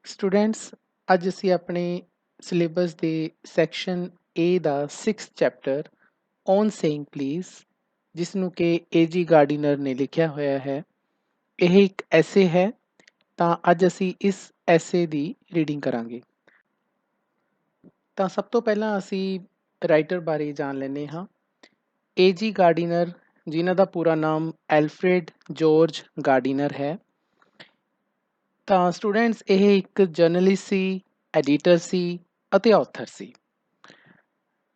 Students ਅੱਜ ਅਸੀਂ ਆਪਣੇ ਸਿਲੇਬਸ ਦੇ section A the 6th chapter on saying please ਜਿਸ ਨੂੰ ਕਿ ਏਜੀ ਗਾਰਡੀਨਰ ਨੇ ਲਿਖਿਆ ਹੋਇਆ ਹੈ। ਇਹ ਇੱਕ ਐਸੇ ਹੈ ਤਾਂ ਅੱਜ ਅਸੀਂ ਇਸ ਐਸੇ ਦੀ ਰੀਡਿੰਗ ਕਰਾਂਗੇ। ਤਾਂ ਸਭ ਤੋਂ ਪਹਿਲਾਂ ਅਸੀਂ ਰਾਈਟਰ ਬਾਰੇ ਜਾਣ ਲੈਂਦੇ ਹਾਂ। ਏਜੀ ਗਾਰਡੀਨਰ ਜਿਨ੍ਹਾਂ ਦਾ ਪੂਰਾ ਨਾਮ ਐਲਫਰੈਡ ਜੋਰਜ ਗਾਰਡੀਨਰ ਹੈ। ਤਾਂ ਸਟੂਡੈਂਟਸ ਇਹ ਇੱਕ ਜਰਨਲਿਸਟ ਸੀ, ਐਡੀਟਰ ਸੀ ਅਤੇ ਆਥਰ ਸੀ।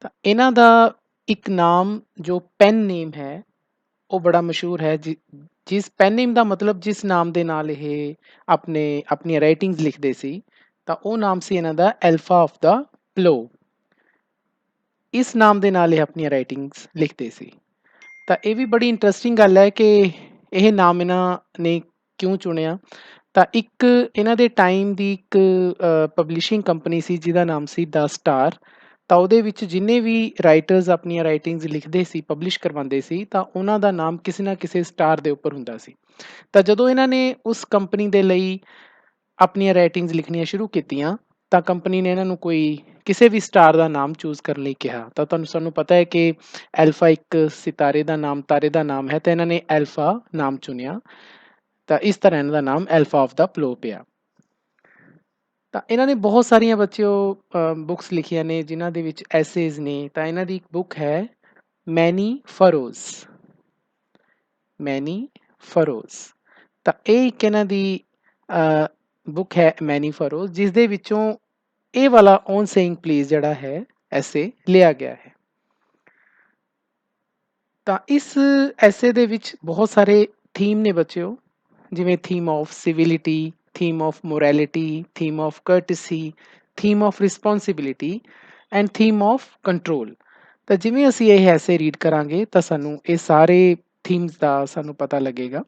ਤਾਂ ਇਹਨਾਂ ਦਾ ਇੱਕ ਨਾਮ ਜੋ ਪੈਨ ਨੇਮ ਹੈ ਉਹ ਬੜਾ ਮਸ਼ਹੂਰ ਹੈ। ਜਿਸ ਪੈਨ ਨੇਮ ਦਾ ਮਤਲਬ ਜਿਸ ਨਾਮ ਦੇ ਨਾਲ ਇਹ ਆਪਣੀਆਂ ਰਾਈਟਿੰਗਸ ਲਿਖਦੇ ਸੀ ਤਾਂ ਉਹ ਨਾਮ ਸੀ ਇਹਨਾਂ ਦਾ ਐਲਫਾ ਆਫ ਦਾ ਪਲੋ। ਇਸ ਨਾਮ ਦੇ ਨਾਲ ਇਹ ਆਪਣੀਆਂ ਰਾਈਟਿੰਗਸ ਲਿਖਦੇ ਸੀ। ਤਾਂ ਇਹ ਵੀ ਬੜੀ ਇੰਟਰਸਟਿੰਗ ਗੱਲ ਹੈ ਕਿ ਇਹ ਨਾਮ ਇਹਨਾਂ ਨੇ ਕਿਉਂ ਚੁਣਿਆ। ਤਾਂ ਇੱਕ ਇਹਨਾਂ ਦੇ ਟਾਈਮ ਦੀ ਇੱਕ ਪਬਲਿਸ਼ਿੰਗ ਕੰਪਨੀ ਸੀ ਜਿਹਦਾ ਨਾਮ ਸੀ ਦਾ ਸਟਾਰ। ਤਾਂ ਉਹਦੇ ਵਿੱਚ ਜਿੰਨੇ ਵੀ ਰਾਈਟਰਸ ਆਪਣੀਆਂ ਰਾਈਟਿੰਗਸ ਲਿਖਦੇ ਸੀ, ਪਬਲਿਸ਼ ਕਰਵਾਉਂਦੇ ਸੀ ਤਾਂ ਉਹਨਾਂ ਦਾ ਨਾਮ ਕਿਸੇ ਨਾ ਕਿਸੇ ਸਟਾਰ ਦੇ ਉੱਪਰ ਹੁੰਦਾ ਸੀ। ਤਾਂ ਜਦੋਂ ਇਹਨਾਂ ਨੇ ਉਸ ਕੰਪਨੀ ਦੇ ਲਈ ਆਪਣੀਆਂ ਰਾਈਟਿੰਗਸ ਲਿਖਣੀਆਂ ਸ਼ੁਰੂ ਕੀਤੀਆਂ ਤਾਂ ਕੰਪਨੀ ਨੇ ਇਹਨਾਂ ਨੂੰ ਕੋਈ ਕਿਸੇ ਵੀ ਸਟਾਰ ਦਾ ਨਾਮ ਚੂਜ਼ ਕਰਨ ਲਈ ਕਿਹਾ। ਤਾਂ ਸਾਨੂੰ ਪਤਾ ਹੈ ਕਿ ਐਲਫਾ ਇੱਕ ਤਾਰੇ ਦਾ ਨਾਮ ਹੈ ਤਾਂ ਇਹਨਾਂ ਨੇ ਐਲਫਾ ਨਾਮ ਚੁਣਿਆ। ਤਾਂ ਇਸ ਤਰ੍ਹਾਂ ਇਹਨਾਂ ਦਾ ਨਾਮ ਐਲਫਾ ਆਫ ਦਾ ਪਲੋ ਪਿਆ। ਤਾਂ ਇਹਨਾਂ ਨੇ ਬਹੁਤ ਸਾਰੀਆਂ ਬੱਚਿਓ ਬੁੱਕਸ ਲਿਖੀਆਂ ਨੇ ਜਿਨ੍ਹਾਂ ਦੇ ਵਿੱਚ ਐਸੇਜ਼ ਨੇ। ਤਾਂ ਇਹਨਾਂ ਦੀ ਇੱਕ ਬੁੱਕ ਹੈ ਮੈਨੀ ਫਰੋਜ਼। ਤਾਂ ਇਹ ਇੱਕ ਇਹਨਾਂ ਦੀ ਬੁੱਕ ਹੈ ਮੈਨੀ ਫਰੋਜ਼ ਜਿਸ ਦੇ ਵਿੱਚੋਂ ਇਹ ਵਾਲਾ ਔਨ ਸੇਇੰਗ ਪਲੀਜ਼ ਜਿਹੜਾ ਹੈ ਐਸੇ ਲਿਆ ਗਿਆ ਹੈ। ਤਾਂ ਇਸ ਐਸੇ ਦੇ ਵਿੱਚ ਬਹੁਤ ਸਾਰੇ ਥੀਮ ਨੇ ਬੱਚਿਓ, ਜਿਵੇਂ theme of civility, theme of morality, theme of courtesy, theme of responsibility and theme of control. ਤਾਂ ਜਿਵੇਂ ਅਸੀਂ ਇਹ ਐਸੇ ਰੀਡ ਕਰਾਂਗੇ ਤਾਂ ਸਾਨੂੰ ਇਹ ਸਾਰੇ ਥੀਮਸ ਦਾ ਸਾਨੂੰ ਪਤਾ ਲੱਗੇਗਾ।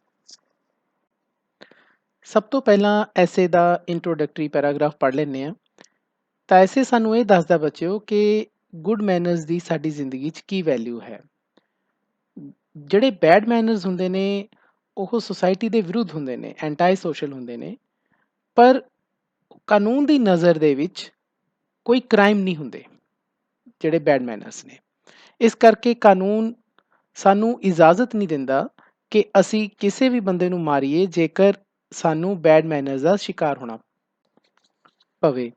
ਸਭ ਤੋਂ ਪਹਿਲਾਂ ਐਸੇ ਦਾ ਇੰਟਰੋਡਕਟਰੀ ਪੈਰਾਗ੍ਰਾਫ ਪੜ੍ਹ ਲੈਂਦੇ ਹਾਂ। ਤਾਂ ਐਸੇ ਸਾਨੂੰ ਇਹ ਦੱਸਦਾ ਬੱਚਿਓ ਕਿ ਗੁੱਡ ਮੈਨਰਸ ਦੀ ਸਾਡੀ ਜ਼ਿੰਦਗੀ 'ਚ ਕੀ ਵੈਲਿਊ ਹੈ। ਜਿਹੜੇ ਬੈਡ ਮੈਨਰਸ ਹੁੰਦੇ ਨੇ ਉਹ ਸੁਸਾਇਟੀ ਦੇ ਵਿਰੁੱਧ ਹੁੰਦੇ ਨੇ, ਐਂਟਾਈ ਸੋਸ਼ਲ ਹੁੰਦੇ ਨੇ, ਪਰ ਕਾਨੂੰਨ ਦੀ ਨਜ਼ਰ ਦੇ ਵਿੱਚ ਕੋਈ ਕ੍ਰਾਈਮ ਨਹੀਂ ਹੁੰਦੇ ਜਿਹੜੇ ਬੈਡ ਮੈਨਰਸ ਨੇ। ਇਸ ਕਰਕੇ ਕਾਨੂੰਨ ਸਾਨੂੰ ਇਜਾਜ਼ਤ ਨਹੀਂ ਦਿੰਦਾ ਕਿ ਅਸੀਂ ਕਿਸੇ ਵੀ ਬੰਦੇ ਨੂੰ ਮਾਰੀਏ ਜੇਕਰ ਸਾਨੂੰ ਬੈਡ ਮੈਨਰਸ ਦਾ ਸ਼ਿਕਾਰ ਹੋਣਾ ਪਵੇ।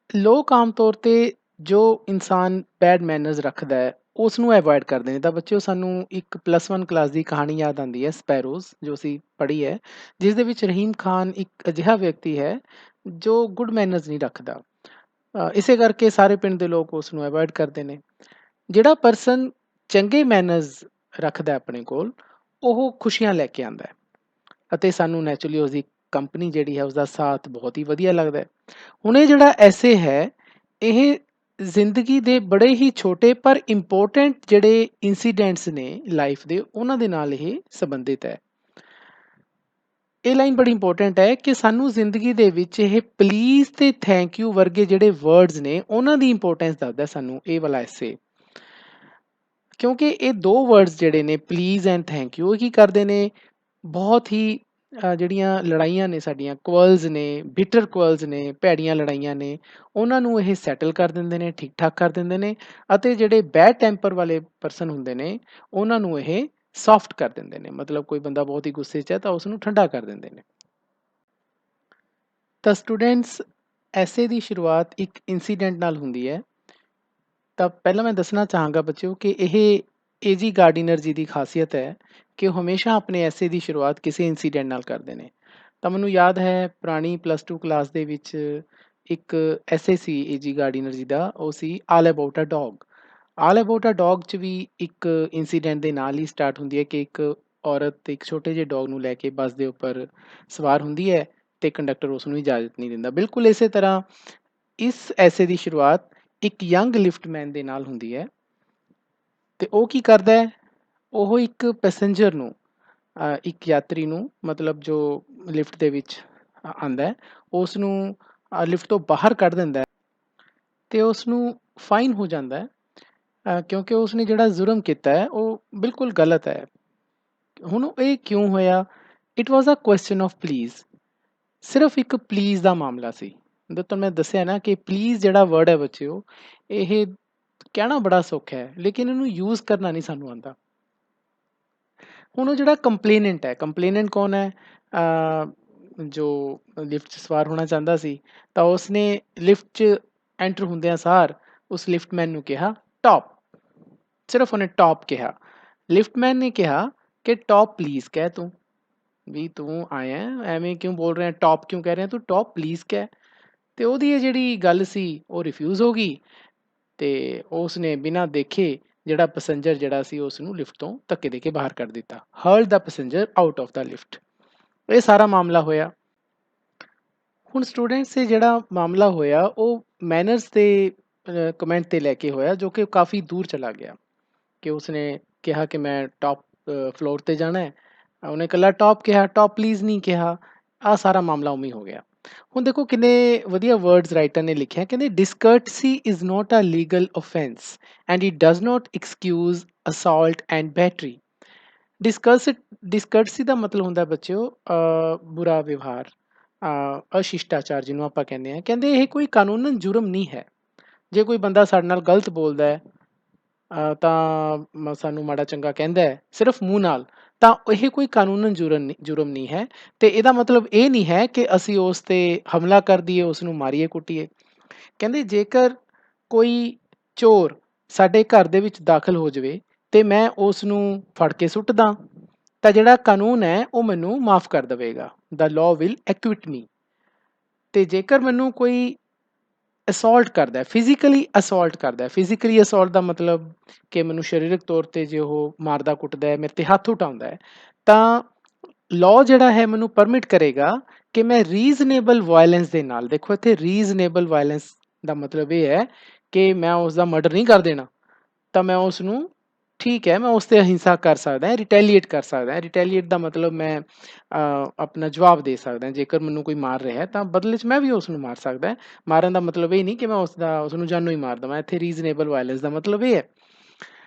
ਲੋਕ ਆਮ ਤੌਰ ਤੇ ਜੋ ਇਨਸਾਨ ਬੈਡ ਮੈਨਰਸ ਰੱਖਦਾ ਹੈ ਉਸ ਨੂੰ ਅਵੋਇਡ ਕਰਦੇ ਨੇ। ਤਾਂ ਬੱਚਿਓ ਸਾਨੂੰ ਇੱਕ +1 ਕਲਾਸ ਦੀ ਕਹਾਣੀ ਯਾਦ ਆਉਂਦੀ ਹੈ ਸਪੈਰੋਜ਼, ਜੋ ਅਸੀਂ ਪੜ੍ਹੀ ਹੈ, ਜਿਸ ਦੇ ਵਿੱਚ ਰਹੀਮ ਖਾਨ ਇੱਕ ਅਜਿਹਾ ਵਿਅਕਤੀ ਹੈ ਜੋ ਗੁੱਡ ਮੈਨਰਸ ਨਹੀਂ ਰੱਖਦਾ। ਇਸੇ ਕਰਕੇ ਸਾਰੇ ਪਿੰਡ ਦੇ ਲੋਕ ਉਸ ਨੂੰ ਅਵੋਇਡ ਕਰਦੇ ਨੇ। ਜਿਹੜਾ ਪਰਸਨ ਚੰਗੇ ਮੈਨਰਸ ਰੱਖਦਾ ਆਪਣੇ ਕੋਲ ਉਹ ਖੁਸ਼ੀਆਂ ਲੈ ਕੇ ਆਉਂਦਾ ਹੈ ਅਤੇ ਸਾਨੂੰ ਨੈਚੁਰਲੀ ਉਸਦੀ ਕੰਪਨੀ ਜਿਹੜੀ ਹੈ ਉਸਦਾ ਸਾਥ ਬਹੁਤ ਹੀ ਵਧੀਆ ਲੱਗਦਾ ਹੈ। ਹੁਣ ਇਹ ਜਿਹੜਾ ਐਸੇ ਹੈ ਇਹ ਜ਼ਿੰਦਗੀ ਦੇ ਬੜੇ ਹੀ ਛੋਟੇ ਪਰ ਇੰਪੋਰਟੈਂਟ ਜਿਹੜੇ ਇਨਸੀਡੈਂਟਸ ਨੇ ਲਾਈਫ ਦੇ ਉਹਨਾਂ ਦੇ ਨਾਲ ਇਹ ਸੰਬੰਧਿਤ ਹੈ। ਇਹ ਲਾਈਨ ਬੜੀ ਇੰਪੋਰਟੈਂਟ ਹੈ ਕਿ ਸਾਨੂੰ ਜ਼ਿੰਦਗੀ ਦੇ ਵਿੱਚ ਇਹ ਪਲੀਜ਼ ਤੇ ਥੈਂਕ ਯੂ ਵਰਗੇ ਜਿਹੜੇ ਵਰਡਸ ਨੇ ਉਹਨਾਂ ਦੀ ਇੰਪੋਰਟੈਂਸ ਦੱਸਦਾ ਸਾਨੂੰ ਇਹ ਵਾਲਾ ਐਸੇ। ਕਿਉਂਕਿ ਇਹ ਦੋ ਵਰਡਸ ਜਿਹੜੇ ਨੇ ਪਲੀਜ਼ ਐਂਡ ਥੈਂਕ ਯੂ, ਇਹ ਕੀ ਕਰਦੇ ਨੇ, ਬਹੁਤ ਹੀ ਜਿਹੜੀਆਂ ਲੜਾਈਆਂ ਨੇ ਸਾਡੀਆਂ ਕੁਅਲਸ ਨੇ, ਬਿਟਰ ਕੁਅਲਸ ਨੇ, ਭੈੜੀਆਂ ਲੜਾਈਆਂ ਨੇ, ਉਹਨਾਂ ਨੂੰ ਇਹ ਸੈਟਲ ਕਰ ਦਿੰਦੇ ਨੇ, ਠੀਕ ਠਾਕ ਕਰ ਦਿੰਦੇ ਨੇ। ਅਤੇ ਜਿਹੜੇ ਬੈਡ ਟੈਂਪਰ ਵਾਲੇ ਪਰਸਨ ਹੁੰਦੇ ਨੇ ਉਹਨਾਂ ਨੂੰ ਇਹ ਸੌਫਟ ਕਰ ਦਿੰਦੇ ਨੇ। ਮਤਲਬ ਕੋਈ ਬੰਦਾ ਬਹੁਤ ਹੀ ਗੁੱਸੇ 'ਚ ਹੈ ਤਾਂ ਉਸ ਨੂੰ ਠੰਡਾ ਕਰ ਦਿੰਦੇ ਨੇ। ਤਾਂ ਸਟੂਡੈਂਟਸ ਐਸੇ ਦੀ ਸ਼ੁਰੂਆਤ ਇੱਕ ਇਨਸੀਡੈਂਟ ਨਾਲ ਹੁੰਦੀ ਹੈ। ਤਾਂ ਪਹਿਲਾਂ ਮੈਂ ਦੱਸਣਾ ਚਾਹਾਂਗਾ ਬੱਚਿਓ ਕਿ ਇਹ ਏਜੀ ਗਾਰਡੀਨਰ ਜੀ ਦੀ ਖਾਸੀਅਤ ਹੈ ਕਿ ਉਹ ਹਮੇਸ਼ਾ ਆਪਣੇ ਐਸੇ ਦੀ ਸ਼ੁਰੂਆਤ ਕਿਸੇ ਇਨਸੀਡੈਂਟ ਨਾਲ ਕਰਦੇ ਨੇ। ਤਾਂ ਮੈਨੂੰ ਯਾਦ ਹੈ ਪੁਰਾਣੀ +2 ਕਲਾਸ ਦੇ ਵਿੱਚ ਇੱਕ ਐਸੇ ਸੀ ਏਜੀ ਗਾਰਡੀਨਰ ਜੀ ਦਾ, ਉਹ ਸੀ all about a dog. All about a dog 'ਚ ਵੀ ਇੱਕ ਇਨਸੀਡੈਂਟ ਦੇ ਨਾਲ ਹੀ ਸਟਾਰਟ ਹੁੰਦੀ ਹੈ ਕਿ ਇੱਕ ਔਰਤ ਇੱਕ ਛੋਟੇ ਜਿਹੇ ਡੌਗ ਨੂੰ ਲੈ ਕੇ ਬੱਸ ਦੇ ਉੱਪਰ ਸਵਾਰ ਹੁੰਦੀ ਹੈ ਅਤੇ ਕੰਡਕਟਰ ਉਸ ਨੂੰ ਇਜਾਜ਼ਤ ਨਹੀਂ ਦਿੰਦਾ। ਬਿਲਕੁਲ ਇਸੇ ਤਰ੍ਹਾਂ ਇਸ ਐਸੇ ਦੀ ਸ਼ੁਰੂਆਤ ਇੱਕ ਯੰਗ ਲਿਫਟਮੈਨ ਦੇ ਨਾਲ ਹੁੰਦੀ ਹੈ ਅਤੇ ਉਹ ਕੀ ਕਰਦਾ ਹੈ, ਉਹ ਇੱਕ ਪੈਸੇਂਜਰ ਨੂੰ, ਇੱਕ ਯਾਤਰੀ ਨੂੰ, ਮਤਲਬ ਜੋ ਲਿਫਟ ਦੇ ਵਿੱਚ ਆਉਂਦਾ ਹੈ, ਉਸ ਨੂੰ ਲਿਫਟ ਤੋਂ ਬਾਹਰ ਕੱਢ ਦਿੰਦਾ ਹੈ ਅਤੇ ਉਸ ਨੂੰ ਫਾਈਨ ਹੋ ਜਾਂਦਾ ਹੈ ਕਿਉਂਕਿ ਉਸਨੇ ਜਿਹੜਾ ਜ਼ੁਰਮ ਕੀਤਾ ਹੈ ਉਹ ਬਿਲਕੁਲ ਗਲਤ ਹੈ। ਹੁਣ ਇਹ ਕਿਉਂ ਹੋਇਆ? It was a question of please. ਸਿਰਫ ਇੱਕ ਪਲੀਜ਼ ਦਾ ਮਾਮਲਾ ਸੀ। ਜਦੋਂ ਤੁਹਾਨੂੰ ਮੈਂ ਦੱਸਿਆ ਨਾ ਕਿ ਪਲੀਜ਼ ਜਿਹੜਾ ਵਰਡ ਹੈ ਬੱਚਿਓ, ਇਹ ਕਹਿਣਾ ਬੜਾ ਸੌਖਾ ਹੈ ਲੇਕਿਨ ਇਹਨੂੰ ਯੂਜ਼ ਕਰਨਾ ਨਹੀਂ ਸਾਨੂੰ ਆਉਂਦਾ। ਹੁਣ ਉਹ ਜਿਹੜਾ ਕੰਪਲੇਨੈਂਟ ਹੈ, ਕੰਪਲੇਨੈਂਟ ਕੌਣ ਹੈ? ਜੋ ਲਿਫਟ 'ਚ ਸਵਾਰ ਹੋਣਾ ਚਾਹੁੰਦਾ ਸੀ, ਤਾਂ ਉਸਨੇ ਲਿਫਟ 'ਚ ਐਂਟਰ ਹੁੰਦਿਆਂ ਸਾਰ ਉਸ ਲਿਫਟਮੈਨ ਨੂੰ ਕਿਹਾ ਟੌਪ। ਸਿਰਫ ਉਹਨੇ ਟੌਪ ਕਿਹਾ। ਲਿਫਟਮੈਨ ਨੇ ਕਿਹਾ ਕਿ ਟੌਪ ਪਲੀਜ਼ ਕਹਿ ਤੂੰ, ਵੀ ਤੂੰ ਆਇਆ ਐਵੇਂ ਕਿਉਂ ਬੋਲ ਰਿਹਾ, ਟੌਪ ਕਿਉਂ ਕਹਿ ਰਿਹਾ, ਤੂੰ ਟੌਪ ਪਲੀਜ਼ ਕਹਿ। ਤੇ ਉਹਦੀ ਇਹ ਜਿਹੜੀ ਗੱਲ ਸੀ ਉਹ ਰਿਫਿਊਜ਼ ਹੋ ਗਈ ਤੇ ਉਸਨੇ ਬਿਨਾਂ ਦੇਖੇ ਜਿਹੜਾ ਪੈਸੇਂਜਰ ਜਿਹੜਾ ਸੀ ਉਸ ਨੂੰ ਲਿਫਟ ਤੋਂ ਧੱਕੇ ਦੇ ਕੇ ਬਾਹਰ ਕੱਢ ਦਿੱਤਾ। Hurled the passenger out of the lift. ਇਹ ਸਾਰਾ ਮਾਮਲਾ ਹੋਇਆ। ਹੁਣ ਸਟੂਡੈਂਟਸ 'ਤੇ ਜਿਹੜਾ ਮਾਮਲਾ ਹੋਇਆ ਉਹ ਮੈਨਰਸ ਦੇ ਕਮੈਂਟ 'ਤੇ ਲੈ ਕੇ ਹੋਇਆ, ਜੋ ਕਿ ਕਾਫੀ ਦੂਰ ਚਲਾ ਗਿਆ। ਕਿ ਉਸਨੇ ਕਿਹਾ ਕਿ ਮੈਂ ਟੌਪ ਫਲੋਰ 'ਤੇ ਜਾਣਾ ਹੈ, ਉਹਨੇ ਇਕੱਲਾ ਟੌਪ ਕਿਹਾ, ਟੌਪ ਪਲੀਜ਼ ਨਹੀਂ ਕਿਹਾ। ਆਹ ਸਾਰਾ ਮਾਮਲਾ ਉਵੇਂ ਹੀ ਹੋ ਗਿਆ। ਹੁਣ ਦੇਖੋ ਕਿੰਨੇ ਵਧੀਆ ਵਰਡਸ ਰਾਈਟਰ ਨੇ ਲਿਖਿਆ, ਕਹਿੰਦੇ discourtesy is not a legal offense and it does not excuse assault and battery. Discourtesy ਦਾ ਮਤਲਬ ਹੁੰਦਾ ਬੱਚਿਓ ਬੁਰਾ ਵਿਵਹਾਰ, ਅਸ਼ਿਸ਼ਟਾਚਾਰ ਜਿਹਨੂੰ ਆਪਾਂ ਕਹਿੰਦੇ ਹਾਂ। ਕਹਿੰਦੇ ਇਹ ਕੋਈ ਕਾਨੂੰਨਨ ਜੁਰਮ ਨਹੀਂ ਹੈ। ਜੇ ਕੋਈ ਬੰਦਾ ਸਾਡੇ ਨਾਲ ਗਲਤ ਬੋਲਦਾ ਹੈ ਤਾਂ ਸਾਨੂੰ ਮਾੜਾ ਚੰਗਾ ਕਹਿੰਦਾ ਹੈ ਸਿਰਫ ਮੂੰਹ ਨਾਲ, ਤਾਂ ਇਹ ਕੋਈ ਕਾਨੂੰਨਨ ਜੁਰਮ ਨਹੀਂ ਹੈ। ਤੇ ਇਹਦਾ ਮਤਲਬ ਇਹ ਨਹੀਂ ਹੈ ਕਿ ਅਸੀਂ ਉਸ 'ਤੇ ਹਮਲਾ ਕਰ ਦਈਏ, ਉਸ ਨੂੰ ਮਾਰੀਏ ਕੁੱਟੀਏ। ਕਹਿੰਦੇ ਜੇਕਰ ਕੋਈ ਚੋਰ ਸਾਡੇ ਘਰ ਦੇ ਵਿੱਚ ਦਾਖਲ ਹੋ ਜਾਵੇ ਤੇ ਮੈਂ ਉਸ ਨੂੰ ਫੜ ਕੇ ਸੁੱਟਦਾ, ਤਾਂ ਜਿਹੜਾ ਕਾਨੂੰਨ ਹੈ ਉਹ ਮੈਨੂੰ ਮਾਫ ਕਰ ਦੇਵੇਗਾ। ਦਾ ਲਾਅ ਵਿਲ ਐਕਵਿਟ ਮੀ। ਤੇ ਜੇਕਰ ਮੈਨੂੰ ਕੋਈ ਅਸੌਲਟ ਕਰਦਾ, ਫਿਜ਼ੀਕਲੀ ਅਸੌਲਟ ਕਰਦਾ, ਫਿਜ਼ੀਕਲੀ ਅਸੌਲਟ ਦਾ ਮਤਲਬ ਕਿ ਮੈਨੂੰ ਸਰੀਰਕ ਤੌਰ 'ਤੇ ਜੇ ਉਹ ਮਾਰਦਾ ਕੁੱਟਦਾ ਹੈ, ਮੇਰੇ 'ਤੇ ਹੱਥ ਉਠਾਉਂਦਾ ਹੈ, ਤਾਂ ਲਾਅ ਜਿਹੜਾ ਹੈ ਮੈਨੂੰ ਪਰਮਿਟ ਕਰੇਗਾ ਕਿ ਮੈਂ ਰੀਜ਼ਨੇਬਲ ਵਾਇਲੈਂਸ ਦੇ ਨਾਲ, ਦੇਖੋ ਇੱਥੇ ਰੀਜ਼ਨੇਬਲ ਵਾਇਲੈਂਸ ਦਾ ਮਤਲਬ ਇਹ ਹੈ ਕਿ ਮੈਂ ਉਸ ਦਾ ਮਰਡਰ ਨਹੀਂ ਕਰ ਦੇਣਾ, ਤਾਂ ਮੈਂ ਉਸ ਨੂੰ ਠੀਕ ਹੈ ਮੈਂ ਉਸ 'ਤੇ ਅਹਿੰਸਾ ਕਰ ਸਕਦਾ, ਰਿਟੈਲੀਏਟ ਕਰ ਸਕਦਾ। ਰਿਟੈਲੀਏਟ ਦਾ ਮਤਲਬ ਮੈਂ ਆਪਣਾ ਜਵਾਬ ਦੇ ਸਕਦਾ। ਜੇਕਰ ਮੈਨੂੰ ਕੋਈ ਮਾਰ ਰਿਹਾ ਤਾਂ ਬਦਲੇ 'ਚ ਮੈਂ ਵੀ ਉਸ ਨੂੰ ਮਾਰ ਸਕਦਾ। ਮਾਰਨ ਦਾ ਮਤਲਬ ਇਹ ਨਹੀਂ ਕਿ ਮੈਂ ਉਸ ਨੂੰ ਜਾਨੋਂ ਹੀ ਮਾਰ ਦੇਵਾਂ। ਇੱਥੇ ਰੀਜ਼ਨੇਬਲ ਵਾਇਲੈਂਸ ਦਾ ਮਤਲਬ ਇਹ ਹੈ,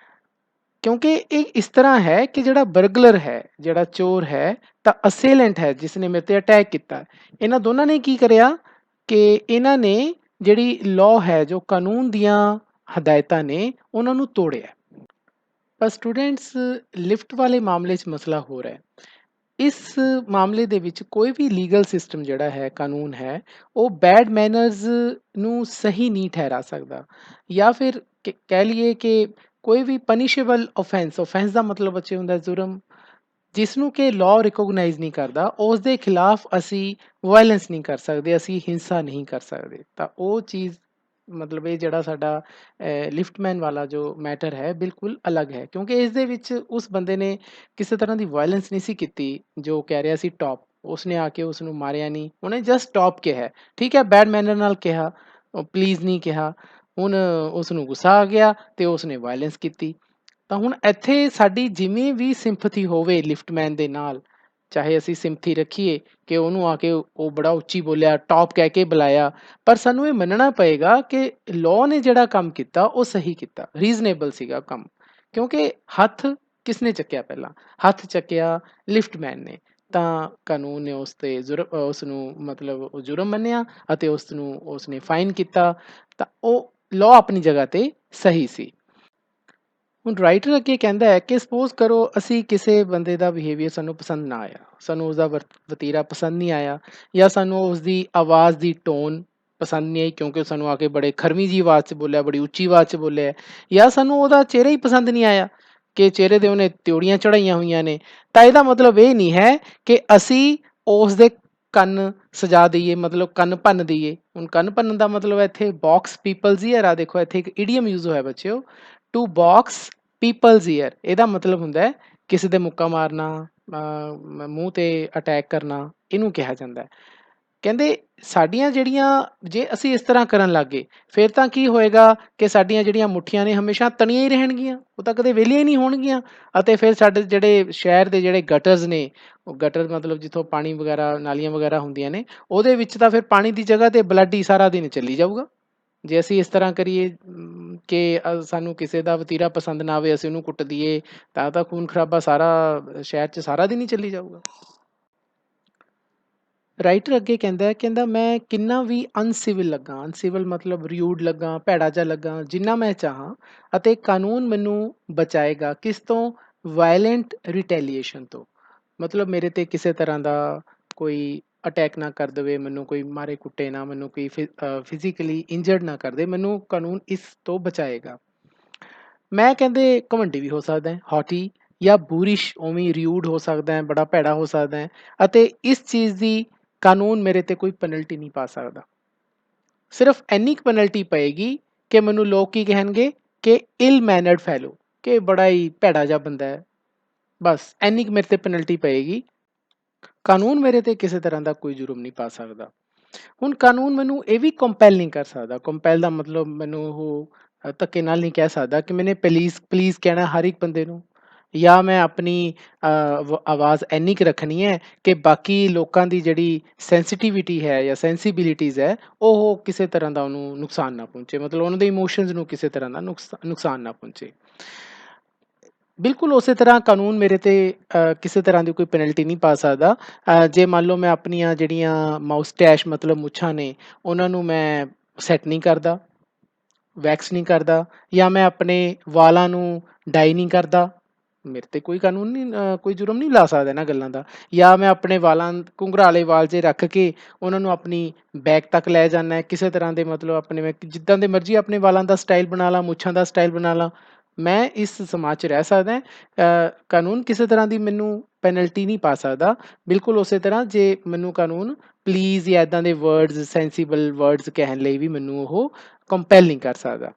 ਕਿਉਂਕਿ ਇਹ ਇਸ ਤਰ੍ਹਾਂ ਹੈ ਕਿ ਜਿਹੜਾ ਬਰਗਲਰ ਹੈ, ਜਿਹੜਾ ਚੋਰ ਹੈ, ਤਾਂ ਅਸੇਲੈਂਟ ਹੈ ਜਿਸ ਨੇ ਮੇਰੇ 'ਤੇ ਅਟੈਕ ਕੀਤਾ, ਇਹਨਾਂ ਦੋਨਾਂ ਨੇ ਕੀ ਕਰਿਆ ਕਿ ਇਹਨਾਂ ਨੇ ਜਿਹੜੀ ਲਾਅ ਹੈ, ਜੋ ਕਾਨੂੰਨ ਦੀਆਂ ਹਦਾਇਤਾਂ ਨੇ, ਉਹਨਾਂ ਨੂੰ ਤੋੜਿਆ। ਪਰ ਸਟੂਡੈਂਟਸ ਲਿਫਟ ਵਾਲੇ ਮਾਮਲੇ 'ਚ ਮਸਲਾ ਹੋ ਰਿਹਾ ਹੈ। ਇਸ ਮਾਮਲੇ ਦੇ ਵਿੱਚ ਕੋਈ ਵੀ ਲੀਗਲ ਸਿਸਟਮ ਜਿਹੜਾ ਹੈ, ਕਾਨੂੰਨ ਹੈ, ਉਹ ਬੈਡ ਮੈਨਰਸ ਨੂੰ ਸਹੀ ਨਹੀਂ ਠਹਿਰਾ ਸਕਦਾ। ਜਾਂ ਫਿਰ ਕਹਿ ਲਈਏ ਕਿ ਕੋਈ ਵੀ ਪਨਿਸ਼ੇਬਲ offense ਦਾ ਮਤਲਬ ਬੱਚੇ ਹੁੰਦਾ ਜੁਰਮ, ਜਿਸ ਨੂੰ ਕਿ ਲਾਅ ਰਿਕੋਗਨਾਈਜ਼ ਨਹੀਂ ਕਰਦਾ, ਉਸ ਦੇ ਖਿਲਾਫ ਅਸੀਂ ਵਾਇਲੈਂਸ ਨਹੀਂ ਕਰ ਸਕਦੇ, ਅਸੀਂ ਹਿੰਸਾ ਨਹੀਂ ਕਰ ਸਕਦੇ। ਤਾਂ ਉਹ ਚੀਜ਼ ਮਤਲਬ ਇਹ ਜਿਹੜਾ ਸਾਡਾ ਲਿਫਟਮੈਨ ਵਾਲਾ ਜੋ ਮੈਟਰ ਹੈ ਬਿਲਕੁਲ ਅਲੱਗ ਹੈ, ਕਿਉਂਕਿ ਇਸ ਦੇ ਵਿੱਚ ਉਸ ਬੰਦੇ ਨੇ ਕਿਸੇ ਤਰ੍ਹਾਂ ਦੀ ਵਾਇਲੈਂਸ ਨਹੀਂ ਸੀ ਕੀਤੀ। ਜੋ ਕਹਿ ਰਿਹਾ ਸੀ ਟੌਪ, ਉਸਨੇ ਆ ਕੇ ਉਸ ਨੂੰ ਮਾਰਿਆ ਨਹੀਂ, ਉਹਨੇ ਜਸਟ ਟੌਪ ਕਿਹਾ। ਠੀਕ ਹੈ, ਬੈਡ ਮੈਨਰ ਨਾਲ ਕਿਹਾ, ਪਲੀਜ਼ ਨਹੀਂ ਕਿਹਾ। ਹੁਣ ਉਸ ਨੂੰ ਗੁੱਸਾ ਆ ਗਿਆ ਤੇ ਉਸਨੇ ਵਾਇਲੈਂਸ ਕੀਤੀ। ਤਾਂ ਹੁਣ ਇੱਥੇ ਸਾਡੀ ਜਿਵੇਂ ਵੀ ਸਿੰਪਥੀ ਹੋਵੇ ਲਿਫਟਮੈਨ ਦੇ ਨਾਲ, ਚਾਹੇ ਅਸੀਂ ਸਿੰਪਥੀ ਰੱਖੀਏ ਕਿ ਉਹਨੂੰ ਆ ਕੇ ਉਹ ਬੜਾ ਉੱਚੀ ਬੋਲਿਆ, ਟੌਪ ਕਹਿ ਕੇ ਬੁਲਾਇਆ, ਪਰ ਸਾਨੂੰ ਇਹ ਮੰਨਣਾ ਪਏਗਾ ਕਿ ਲਾਅ ਨੇ ਜਿਹੜਾ ਕੰਮ ਕੀਤਾ ਉਹ ਸਹੀ ਕੀਤਾ, ਰੀਜ਼ਨੇਬਲ ਸੀਗਾ ਕੰਮ। ਕਿਉਂਕਿ ਹੱਥ ਕਿਸਨੇ ਚੱਕਿਆ? ਪਹਿਲਾਂ ਹੱਥ ਚੱਕਿਆ ਲਿਫਟਮੈਨ ਨੇ। ਤਾਂ ਕਾਨੂੰਨ ਨੇ ਉਸ 'ਤੇ ਉਸ ਨੂੰ ਮਤਲਬ ਉਹ ਜੁਰਮ ਮੰਨਿਆ ਅਤੇ ਉਸਨੇ ਫਾਈਨ ਕੀਤਾ। ਤਾਂ ਉਹ ਲਾਅ ਆਪਣੀ ਜਗ੍ਹਾ 'ਤੇ ਸਹੀ ਸੀ। ਹੁਣ ਰਾਈਟਰ ਅੱਗੇ ਕਹਿੰਦਾ ਹੈ ਕਿ ਸਪੋਜ਼ ਕਰੋ ਅਸੀਂ ਕਿਸੇ ਬੰਦੇ ਦਾ ਬਿਹੇਵੀਅਰ ਸਾਨੂੰ ਪਸੰਦ ਨਾ ਆਇਆ, ਸਾਨੂੰ ਉਸਦਾ ਵਤੀਰਾ ਪਸੰਦ ਨਹੀਂ ਆਇਆ, ਜਾਂ ਸਾਨੂੰ ਉਸਦੀ ਆਵਾਜ਼ ਦੀ ਟੋਨ ਪਸੰਦ ਨਹੀਂ ਆਈ ਕਿਉਂਕਿ ਸਾਨੂੰ ਆ ਕੇ ਬੜੇ ਖਰਵੀ ਜਿਹੀ ਆਵਾਜ਼ 'ਚ ਬੋਲਿਆ, ਬੜੀ ਉੱਚੀ ਆਵਾਜ਼ 'ਚ ਬੋਲਿਆ, ਜਾਂ ਸਾਨੂੰ ਉਹਦਾ ਚਿਹਰਾ ਹੀ ਪਸੰਦ ਨਹੀਂ ਆਇਆ ਕਿ ਚਿਹਰੇ 'ਤੇ ਉਹਨੇ ਤਿਉੜੀਆਂ ਚੜਾਈਆਂ ਹੋਈਆਂ ਨੇ। ਤਾਂ ਇਹਦਾ ਮਤਲਬ ਇਹ ਨਹੀਂ ਹੈ ਕਿ ਅਸੀਂ ਉਸ ਦੇ ਕੰਨ ਸਜਾ ਦਈਏ, ਮਤਲਬ ਕੰਨ ਭੰਨ ਦਈਏ। ਹੁਣ ਕੰਨ ਭੰਨਣ ਦਾ ਮਤਲਬ ਇੱਥੇ ਬਾਕਸ ਪੀਪਲਜ਼ ਈਅਰ ਆ, ਦੇਖੋ ਇੱਥੇ ਇੱਕ ਇਡੀਅਮ ਯੂਜ਼ ਹੋਇਆ ਬੱਚਿਓ, ਟੂ ਬਾਕਸ ਪੀਪਲਜ਼ ਈਅਰ। ਇਹਦਾ ਮਤਲਬ ਹੁੰਦਾ ਹੈ ਕਿਸੇ ਦੇ ਮੁੱਕਾ ਮਾਰਨਾ, ਮੂੰਹ 'ਤੇ ਅਟੈਕ ਕਰਨਾ, ਇਹਨੂੰ ਕਿਹਾ ਜਾਂਦਾ ਹੈ। ਕਹਿੰਦੇ ਸਾਡੀਆਂ ਜਿਹੜੀਆਂ, ਜੇ ਅਸੀਂ ਇਸ ਤਰ੍ਹਾਂ ਕਰਨ ਲੱਗ ਗਏ ਫਿਰ ਤਾਂ ਕੀ ਹੋਏਗਾ ਕਿ ਸਾਡੀਆਂ ਜਿਹੜੀਆਂ ਮੁੱਠੀਆਂ ਨੇ ਹਮੇਸ਼ਾ ਤਣੀਆਂ ਹੀ ਰਹਿਣਗੀਆਂ, ਉਹ ਤਾਂ ਕਦੇ ਵਿਹਲੀਆਂ ਹੀ ਨਹੀਂ ਹੋਣਗੀਆਂ। ਅਤੇ ਫਿਰ ਸਾਡੇ ਜਿਹੜੇ ਸ਼ਹਿਰ ਦੇ ਜਿਹੜੇ ਗਟਰਜ਼ ਨੇ, ਉਹ ਗਟਰ ਮਤਲਬ ਜਿੱਥੋਂ ਪਾਣੀ ਵਗੈਰਾ, ਨਾਲੀਆਂ ਵਗੈਰਾ ਹੁੰਦੀਆਂ ਨੇ, ਉਹਦੇ ਵਿੱਚ ਤਾਂ ਫਿਰ ਪਾਣੀ ਦੀ ਜਗ੍ਹਾ 'ਤੇ ਬਲੱਡ ਹੀ ਸਾਰਾ ਦਿਨ ਚੱਲੀ ਜਾਊਗਾ। ਜੇ ਅਸੀਂ ਇਸ ਤਰ੍ਹਾਂ ਕਰੀਏ ਕਿ ਸਾਨੂੰ ਕਿਸੇ ਦਾ ਵਤੀਰਾ ਪਸੰਦ ਨਾ ਆਵੇ, ਅਸੀਂ ਉਹਨੂੰ ਕੁੱਟ ਦਈਏ, ਤਾਂ ਖੂਨ ਖਰਾਬਾ ਸਾਰਾ ਸ਼ਹਿਰ 'ਚ ਸਾਰਾ ਦਿਨ ਹੀ ਚੱਲੀ ਜਾਊਗਾ। ਰਾਈਟਰ ਅੱਗੇ ਕਹਿੰਦਾ ਮੈਂ ਕਿੰਨਾ ਵੀ ਅਨਸਿਵਲ ਮਤਲਬ ਰਿਊਡ ਲੱਗਾ, ਭੈੜਾ ਜਿਹਾ ਲੱਗਾ, ਜਿੰਨਾ ਮੈਂ ਚਾਹਾਂ, ਅਤੇ ਕਾਨੂੰਨ ਮੈਨੂੰ ਬਚਾਏਗਾ ਕਿਸ ਤੋਂ? ਵਾਇਲੈਂਟ ਰਿਟੈਲੀਏਸ਼ਨ ਤੋਂ। ਮਤਲਬ ਮੇਰੇ ਤੇ ਕਿਸੇ ਤਰ੍ਹਾਂ ਦਾ ਕੋਈ ਅਟੈਕ ਨਾ ਕਰ ਦੇਵੇ, ਮੈਨੂੰ ਕੋਈ ਮਾਰੇ ਕੁੱਟੇ ਨਾ, ਮੈਨੂੰ ਕੋਈ ਫਿਜ਼ੀਕਲੀ ਇੰਜਰਡ ਨਾ ਕਰ ਦੇ, ਮੈਨੂੰ ਕਾਨੂੰਨ ਇਸ ਤੋਂ ਬਚਾਏਗਾ। ਮੈਂ ਕਹਿੰਦੇ ਘਮੰਡੀ ਵੀ ਹੋ ਸਕਦਾ ਹੈ, ਹੌਟੀ ਜਾਂ ਬੂਰਿਸ਼, ਉਵੇਂ ਰਿਊਡ ਹੋ ਸਕਦਾ ਹੈ, ਬੜਾ ਭੈੜਾ ਹੋ ਸਕਦਾ ਹੈ, ਅਤੇ ਇਸ ਚੀਜ਼ ਦੀ ਕਾਨੂੰਨ ਮੇਰੇ ਤੇ ਕੋਈ ਪੈਨਲਟੀ ਨਹੀਂ ਪਾ ਸਕਦਾ। ਸਿਰਫ ਇੰਨੀ ਕੁ ਪੈਨਲਟੀ ਪਏਗੀ ਕਿ ਮੈਨੂੰ ਲੋਕ ਕੀ ਕਹਿਣਗੇ ਕਿ ਇਲ ਮੈਨਰਡ ਫੈਲੋ, ਕਿ ਬੜਾ ਹੀ ਭੈੜਾ ਜਿਹਾ ਬੰਦਾ ਹੈ। ਬਸ ਇੰਨੀ ਕੁ ਮੇਰੇ ਤੇ ਪੈਨਲਟੀ ਪਏਗੀ। ਕਾਨੂੰਨ ਮੇਰੇ ਤੇ ਕਿਸੇ ਤਰ੍ਹਾਂ ਦਾ ਕੋਈ ਜੁਰਮ ਨਹੀਂ ਪਾ ਸਕਦਾ। ਹੁਣ ਕਾਨੂੰਨ ਮੈਨੂੰ ਇਹ ਵੀ ਕੰਪੈਲ ਨਹੀਂ ਕਰ ਸਕਦਾ। ਕੰਪੈਲ ਦਾ ਮਤਲਬ ਮੈਨੂੰ ਉਹ ਧੱਕੇ ਨਾਲ ਨਹੀਂ ਕਹਿ ਸਕਦਾ ਕਿ ਮੈਨੇ ਪਲੀਜ਼ ਕਹਿਣਾ ਹਰ ਇੱਕ ਬੰਦੇ ਨੂੰ, ਜਾਂ ਮੈਂ ਆਪਣੀ ਆਵਾਜ਼ ਇੰਨੀ ਕੁ ਰੱਖਣੀ ਹੈ ਕਿ ਬਾਕੀ ਲੋਕਾਂ ਦੀ ਜਿਹੜੀ ਸੈਂਸਿਟੀਵਿਟੀ ਹੈ ਜਾਂ ਸੈਂਸੀਬਿਲਿਟੀਜ਼ ਹੈ, ਉਹ ਕਿਸੇ ਤਰ੍ਹਾਂ ਦਾ ਉਹਨੂੰ ਨੁਕਸਾਨ ਨਾ ਪਹੁੰਚੇ, ਮਤਲਬ ਉਹਨਾਂ ਦੇ ਇਮੋਸ਼ਨਸ ਨੂੰ ਕਿਸੇ ਤਰ੍ਹਾਂ ਦਾ ਨੁਕਸਾਨ ਨਾ ਪਹੁੰਚੇ। ਬਿਲਕੁਲ ਉਸੇ ਤਰ੍ਹਾਂ ਕਾਨੂੰਨ ਮੇਰੇ ਤੇ ਕਿਸੇ ਤਰ੍ਹਾਂ ਦੀ ਕੋਈ ਪੈਨਲਟੀ ਨਹੀਂ ਪਾ ਸਕਦਾ। ਜੇ ਮੰਨ ਲਓ ਮੈਂ ਆਪਣੀਆਂ ਜਿਹੜੀਆਂ ਮਾਊਸਟੈਚ ਮਤਲਬ ਮੁੱਛਾਂ ਨੇ, ਉਹਨਾਂ ਨੂੰ ਮੈਂ ਸੈੱਟ ਨਹੀਂ ਕਰਦਾ, ਵੈਕਸ ਨਹੀਂ ਕਰਦਾ, ਜਾਂ ਮੈਂ ਆਪਣੇ ਵਾਲਾਂ ਨੂੰ ਡਾਈ ਨਹੀਂ ਕਰਦਾ, ਮੇਰੇ ਤੇ ਕੋਈ ਕਾਨੂੰਨ ਨਹੀਂ, ਕੋਈ ਜੁਰਮ ਨਹੀਂ ਲਾ ਸਕਦਾ ਇਹਨਾਂ ਗੱਲਾਂ ਦਾ। ਜਾਂ ਮੈਂ ਆਪਣੇ ਵਾਲਾਂ ਘੁੰਘਰਾਲੇ ਵਾਲ 'ਚ ਰੱਖ ਕੇ ਉਹਨਾਂ ਨੂੰ ਆਪਣੀ ਬੈਕ ਤੱਕ ਲੈ ਜਾਂਦਾ, ਕਿਸੇ ਤਰ੍ਹਾਂ ਦੇ ਮਤਲਬ ਆਪਣੇ ਮੈਂ ਜਿੱਦਾਂ ਦੇ ਮਰਜ਼ੀ ਆਪਣੇ ਵਾਲਾਂ ਦਾ ਸਟਾਈਲ ਬਣਾ ਲਾਂ, ਮੁੱਛਾਂ ਦਾ ਸਟਾਈਲ ਬਣਾ ਲਾਂ, ਮੈਂ ਇਸ ਸਮਾਜ 'ਚ ਰਹਿ ਸਕਦਾ। ਕਾਨੂੰਨ ਕਿਸੇ ਤਰ੍ਹਾਂ ਦੀ ਮੈਨੂੰ ਪੈਨਲਟੀ ਨਹੀਂ ਪਾ ਸਕਦਾ। ਬਿਲਕੁਲ ਉਸੇ ਤਰ੍ਹਾਂ ਜੇ ਮੈਨੂੰ ਕਾਨੂੰਨ ਪਲੀਜ਼ ਜਾਂ ਇੱਦਾਂ ਦੇ ਵਰਡਸ, ਸੈਂਸੀਬਲ ਵਰਡਸ ਕਹਿਣ ਲਈ ਵੀ ਮੈਨੂੰ ਉਹ ਕੰਪੈਲ ਨਹੀਂ ਕਰ ਸਕਦਾ।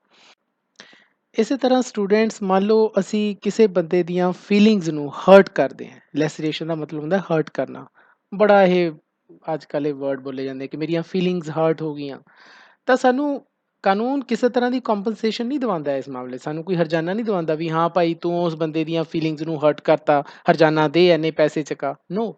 ਇਸੇ ਤਰ੍ਹਾਂ ਸਟੂਡੈਂਟਸ, ਮੰਨ ਲਓ ਅਸੀਂ ਕਿਸੇ ਬੰਦੇ ਦੀਆਂ ਫੀਲਿੰਗਸ ਨੂੰ ਹਰਟ ਕਰਦੇ ਹਾਂ। ਲੈਸਰੇਸ਼ਨ ਦਾ ਮਤਲਬ ਹੁੰਦਾ ਹਰਟ ਕਰਨਾ। ਬੜਾ ਇਹ ਅੱਜ ਕੱਲ੍ਹ ਇਹ ਵਰਡ ਬੋਲੇ ਜਾਂਦੇ ਕਿ ਮੇਰੀਆਂ ਫੀਲਿੰਗਸ ਹਰਟ ਹੋ ਗਈਆਂ, ਤਾਂ ਸਾਨੂੰ ਕਾਨੂੰਨ ਕਿਸੇ ਤਰ੍ਹਾਂ ਦੀ ਕੰਪਨਸੇਸ਼ਨ ਨਹੀਂ ਦਿਵਾਉਂਦਾ। ਇਸ ਮਾਮਲੇ ਸਾਨੂੰ ਕੋਈ ਹਰਜਾਨਾ ਨਹੀਂ ਦਿਵਾਉਂਦਾ ਵੀ ਹਾਂ ਭਾਈ ਤੂੰ ਉਸ ਬੰਦੇ ਦੀਆਂ ਫੀਲਿੰਗਸ ਨੂੰ ਹਰਟ ਕਰਤਾ, ਹਰਜਾਨਾ ਦੇ ਇੰਨੇ ਪੈਸੇ ਚੁਕਾ। ਨੋ,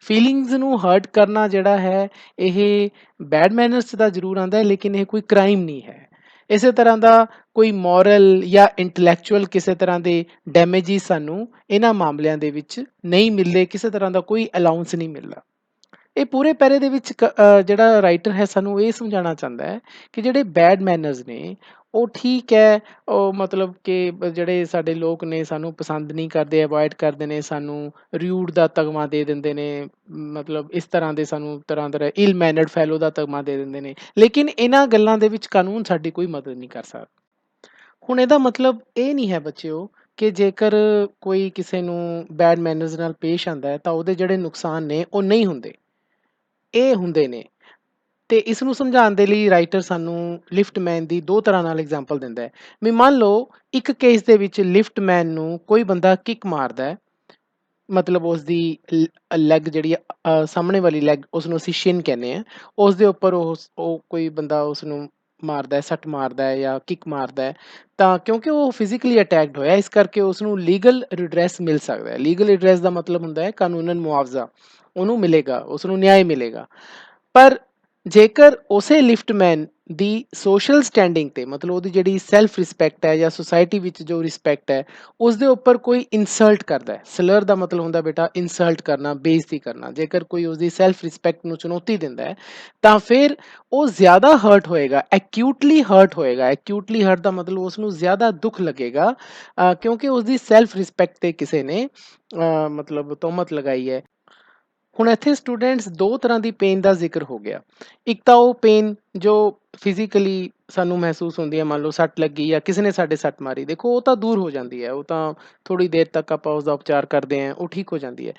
ਫੀਲਿੰਗਸ ਨੂੰ ਹਰਟ ਕਰਨਾ ਜਿਹੜਾ ਹੈ, ਇਹ ਬੈਡ ਮੈਨਰਸ 'ਚ ਤਾਂ ਜ਼ਰੂਰ ਆਉਂਦਾ ਹੈ, ਲੇਕਿਨ ਇਹ ਕੋਈ ਕ੍ਰਾਈਮ ਨਹੀਂ ਹੈ। ਇਸੇ ਤਰ੍ਹਾਂ ਦਾ ਕੋਈ ਮੋਰਲ ਜਾਂ ਇੰਟਲੈਕਚੁਅਲ ਕਿਸੇ ਤਰ੍ਹਾਂ ਦੇ ਡੈਮੇਜਿਸ ਸਾਨੂੰ ਇਹਨਾਂ ਮਾਮਲਿਆਂ ਦੇ ਵਿੱਚ ਨਹੀਂ ਮਿਲਦੇ, ਕਿਸੇ ਤਰ੍ਹਾਂ ਦਾ ਕੋਈ ਅਲਾਊਂਸ ਨਹੀਂ ਮਿਲਦਾ। ਇਹ ਪੂਰੇ ਪੈਰੇ ਦੇ ਵਿੱਚ ਜਿਹੜਾ ਰਾਈਟਰ ਹੈ ਸਾਨੂੰ ਇਹ ਸਮਝਾਉਣਾ ਚਾਹੁੰਦਾ ਹੈ ਕਿ ਜਿਹੜੇ ਬੈਡ ਮੈਨਰਸ ਨੇ ਉਹ ਠੀਕ ਹੈ, ਉਹ ਮਤਲਬ ਕਿ ਜਿਹੜੇ ਸਾਡੇ ਲੋਕ ਨੇ ਸਾਨੂੰ ਪਸੰਦ ਨਹੀਂ ਕਰਦੇ, ਅਵੋਇਡ ਕਰਦੇ ਨੇ, ਸਾਨੂੰ ਰਿਊਡ ਦਾ ਤਗਮਾ ਦੇ ਦਿੰਦੇ ਨੇ, ਮਤਲਬ ਇਸ ਤਰ੍ਹਾਂ ਦੇ ਸਾਨੂੰ ਤਰ੍ਹਾਂ ਇਲ ਮੈਨਰਡ ਫੈਲੋ ਦਾ ਤਗਮਾ ਦੇ ਦਿੰਦੇ ਨੇ, ਲੇਕਿਨ ਇਹਨਾਂ ਗੱਲਾਂ ਦੇ ਵਿੱਚ ਕਾਨੂੰਨ ਸਾਡੀ ਕੋਈ ਮਦਦ ਨਹੀਂ ਕਰ ਸਕਦਾ। ਹੁਣ ਇਹਦਾ ਮਤਲਬ ਇਹ ਨਹੀਂ ਹੈ ਬੱਚਿਓ ਕਿ ਜੇਕਰ ਕੋਈ ਕਿਸੇ ਨੂੰ ਬੈਡ ਮੈਨਰਸ ਨਾਲ ਪੇਸ਼ ਆਉਂਦਾ ਹੈ ਤਾਂ ਉਹਦੇ ਜਿਹੜੇ ਨੁਕਸਾਨ ਨੇ ਉਹ ਨਹੀਂ ਹੁੰਦੇ, ਇਹ ਹੁੰਦੇ ਨੇ। ਤੇ ਇਸ ਨੂੰ ਸਮਝਾਉਣ ਦੇ ਲਈ ਰਾਈਟਰ ਸਾਨੂੰ ਲਿਫਟਮੈਨ ਦੀ ਦੋ ਤਰ੍ਹਾਂ ਨਾਲ ਐਗਜ਼ਾਮਪਲ ਦਿੰਦਾ ਹੈ। ਵੀ ਮੰਨ ਲਓ ਇੱਕ ਕੇਸ ਦੇ ਵਿੱਚ ਲਿਫਟਮੈਨ ਨੂੰ ਕੋਈ ਬੰਦਾ ਕਿੱਕ ਮਾਰਦਾ ਹੈ, ਮਤਲਬ ਉਸਦੀ ਲੈਗ ਜਿਹੜੀ ਸਾਹਮਣੇ ਵਾਲੀ ਲੈਗ, ਉਸਨੂੰ ਅਸੀਂ ਸ਼ਿਨ ਕਹਿੰਦੇ ਹਾਂ, ਉਸ ਦੇ ਉੱਪਰ ਉਹ ਕੋਈ ਬੰਦਾ ਉਸਨੂੰ ਮਾਰਦਾ ਹੈ, ਸੱਟ ਮਾਰਦਾ ਹੈ ਜਾਂ ਕਿੱਕ ਮਾਰਦਾ ਹੈ, ਤਾਂ ਕਿਉਂਕਿ ਉਹ ਫਿਜ਼ੀਕਲੀ ਅਟੈਕਡ ਹੋਇਆ, ਇਸ ਕਰਕੇ ਉਸਨੂੰ ਲੀਗਲ ਰਿਡਰੈਸ ਮਿਲ ਸਕਦਾ ਹੈ। ਲੀਗਲ ਰਿਡਰੈਸ ਦਾ ਮਤਲਬ ਹੁੰਦਾ ਹੈ ਕਾਨੂੰਨਨ ਮੁਆਵਜ਼ਾ ਉਹਨੂੰ ਮਿਲੇਗਾ, ਉਸਨੂੰ ਨਿਆਂ ਮਿਲੇਗਾ। ਪਰ ਜੇਕਰ ਉਸੇ ਲਿਫਟਮੈਨ ਦੀ ਸੋਸ਼ਲ ਸਟੈਂਡਿੰਗ ਤੇ, ਮਤਲਬ ਉਹਦੀ ਜਿਹੜੀ ਸੈਲਫ ਰਿਸਪੈਕਟ ਹੈ ਜਾਂ ਸੁਸਾਇਟੀ ਵਿੱਚ ਜੋ ਰਿਸਪੈਕਟ ਹੈ, ਉਸ ਦੇ ਉੱਪਰ ਕੋਈ ਇਨਸਲਟ ਕਰਦਾ ਹੈ। ਸਲਰ ਦਾ ਮਤਲਬ ਹੁੰਦਾ ਬੇਟਾ ਇਨਸਲਟ ਕਰਨਾ, ਬੇਇੱਜ਼ਤੀ ਕਰਨਾ। ਜੇਕਰ ਕੋਈ ਉਸਦੀ ਸੈਲਫ ਰਿਸਪੈਕਟ ਨੂੰ ਚੁਣੌਤੀ ਦਿੰਦਾ ਹੈ ਤਾਂ ਫਿਰ ਉਹ ਜ਼ਿਆਦਾ ਹਰਟ ਹੋਏਗਾ, ਐਕਿਊਟਲੀ ਹਰਟ ਹੋਏਗਾ। ਐਕਿਊਟਲੀ ਹਰਟ ਦਾ ਮਤਲਬ ਉਸਨੂੰ ਜ਼ਿਆਦਾ ਦੁੱਖ ਲੱਗੇਗਾ, ਕਿਉਂਕਿ ਉਸਦੀ ਸੈਲਫ ਰਿਸਪੈਕਟ ਤੇ ਕਿਸੇ ਨੇ ਮਤਲਬ ਤੋਹਮਤ ਲਗਾਈ ਹੈ। ਹੁਣ ਇੱਥੇ ਸਟੂਡੈਂਟਸ ਦੋ ਤਰ੍ਹਾਂ ਦੀ ਪੇਨ ਦਾ ਜ਼ਿਕਰ ਹੋ ਗਿਆ। ਇੱਕ ਤਾਂ ਉਹ ਪੇਨ ਜੋ ਫਿਜ਼ੀਕਲੀ ਸਾਨੂੰ ਮਹਿਸੂਸ ਹੁੰਦੀ ਹੈ, ਮੰਨ ਲਓ ਸੱਟ ਲੱਗੀ ਜਾਂ ਕਿਸੇ ਨੇ ਸਾਡੇ ਸੱਟ ਮਾਰੀ, ਦੇਖੋ ਉਹ ਤਾਂ ਦੂਰ ਹੋ ਜਾਂਦੀ ਹੈ, ਉਹ ਤਾਂ ਥੋੜ੍ਹੀ ਦੇਰ ਤੱਕ ਆਪਾਂ ਉਸਦਾ ਉਪਚਾਰ ਕਰਦੇ ਹਾਂ, ਉਹ ਠੀਕ ਹੋ ਜਾਂਦੀ ਹੈ।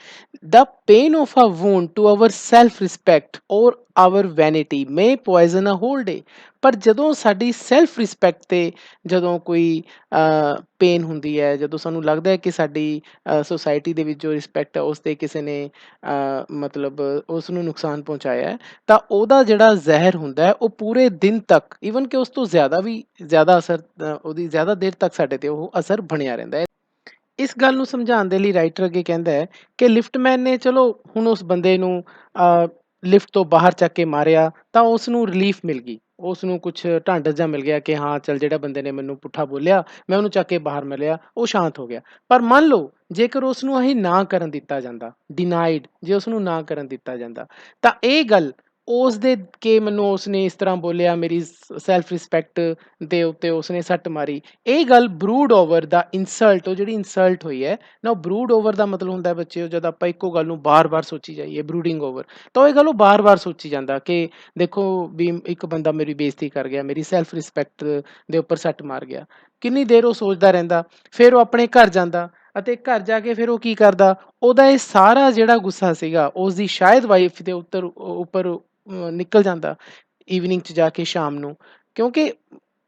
The pain of a wound to our self respect or our vanity may poison a whole day. ਪਰ ਜਦੋਂ ਸਾਡੀ ਸੈਲਫ ਰਿਸਪੈਕਟ ਤੇ ਜਦੋਂ ਕੋਈ ਪੇਨ ਹੁੰਦੀ ਹੈ, ਜਦੋਂ ਸਾਨੂੰ ਲੱਗਦਾ ਹੈ ਕਿ ਸਾਡੀ ਸੁਸਾਇਟੀ ਦੇ ਵਿੱਚ ਜੋ ਰਿਸਪੈਕਟ ਹੈ ਉਸ 'ਤੇ ਕਿਸੇ ਨੇ ਮਤਲਬ ਉਸ ਨੂੰ ਨੁਕਸਾਨ ਪਹੁੰਚਾਇਆ ਹੈ, ਤਾਂ ਉਹਦਾ ਜਿਹੜਾ ਜ਼ਹਿਰ ਹੁੰਦਾ ਹੈ ਉਹ ਪੂਰੇ ਦਿਨ ਤੱਕ, ਈਵਨ ਕਿ ਉਸ ਤੋਂ ਜ਼ਿਆਦਾ ਵੀ ਜ਼ਿਆਦਾ ਅਸਰ, ਉਹਦੀ ਜ਼ਿਆਦਾ ਦੇਰ ਤੱਕ ਸਾਡੇ ਤੇ ਉਹ ਅਸਰ ਬਣਿਆ ਰਹਿੰਦਾ ਹੈ। ਇਸ ਗੱਲ ਨੂੰ ਸਮਝਾਉਣ ਦੇ ਲਈ ਰਾਈਟਰ ਅੱਗੇ ਕਹਿੰਦਾ ਹੈ ਕਿ ਲਿਫਟਮੈਨ ਨੇ ਚਲੋ ਹੁਣ ਉਸ ਬੰਦੇ ਨੂੰ ਲਿਫਟ ਤੋਂ ਬਾਹਰ ਚੱਕ ਕੇ ਮਾਰਿਆ ਤਾਂ ਉਸ ਨੂੰ ਰਿਲੀਫ ਮਿਲ ਗਈ, ਉਸਨੂੰ ਕੁਛ ਢਾਂਢਸ ਜਿਹਾ ਮਿਲ ਗਿਆ ਕਿ ਹਾਂ ਚੱਲ ਜਿਹੜਾ ਬੰਦੇ ਨੇ ਮੈਨੂੰ ਪੁੱਠਾ ਬੋਲਿਆ, ਮੈਂ ਉਹਨੂੰ ਚੱਕ ਕੇ ਬਾਹਰ ਮਿਲਿਆ, ਉਹ ਸ਼ਾਂਤ ਹੋ ਗਿਆ। ਪਰ ਮੰਨ ਲਓ ਜੇਕਰ ਉਸਨੂੰ ਅਸੀਂ ਨਾ ਕਰਨ ਦਿੱਤਾ ਜਾਂਦਾ, ਡਿਨਾਈਡ, ਜੇ ਉਸਨੂੰ ਨਾ ਕਰਨ ਦਿੱਤਾ ਜਾਂਦਾ, ਤਾਂ ਇਹ ਗੱਲ ਉਸ ਦੇ ਕਿ ਮੈਨੂੰ ਉਸਨੇ ਇਸ ਤਰ੍ਹਾਂ ਬੋਲਿਆ, ਮੇਰੀ ਸੈਲਫ ਰਿਸਪੈਕਟ ਦੇ ਉੱਤੇ ਉਸਨੇ ਸੱਟ ਮਾਰੀ, ਇਹ ਗੱਲ ਬਰੂਡ ਓਵਰ ਦਾ ਇਨਸਲਟ, ਉਹ ਜਿਹੜੀ ਇਨਸਲਟ ਹੋਈ ਹੈ ਨਾ, ਬਰੂਡ ਓਵਰ ਦਾ ਮਤਲਬ ਹੁੰਦਾ ਬੱਚਿਓ ਜਦ ਆਪਾਂ ਇੱਕੋ ਗੱਲ ਨੂੰ ਬਾਰ-ਬਾਰ ਸੋਚੀ ਜਾਈਏ, ਬਰੂਡਿੰਗ ਓਵਰ, ਤਾਂ ਇਹ ਗੱਲ ਉਹ ਬਾਰ-ਬਾਰ ਸੋਚੀ ਜਾਂਦਾ ਕਿ ਦੇਖੋ ਵੀ ਇੱਕ ਬੰਦਾ ਮੇਰੀ ਬੇਇੱਜ਼ਤੀ ਕਰ ਗਿਆ, ਮੇਰੀ ਸੈਲਫ ਰਿਸਪੈਕਟ ਦੇ ਉੱਪਰ ਸੱਟ ਮਾਰ ਗਿਆ। ਕਿੰਨੀ ਦੇਰ ਉਹ ਸੋਚਦਾ ਰਹਿੰਦਾ, ਫਿਰ ਉਹ ਆਪਣੇ ਘਰ ਜਾਂਦਾ ਅਤੇ ਘਰ ਜਾ ਕੇ ਫਿਰ ਉਹ ਕੀ ਕਰਦਾ, ਉਹਦਾ ਇਹ ਸਾਰਾ ਜਿਹੜਾ ਗੁੱਸਾ ਸੀਗਾ ਉਸਦੀ ਸ਼ਾਇਦ ਵਾਈਫ ਦੇ ਉੱਪਰ ਨਿਕਲ ਜਾਂਦਾ ਈਵਨਿੰਗ 'ਚ ਜਾ ਕੇ ਸ਼ਾਮ ਨੂੰ, ਕਿਉਂਕਿ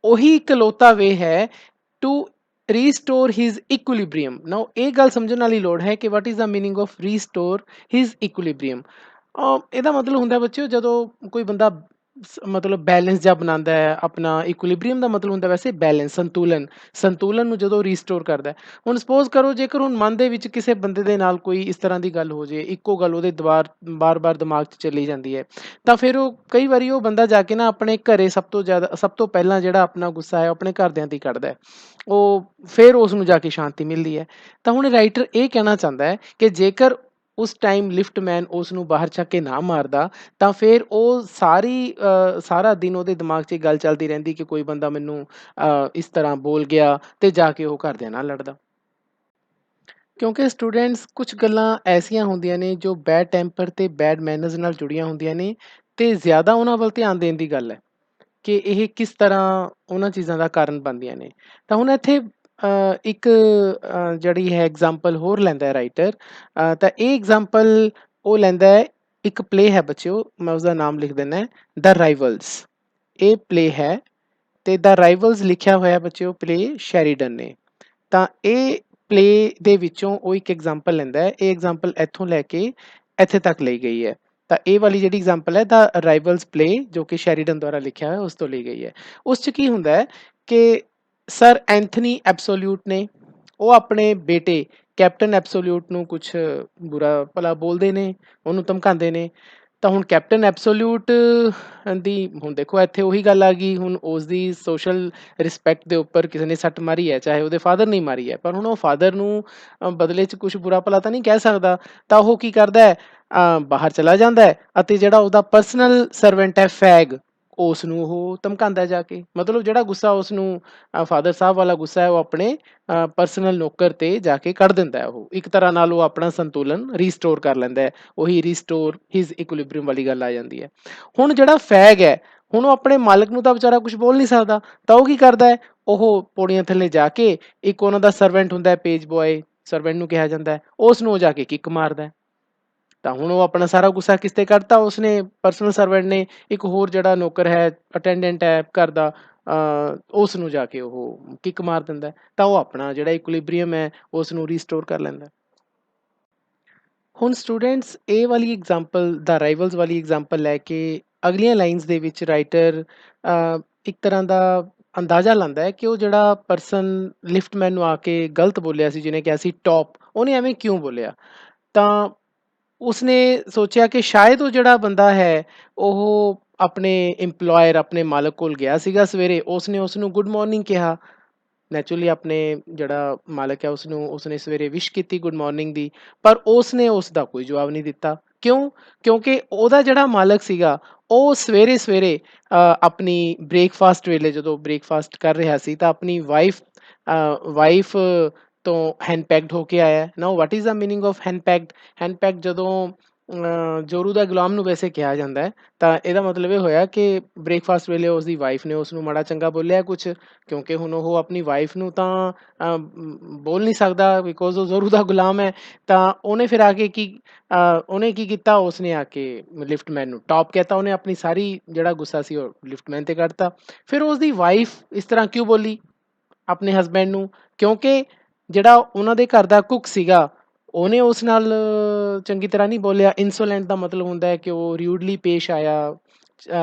ਉਹੀ ਇਕਲੌਤਾ ਵੇ ਹੈ ਟੂ ਰੀਸਟੋਰ ਹਿਜ਼ ਇਕੁਇਲਿਬ੍ਰੀਅਮ। ਨਾਓ ਇਹ ਗੱਲ ਸਮਝਣ ਵਾਲੀ ਲੋੜ ਹੈ ਕਿ ਵਾਟ is the meaning of restore his equilibrium. ਇਹਦਾ ਮਤਲਬ ਹੁੰਦਾ ਬੱਚਿਓ ਜਦੋਂ ਕੋਈ ਬੰਦਾ ਮਤਲਬ ਬੈਲੈਂਸ ਜਿਹਾ ਬਣਾਉਂਦਾ ਹੈ ਆਪਣਾ, ਇਕੁਇਲਿਬ੍ਰੀਅਮ ਦਾ ਮਤਲਬ ਹੁੰਦਾ ਵੈਸੇ ਬੈਲੈਂਸ, ਸੰਤੁਲਨ, ਸੰਤੁਲਨ ਨੂੰ ਜਦੋਂ ਰੀਸਟੋਰ ਕਰਦਾ ਹੈ। ਹੁਣ ਸਪੋਜ਼ ਕਰੋ ਜੇਕਰ ਹੁਣ ਮਨ ਦੇ ਵਿੱਚ ਕਿਸੇ ਬੰਦੇ ਦੇ ਨਾਲ ਕੋਈ ਇਸ ਤਰ੍ਹਾਂ ਦੀ ਗੱਲ ਹੋ ਜੇ, ਇੱਕੋ ਗੱਲ ਉਹਦੇ ਬਾਰ-ਬਾਰ ਦਿਮਾਗ 'ਚ ਚੱਲੀ ਜਾਂਦੀ ਹੈ, ਤਾਂ ਫਿਰ ਉਹ ਕਈ ਵਾਰੀ ਉਹ ਬੰਦਾ ਜਾ ਕੇ ਨਾ ਆਪਣੇ ਘਰੇ ਸਭ ਤੋਂ ਪਹਿਲਾਂ ਜਿਹੜਾ ਆਪਣਾ ਗੁੱਸਾ ਹੈ ਉਹ ਆਪਣੇ ਘਰਦਿਆਂ 'ਤੇ ਹੀ ਕੱਢਦਾ ਹੈ। ਉਹ ਫਿਰ ਉਸ ਨੂੰ ਜਾ ਕੇ ਸ਼ਾਂਤੀ ਮਿਲਦੀ ਹੈ। ਤਾਂ ਹੁਣ ਰਾਈਟਰ ਇਹ ਕਹਿਣਾ ਚਾਹੁੰਦਾ ਹੈ ਕਿ ਜੇਕਰ ਉਸ ਟਾਈਮ ਲਿਫਟਮੈਨ ਉਸ ਨੂੰ ਬਾਹਰ ਚੱਕ ਕੇ ਨਾ ਮਾਰਦਾ, ਤਾਂ ਫਿਰ ਉਹ ਸਾਰਾ ਦਿਨ ਉਹਦੇ ਦਿਮਾਗ 'ਚ ਇਹ ਗੱਲ ਚੱਲਦੀ ਰਹਿੰਦੀ ਕਿ ਕੋਈ ਬੰਦਾ ਮੈਨੂੰ ਇਸ ਤਰ੍ਹਾਂ ਬੋਲ ਗਿਆ, ਤੇ ਜਾ ਕੇ ਉਹ ਘਰਦਿਆਂ ਨਾਲ ਲੜਦਾ। ਕਿਉਂਕਿ ਸਟੂਡੈਂਟਸ ਕੁਛ ਗੱਲਾਂ ਐਸੀਆਂ ਹੁੰਦੀਆਂ ਨੇ ਜੋ ਬੈਡ ਟੈਂਪਰ ਤੇ ਬੈਡ ਮੈਨਰਸ ਨਾਲ ਜੁੜੀਆਂ ਹੁੰਦੀਆਂ ਨੇ, ਤੇ ਜ਼ਿਆਦਾ ਉਹਨਾਂ ਵੱਲ ਧਿਆਨ ਦੇਣ ਦੀ ਗੱਲ ਹੈ ਕਿ ਇਹ ਕਿਸ ਤਰ੍ਹਾਂ ਉਹਨਾਂ ਚੀਜ਼ਾਂ ਦਾ ਕਾਰਨ ਬਣਦੀਆਂ ਨੇ। ਤਾਂ ਹੁਣ ਇੱਥੇ ਇੱਕ ਜਿਹੜੀ ਹੈ ਐਗਜ਼ਾਮਪਲ ਹੋਰ ਲੈਂਦਾ ਹੈ ਰਾਈਟਰ, ਤਾਂ ਇਹ ਐਗਜ਼ਾਮਪਲ ਉਹ ਲੈਂਦਾ ਹੈ, ਇੱਕ ਪਲੇ ਹੈ ਬੱਚਿਓ, ਮੈਂ ਉਸਦਾ ਨਾਮ ਲਿਖ ਦਿੰਦਾ ਹੈ, ਦ ਰਾਈਵਲਸ। ਇਹ ਪਲੇ ਹੈ ਤੇ ਦ ਰਾਈਵਲਸ ਲਿਖਿਆ ਹੋਇਆ ਬੱਚਿਓ ਪਲੇ ਸ਼ੈਰੀਡਨ ਨੇ। ਤਾਂ ਇਹ ਪਲੇ ਦੇ ਵਿੱਚੋਂ ਉਹ ਇੱਕ ਐਗਜ਼ਾਮਪਲ ਲੈਂਦਾ ਹੈ, ਇਹ ਐਗਜ਼ਾਮਪਲ ਇੱਥੋਂ ਲੈ ਕੇ ਇੱਥੇ ਤੱਕ ਲਈ ਗਈ ਹੈ। ਤਾਂ ਇਹ ਵਾਲੀ ਜਿਹੜੀ ਐਗਜ਼ਾਮਪਲ ਹੈ ਦ ਰਾਈਵਲਸ ਪਲੇ, ਜੋ ਕਿ ਸ਼ੈਰੀਡਨ ਦੁਆਰਾ ਲਿਖਿਆ ਹੋਇਆ, ਉਸ ਤੋਂ ਲਈ ਗਈ ਹੈ। ਉਸ 'ਚ ਕੀ ਹੁੰਦਾ ਹੈ ਕਿ ਸਰ ਐਂਥਨੀ ਐਬਸੋਲਿਊਟ ਨੇ, ਉਹ ਆਪਣੇ ਬੇਟੇ ਕੈਪਟਨ ਐਬਸੋਲਿਊਟ ਨੂੰ ਕੁਛ ਬੁਰਾ ਭਲਾ ਬੋਲਦੇ ਨੇ, ਉਹਨੂੰ ਧਮਕਾਉਂਦੇ ਨੇ। ਤਾਂ ਹੁਣ ਕੈਪਟਨ ਐਬਸੋਲਿਊਟ ਦੀ ਹੁਣ ਦੇਖੋ ਇੱਥੇ ਉਹੀ ਗੱਲ ਆ ਗਈ, ਹੁਣ ਉਸਦੀ ਸੋਸ਼ਲ ਰਿਸਪੈਕਟ ਦੇ ਉੱਪਰ ਕਿਸੇ ਨੇ ਸੱਟ ਮਾਰੀ ਹੈ, ਚਾਹੇ ਉਹਦੇ ਫਾਦਰ ਨੇ ਮਾਰੀ ਹੈ, ਪਰ ਹੁਣ ਉਹ ਫਾਦਰ ਨੂੰ ਬਦਲੇ 'ਚ ਕੁਛ ਬੁਰਾ ਭਲਾ ਤਾਂ ਨਹੀਂ ਕਹਿ ਸਕਦਾ। ਤਾਂ ਉਹ ਕੀ ਕਰਦਾ ਹੈ, ਬਾਹਰ ਚਲਾ ਜਾਂਦਾ ਹੈ ਅਤੇ ਜਿਹੜਾ ਉਹਦਾ ਪਰਸਨਲ ਸਰਵੈਂਟ ਹੈ ਫੈਗ, ਉਸ ਨੂੰ ਉਹ ਧਮਕਾਉਂਦਾ ਜਾ ਕੇ। ਮਤਲਬ ਜਿਹੜਾ ਗੁੱਸਾ ਉਸਨੂੰ ਫਾਦਰ ਸਾਹਿਬ ਵਾਲਾ ਗੁੱਸਾ ਹੈ, ਉਹ ਆਪਣੇ ਪਰਸਨਲ ਨੌਕਰ 'ਤੇ ਜਾ ਕੇ ਕੱਢ ਦਿੰਦਾ ਹੈ। ਉਹ ਇੱਕ ਤਰ੍ਹਾਂ ਨਾਲ ਉਹ ਆਪਣਾ ਸੰਤੁਲਨ ਰੀਸਟੋਰ ਕਰ ਲੈਂਦਾ ਹੈ, ਉਹੀ ਰੀਸਟੋਰ ਹਿਜ਼ ਇਕੁਇਲਿਬ੍ਰੀਅਮ ਵਾਲੀ ਗੱਲ ਆ ਜਾਂਦੀ ਹੈ। ਹੁਣ ਜਿਹੜਾ ਫੈਗ ਹੈ, ਹੁਣ ਉਹ ਆਪਣੇ ਮਾਲਕ ਨੂੰ ਤਾਂ ਵਿਚਾਰਾ ਕੁਝ ਬੋਲ ਨਹੀਂ ਸਕਦਾ, ਤਾਂ ਉਹ ਕੀ ਕਰਦਾ ਹੈ, ਉਹ ਪੌੜੀਆਂ ਥੱਲੇ ਜਾ ਕੇ ਇੱਕ ਉਹਨਾਂ ਦਾ ਸਰਵੈਂਟ ਹੁੰਦਾ ਹੈ, ਪੇਜ ਬॉय ਸਰਵੈਂਟ ਨੂੰ ਕਿਹਾ ਜਾਂਦਾ ਹੈ, ਉਸ ਨੂੰ ਉਹ ਜਾ ਕੇ ਕਿੱਕ ਮਾਰਦਾ ਹੈ। ਤਾਂ ਹੁਣ ਉਹ ਆਪਣਾ ਸਾਰਾ ਗੁੱਸਾ ਕਿਸ 'ਤੇ ਕੱਢਤਾ, ਉਸਨੇ ਪਰਸਨਲ ਸਰਵੈਂਟ ਨੇ ਇੱਕ ਹੋਰ ਜਿਹੜਾ ਨੌਕਰ ਹੈ, ਅਟੈਂਡੈਂਟ ਹੈ ਘਰ ਦਾ, ਉਸ ਨੂੰ ਜਾ ਕੇ ਉਹ ਕਿੱਕ ਮਾਰ ਦਿੰਦਾ ਹੈ। ਤਾਂ ਉਹ ਆਪਣਾ ਜਿਹੜਾ ਇਕੁਇਲਿਬ੍ਰੀਅਮ ਹੈ ਉਸ ਨੂੰ ਰੀਸਟੋਰ ਕਰ ਲੈਂਦਾ। ਹੁਣ ਸਟੂਡੈਂਟਸ ਇਹ ਵਾਲੀ ਐਗਜ਼ਾਮਪਲ ਦਾ ਰਾਈਵਲਸ ਵਾਲੀ ਐਗਜ਼ਾਮਪਲ ਲੈ ਕੇ ਅਗਲੀਆਂ ਲਾਈਨਸ ਦੇ ਵਿੱਚ ਰਾਈਟਰ ਇੱਕ ਤਰ੍ਹਾਂ ਦਾ ਅੰਦਾਜ਼ਾ ਲਾਉਂਦਾ ਹੈ ਕਿ ਉਹ ਜਿਹੜਾ ਪਰਸਨ ਲਿਫਟਮੈਨ ਨੂੰ ਆ ਕੇ ਗਲਤ ਬੋਲਿਆ ਸੀ, ਜਿਹਨੇ ਕਿਹਾ ਸੀ ਟੌਪ, ਉਹਨੇ ਐਵੇਂ ਕਿਉਂ ਬੋਲਿਆ। ਤਾਂ ਉਸਨੇ ਸੋਚਿਆ ਕਿ ਸ਼ਾਇਦ ਉਹ ਜਿਹੜਾ ਬੰਦਾ ਹੈ ਉਹ ਆਪਣੇ ਇੰਪਲੋਇਰ, ਆਪਣੇ ਮਾਲਕ ਕੋਲ ਗਿਆ ਸੀਗਾ ਸਵੇਰੇ, ਉਸਨੇ ਉਸਨੂੰ ਗੁੱਡ ਮਾਰਨਿੰਗ ਕਿਹਾ। ਨੈਚੁਰਲੀ ਆਪਣੇ ਜਿਹੜਾ ਮਾਲਕ ਹੈ ਉਸਨੂੰ ਉਸਨੇ ਸਵੇਰੇ ਵਿਸ਼ ਕੀਤੀ ਗੁੱਡ ਮਾਰਨਿੰਗ ਦੀ, ਪਰ ਉਸਨੇ ਉਸਦਾ ਕੋਈ ਜਵਾਬ ਨਹੀਂ ਦਿੱਤਾ। ਕਿਉਂ? ਕਿਉਂਕਿ ਉਹਦਾ ਜਿਹੜਾ ਮਾਲਕ ਸੀਗਾ ਉਹ ਸਵੇਰੇ ਸਵੇਰੇ ਆਪਣੀ ਬ੍ਰੇਕਫਾਸਟ ਵੇਲੇ ਜਦੋਂ ਬ੍ਰੇਕਫਾਸਟ ਕਰ ਰਿਹਾ ਸੀ, ਤਾਂ ਆਪਣੀ ਵਾਈਫ ਤੋਂ ਹੈਂਡਪੈਕਡ ਹੋ ਕੇ ਆਇਆ। Now what is the meaning of henpecked? Henpecked ਜਦੋਂ ਜੋਰੂ ਦਾ ਗੁਲਾਮ ਨੂੰ ਵੈਸੇ ਕਿਹਾ ਜਾਂਦਾ ਹੈ, ਤਾਂ ਇਹਦਾ ਮਤਲਬ ਇਹ ਹੋਇਆ ਕਿ ਬ੍ਰੇਕਫਾਸਟ ਵੇਲੇ ਉਸਦੀ ਵਾਈਫ ਨੇ ਉਸਨੂੰ ਮਾੜਾ ਚੰਗਾ ਬੋਲਿਆ ਕੁਛ, ਕਿਉਂਕਿ ਹੁਣ ਉਹ ਆਪਣੀ ਵਾਈਫ ਨੂੰ ਤਾਂ ਬੋਲ ਨਹੀਂ ਸਕਦਾ ਬਿਕੋਜ਼ ਉਹ ਜ਼ੋਰੂ ਦਾ ਗੁਲਾਮ ਹੈ। ਤਾਂ ਉਹਨੇ ਫਿਰ ਆ ਕੇ ਉਹਨੇ ਕੀ ਕੀਤਾ, ਉਸਨੇ ਆ ਕੇ ਲਿਫਟਮੈਨ ਨੂੰ ਟੌਪ ਕਹਿਤਾ, ਉਹਨੇ ਆਪਣੀ ਸਾਰੀ ਜਿਹੜਾ ਗੁੱਸਾ ਸੀ ਉਹ ਲਿਫਟਮੈਨ 'ਤੇ ਕੱਢਤਾ। ਫਿਰ ਉਸਦੀ ਵਾਈਫ ਇਸ ਤਰ੍ਹਾਂ ਕਿਉਂ ਬੋਲੀ ਆਪਣੇ ਹਸਬੈਂਡ ਨੂੰ? ਕਿਉਂਕਿ ਜਿਹੜਾ ਉਹਨਾਂ ਦੇ ਘਰ ਦਾ ਕੁੱਕ ਸੀਗਾ ਉਹਨੇ ਉਸ ਨਾਲ ਚੰਗੀ ਤਰ੍ਹਾਂ ਨਹੀਂ ਬੋਲਿਆ। ਇਨਸੋਲੈਂਟ ਦਾ ਮਤਲਬ ਹੁੰਦਾ ਹੈ ਕਿ ਉਹ ਰਿਊਡਲੀ ਪੇਸ਼ ਆਇਆ।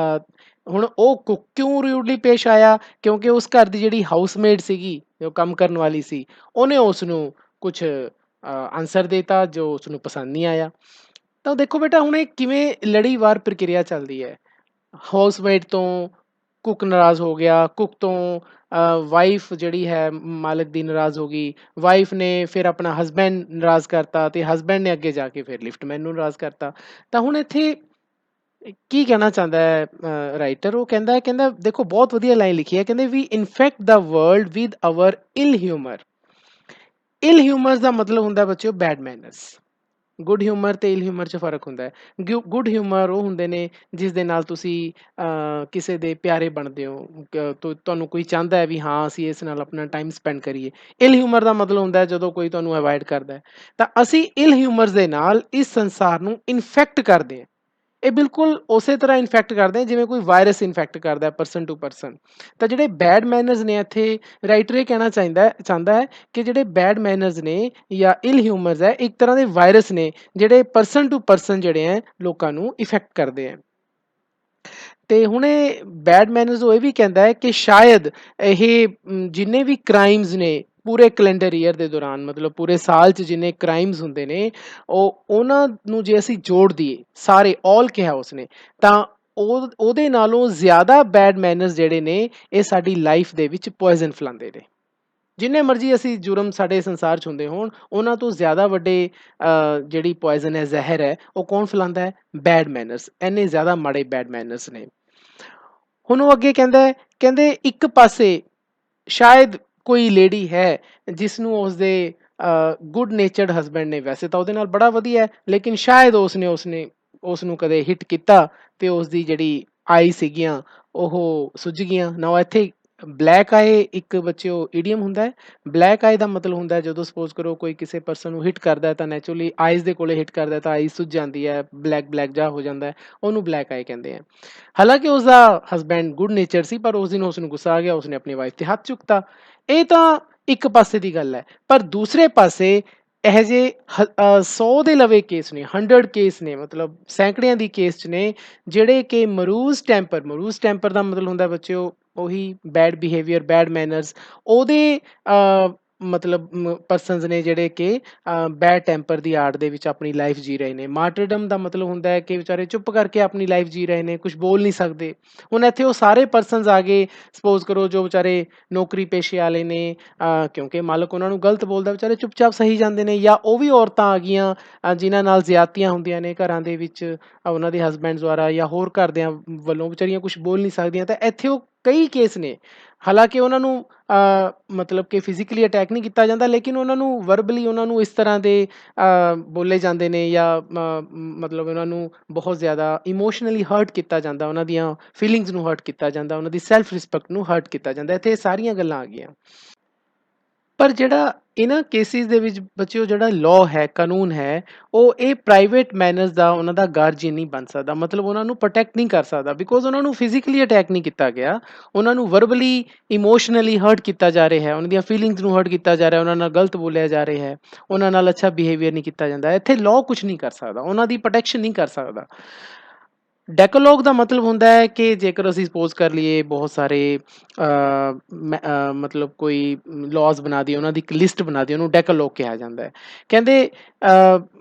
ਹੁਣ ਉਹ ਕੁੱਕ ਕਿਉਂ ਰਿਊਡਲੀ ਪੇਸ਼ ਆਇਆ? ਕਿਉਂਕਿ ਉਸ ਘਰ ਦੀ ਜਿਹੜੀ ਹਾਊਸਮੇਡ ਸੀਗੀ, ਜੋ ਕੰਮ ਕਰਨ ਵਾਲੀ ਸੀ, ਉਹਨੇ ਉਸ ਨੂੰ ਕੁਛ ਆਨਸਰ ਦੇਤਾ ਜੋ ਉਸਨੂੰ ਪਸੰਦ ਨਹੀਂ ਆਇਆ। ਤਾਂ ਦੇਖੋ ਬੇਟਾ ਹੁਣ ਇਹ ਕਿਵੇਂ ਲੜੀਵਾਰ ਪ੍ਰਕਿਰਿਆ ਚੱਲਦੀ ਹੈ, ਹਾਊਸਮੇਡ ਤੋਂ ਕੁੱਕ ਨਾਰਾਜ਼ ਹੋ ਗਿਆ, ਕੁੱਕ ਤੋਂ ਵਾਈਫ ਜਿਹੜੀ ਹੈ ਮਾਲਕ ਦੀ ਨਾਰਾਜ਼ ਹੋ ਗਈ, ਵਾਈਫ ਨੇ ਫਿਰ ਆਪਣਾ ਹਸਬੈਂਡ ਨਾਰਾਜ਼ ਕਰਤਾ ਤੇ ਹਸਬੈਂਡ ਨੇ ਅੱਗੇ ਜਾ ਕੇ ਫਿਰ ਲਿਫਟਮੈਨ ਨੂੰ ਨਾਰਾਜ਼ ਕਰਤਾ। ਤਾਂ ਹੁਣ ਇੱਥੇ ਕੀ ਕਹਿਣਾ ਚਾਹੁੰਦਾ ਹੈ ਰਾਈਟਰ? ਉਹ ਕਹਿੰਦਾ ਦੇਖੋ ਬਹੁਤ ਵਧੀਆ ਲਾਈਨ ਲਿਖੀ ਹੈ, ਕਹਿੰਦੇ we infect the world with our ill humour. Ill humour ਦਾ ਮਤਲਬ ਹੁੰਦਾ ਬੱਚਿਓ ਬੈਡ ਮੈਨਰਸ। ਗੁੱਡ ਹਿਊਮਰ ਤੇ ਇਲ ਹਿਊਮਰ 'ਚ ਫਰਕ ਹੁੰਦਾ ਹੈ। ਗੁੱਡ ਹਿਊਮਰ ਉਹ ਹੁੰਦੇ ਨੇ ਜਿਸ ਦੇ ਨਾਲ ਤੁਸੀਂ ਕਿਸੇ ਦੇ ਪਿਆਰੇ ਬਣਦੇ ਹੋ, ਤੁਹਾਨੂੰ ਕੋਈ ਚਾਹੁੰਦਾ ਹੈ ਵੀ ਹਾਂ ਅਸੀਂ ਇਸ ਨਾਲ ਆਪਣਾ ਟਾਈਮ ਸਪੈਂਡ ਕਰੀਏ। ਇਲ ਹਿਊਮਰ ਦਾ ਮਤਲਬ ਹੁੰਦਾ ਹੈ ਜਦੋਂ ਕੋਈ ਤੁਹਾਨੂੰ ਅਵੋਇਡ ਕਰਦਾ ਹੈ। ਤਾਂ ਅਸੀਂ ਇਲ ਹਿਊਮਰ ਦੇ ਨਾਲ ਇਸ ਸੰਸਾਰ ਨੂੰ ਇਨਫੈਕਟ ਕਰਦੇ ਹਾਂ। ਇਹ ਬਿਲਕੁਲ ਉਸੇ ਤਰ੍ਹਾਂ ਇਨਫੈਕਟ ਕਰਦੇ ਆ ਜਿਵੇਂ ਕੋਈ ਵਾਇਰਸ ਇਨਫੈਕਟ ਕਰਦਾ ਪਰਸਨ ਟੂ ਪਰਸਨ। ਤਾਂ ਜਿਹੜੇ ਬੈਡ ਮੈਨਰਸ ਨੇ, ਇੱਥੇ ਰਾਈਟਰ ਇਹ ਕਹਿਣਾ ਚਾਹੁੰਦਾ ਹੈ ਕਿ ਜਿਹੜੇ ਬੈਡ ਮੈਨਰਸ ਨੇ ਜਾਂ ਇਲ ਹਿਊਮਰਸ ਹੈ, ਇੱਕ ਤਰ੍ਹਾਂ ਦੇ ਵਾਇਰਸ ਨੇ ਜਿਹੜੇ ਪਰਸਨ ਟੂ ਪਰਸਨ ਜਿਹੜੇ ਹੈ ਲੋਕਾਂ ਨੂੰ ਇਫੈਕਟ ਕਰਦੇ ਆ। ਤੇ ਹੁਣ ਇਹ ਬੈਡ ਮੈਨਰਸ ਉਹ ਇਹ ਵੀ ਕਹਿੰਦਾ ਹੈ ਕਿ ਸ਼ਾਇਦ ਇਹ ਜਿੰਨੇ ਵੀ ਕ੍ਰਾਈਮਸ ਨੇ ਪੂਰੇ ਕੈਲੰਡਰ ਈਅਰ ਦੇ ਦੌਰਾਨ, ਮਤਲਬ ਪੂਰੇ ਸਾਲ 'ਚ ਜਿੰਨੇ ਕ੍ਰਾਈਮਸ ਹੁੰਦੇ ਨੇ, ਉਹਨਾਂ ਨੂੰ ਜੇ ਅਸੀਂ ਜੋੜ ਦਈਏ ਸਾਰੇ, ਆਲ ਕਿਹਾ ਉਸਨੇ, ਤਾਂ ਉਹਦੇ ਨਾਲੋਂ ਜ਼ਿਆਦਾ ਬੈਡ ਮੈਨਰਸ ਜਿਹੜੇ ਨੇ ਇਹ ਸਾਡੀ ਲਾਈਫ ਦੇ ਵਿੱਚ ਪੋਇਜ਼ਨ ਫੈਲਾਉਂਦੇ ਨੇ। ਜਿੰਨੇ ਮਰਜ਼ੀ ਅਸੀਂ ਜੁਰਮ ਸਾਡੇ ਸੰਸਾਰ 'ਚ ਹੁੰਦੇ ਹੋਣ, ਉਹਨਾਂ ਤੋਂ ਜ਼ਿਆਦਾ ਵੱਡੇ ਜਿਹੜੀ ਪੋਇਜ਼ਨ ਹੈ, ਜ਼ਹਿਰ ਹੈ, ਉਹ ਕੌਣ ਫੈਲਾਉਂਦਾ ਹੈ? Bad manners. ਇੰਨੇ ਜ਼ਿਆਦਾ ਮਾੜੇ ਬੈਡ ਮੈਨਰਸ ਨੇ। ਹੁਣ ਉਹ ਅੱਗੇ ਕਹਿੰਦੇ ਇੱਕ ਪਾਸੇ ਸ਼ਾਇਦ ਕੋਈ ਲੇਡੀ ਹੈ ਜਿਸ ਨੂੰ ਉਸਦੇ ਗੁੱਡ ਨੇਚਰਡ ਹਸਬੈਂਡ ਨੇ, ਵੈਸੇ ਤਾਂ ਉਹਦੇ ਨਾਲ ਬੜਾ ਵਧੀਆ ਹੈ, ਲੇਕਿਨ ਸ਼ਾਇਦ ਉਸ ਨੂੰ ਕਦੇ ਹਿੱਟ ਕੀਤਾ ਤੇ ਉਸਦੀ ਜਿਹੜੀ ਆਈ ਸੀਗੀਆਂ ਉਹ ਸੁੱਜ ਗਈਆਂ ਨਾ। ਇੱਥੇ ਬਲੈਕ ਆਏ ਇੱਕ ਬੱਚਿਓ ਈਡੀਅਮ ਹੁੰਦਾ ਹੈ। ਬਲੈਕ ਆਏ ਦਾ ਮਤਲਬ ਹੁੰਦਾ ਹੈ ਜਦੋਂ ਸਪੋਜ਼ ਕਰੋ ਕੋਈ ਕਿਸੇ ਪਰਸਨ ਨੂੰ ਹਿੱਟ ਕਰਦਾ ਤਾਂ ਨੈਚੁਰਲੀ ਆਈਜ਼ ਦੇ ਕੋਲੇ ਹਿੱਟ ਕਰਦਾ ਤਾਂ ਆਈਜ਼ ਸੁੱਜ ਜਾਂਦੀ ਹੈ, ਬਲੈਕ ਜਿਹਾ ਹੋ ਜਾਂਦਾ ਹੈ, ਉਹਨੂੰ ਬਲੈਕ ਆਏ ਕਹਿੰਦੇ ਆ। ਹਾਲਾਂਕਿ ਉਸਦਾ ਹਸਬੈਂਡ ਗੁੱਡ ਨੇਚਰ ਸੀ, ਪਰ ਉਸ ਦਿਨ ਉਸਨੂੰ ਗੁੱਸਾ ਆ ਗਿਆ, ਉਸਨੇ ਆਪਣੀ ਵਾਈਫ ਤੇ ਹੱਥ ਚੁੱਕਤਾ। ਇਹ ਤਾਂ ਇੱਕ ਪਾਸੇ ਦੀ ਗੱਲ ਹੈ। ਪਰ ਦੂਸਰੇ ਪਾਸੇ ਇਹੋ ਜਿਹੇ 100 ਦੇ ਲਵੇ ਕੇਸ ਨੇ, 100 ਕੇਸ ਨੇ, ਮਤਲਬ ਸੈਂਕੜਿਆਂ ਦੀ ਕੇਸ 'ਚ ਨੇ ਜਿਹੜੇ ਕਿ ਮਰੂਜ਼ ਟੈਂਪਰ ਦਾ ਮਤਲਬ ਹੁੰਦਾ ਬੱਚਿਓ ਉਹੀ ਬੈਡ ਬਿਹੇਵੀਅਰ, ਬੈਡ ਮੈਨਰਸ, ਉਹਦੇ ਮਤਲਬ ਪਰਸਨਸ ਨੇ ਜਿਹੜੇ ਕਿ ਬੈਡ ਟੈਂਪਰ ਦੀ ਆੜ ਦੇ ਵਿੱਚ ਆਪਣੀ ਲਾਈਫ ਜੀ ਰਹੇ ਨੇ। ਮਾਰਟਰਡਮ ਦਾ ਮਤਲਬ ਹੁੰਦਾ ਹੈ ਕਿ ਵਿਚਾਰੇ ਚੁੱਪ ਕਰਕੇ ਆਪਣੀ ਲਾਈਫ ਜੀ ਰਹੇ ਨੇ, ਕੁਝ ਬੋਲ ਨਹੀਂ ਸਕਦੇ। ਹੁਣ ਇੱਥੇ ਉਹ ਸਾਰੇ ਪਰਸਨਸ ਆ ਗਏ, ਸਪੋਜ਼ ਕਰੋ ਜੋ ਵਿਚਾਰੇ ਨੌਕਰੀ ਪੇਸ਼ੇ ਵਾਲੇ ਨੇ, ਕਿਉਂਕਿ ਮਾਲਕ ਉਹਨਾਂ ਨੂੰ ਗਲਤ ਬੋਲਦਾ, ਵਿਚਾਰੇ ਚੁੱਪਚਾਪ ਸਹੀ ਜਾਂਦੇ ਨੇ। ਜਾਂ ਉਹ ਵੀ ਔਰਤਾਂ ਆ ਗਈਆਂ ਜਿਨ੍ਹਾਂ ਨਾਲ ਜ਼ਿਆਦਤੀਆਂ ਹੁੰਦੀਆਂ ਨੇ ਘਰਾਂ ਦੇ ਵਿੱਚ ਉਹਨਾਂ ਦੇ ਹਸਬੈਂਡ ਦੁਆਰਾ ਜਾਂ ਹੋਰ ਘਰਦਿਆਂ ਵੱਲੋਂ, ਵਿਚਾਰੀਆਂ ਕੁਝ ਬੋਲ ਨਹੀਂ ਸਕਦੀਆਂ। ਤਾਂ ਇੱਥੇ ਉਹ ਕਈ ਕੇਸ ਨੇ, ਹਾਲਾਂਕਿ ਉਹਨਾਂ ਨੂੰ ਮਤਲਬ ਕਿ ਫਿਜ਼ੀਕਲੀ ਅਟੈਕ ਨਹੀਂ ਕੀਤਾ ਜਾਂਦਾ, ਲੇਕਿਨ ਉਹਨਾਂ ਨੂੰ ਵਰਬਲੀ ਉਹਨਾਂ ਨੂੰ ਇਸ ਤਰ੍ਹਾਂ ਦੇ ਬੋਲੇ ਜਾਂਦੇ ਨੇ ਜਾਂ ਮਤਲਬ ਉਹਨਾਂ ਨੂੰ ਬਹੁਤ ਜ਼ਿਆਦਾ ਇਮੋਸ਼ਨਲੀ ਹਰਟ ਕੀਤਾ ਜਾਂਦਾ, ਉਹਨਾਂ ਦੀਆਂ ਫੀਲਿੰਗਸ ਨੂੰ ਹਰਟ ਕੀਤਾ ਜਾਂਦਾ, ਉਹਨਾਂ ਦੀ ਸੈਲਫ ਰਿਸਪੈਕਟ ਨੂੰ ਹਰਟ ਕੀਤਾ ਜਾਂਦਾ। ਇੱਥੇ ਸਾਰੀਆਂ ਗੱਲਾਂ ਆ ਗਈਆਂ। ਪਰ ਜਿਹੜਾ ਇਹਨਾਂ ਕੇਸਿਸ ਦੇ ਵਿੱਚ ਬੱਚਿਓ ਜਿਹੜਾ ਲਾਅ ਹੈ, ਕਾਨੂੰਨ ਹੈ, ਉਹ ਇਹ ਪ੍ਰਾਈਵੇਟ ਮੈਨਰਸ ਦਾ ਉਹਨਾਂ ਦਾ ਗਾਰਜੀਅਨ ਨਹੀਂ ਬਣ ਸਕਦਾ। ਮਤਲਬ ਉਹਨਾਂ ਨੂੰ ਪ੍ਰੋਟੈਕਟ ਨਹੀਂ ਕਰ ਸਕਦਾ, ਬਿਕੋਜ਼ ਉਹਨਾਂ ਨੂੰ ਫਿਜ਼ੀਕਲੀ ਅਟੈਕ ਨਹੀਂ ਕੀਤਾ ਗਿਆ, ਉਹਨਾਂ ਨੂੰ ਵਰਬਲੀ ਇਮੋਸ਼ਨਲੀ ਹਰਟ ਕੀਤਾ ਜਾ ਰਿਹਾ ਹੈ, ਉਹਨਾਂ ਦੀਆਂ ਫੀਲਿੰਗਸ ਨੂੰ ਹਰਟ ਕੀਤਾ ਜਾ ਰਿਹਾ, ਉਹਨਾਂ ਨਾਲ ਗਲਤ ਬੋਲਿਆ ਜਾ ਰਿਹਾ ਹੈ, ਉਹਨਾਂ ਨਾਲ ਅੱਛਾ ਬਿਹੇਵੀਅਰ ਨਹੀਂ ਕੀਤਾ ਜਾਂਦਾ। ਇੱਥੇ ਲਾਅ ਕੁਝ ਨਹੀਂ ਕਰ ਸਕਦਾ, ਉਹਨਾਂ ਦੀ ਪ੍ਰੋਟੈਕਸ਼ਨ ਨਹੀਂ ਕਰ ਸਕਦਾ। ਡੈਕੋਲੋਗ ਦਾ ਮਤਲਬ ਹੁੰਦਾ ਹੈ ਕਿ ਜੇਕਰ ਅਸੀਂ ਸਪੋਜ਼ ਕਰ ਲਈਏ ਬਹੁਤ ਸਾਰੇ ਮਤਲਬ ਕੋਈ ਲਾਜ਼ ਬਣਾ ਦਈਏ, ਉਹਨਾਂ ਦੀ ਇੱਕ ਲਿਸਟ ਬਣਾ ਦਈਏ, ਉਹਨੂੰ ਡੈਕੋਲੋਗ ਕਿਹਾ ਜਾਂਦਾ ਹੈ। ਕਹਿੰਦੇ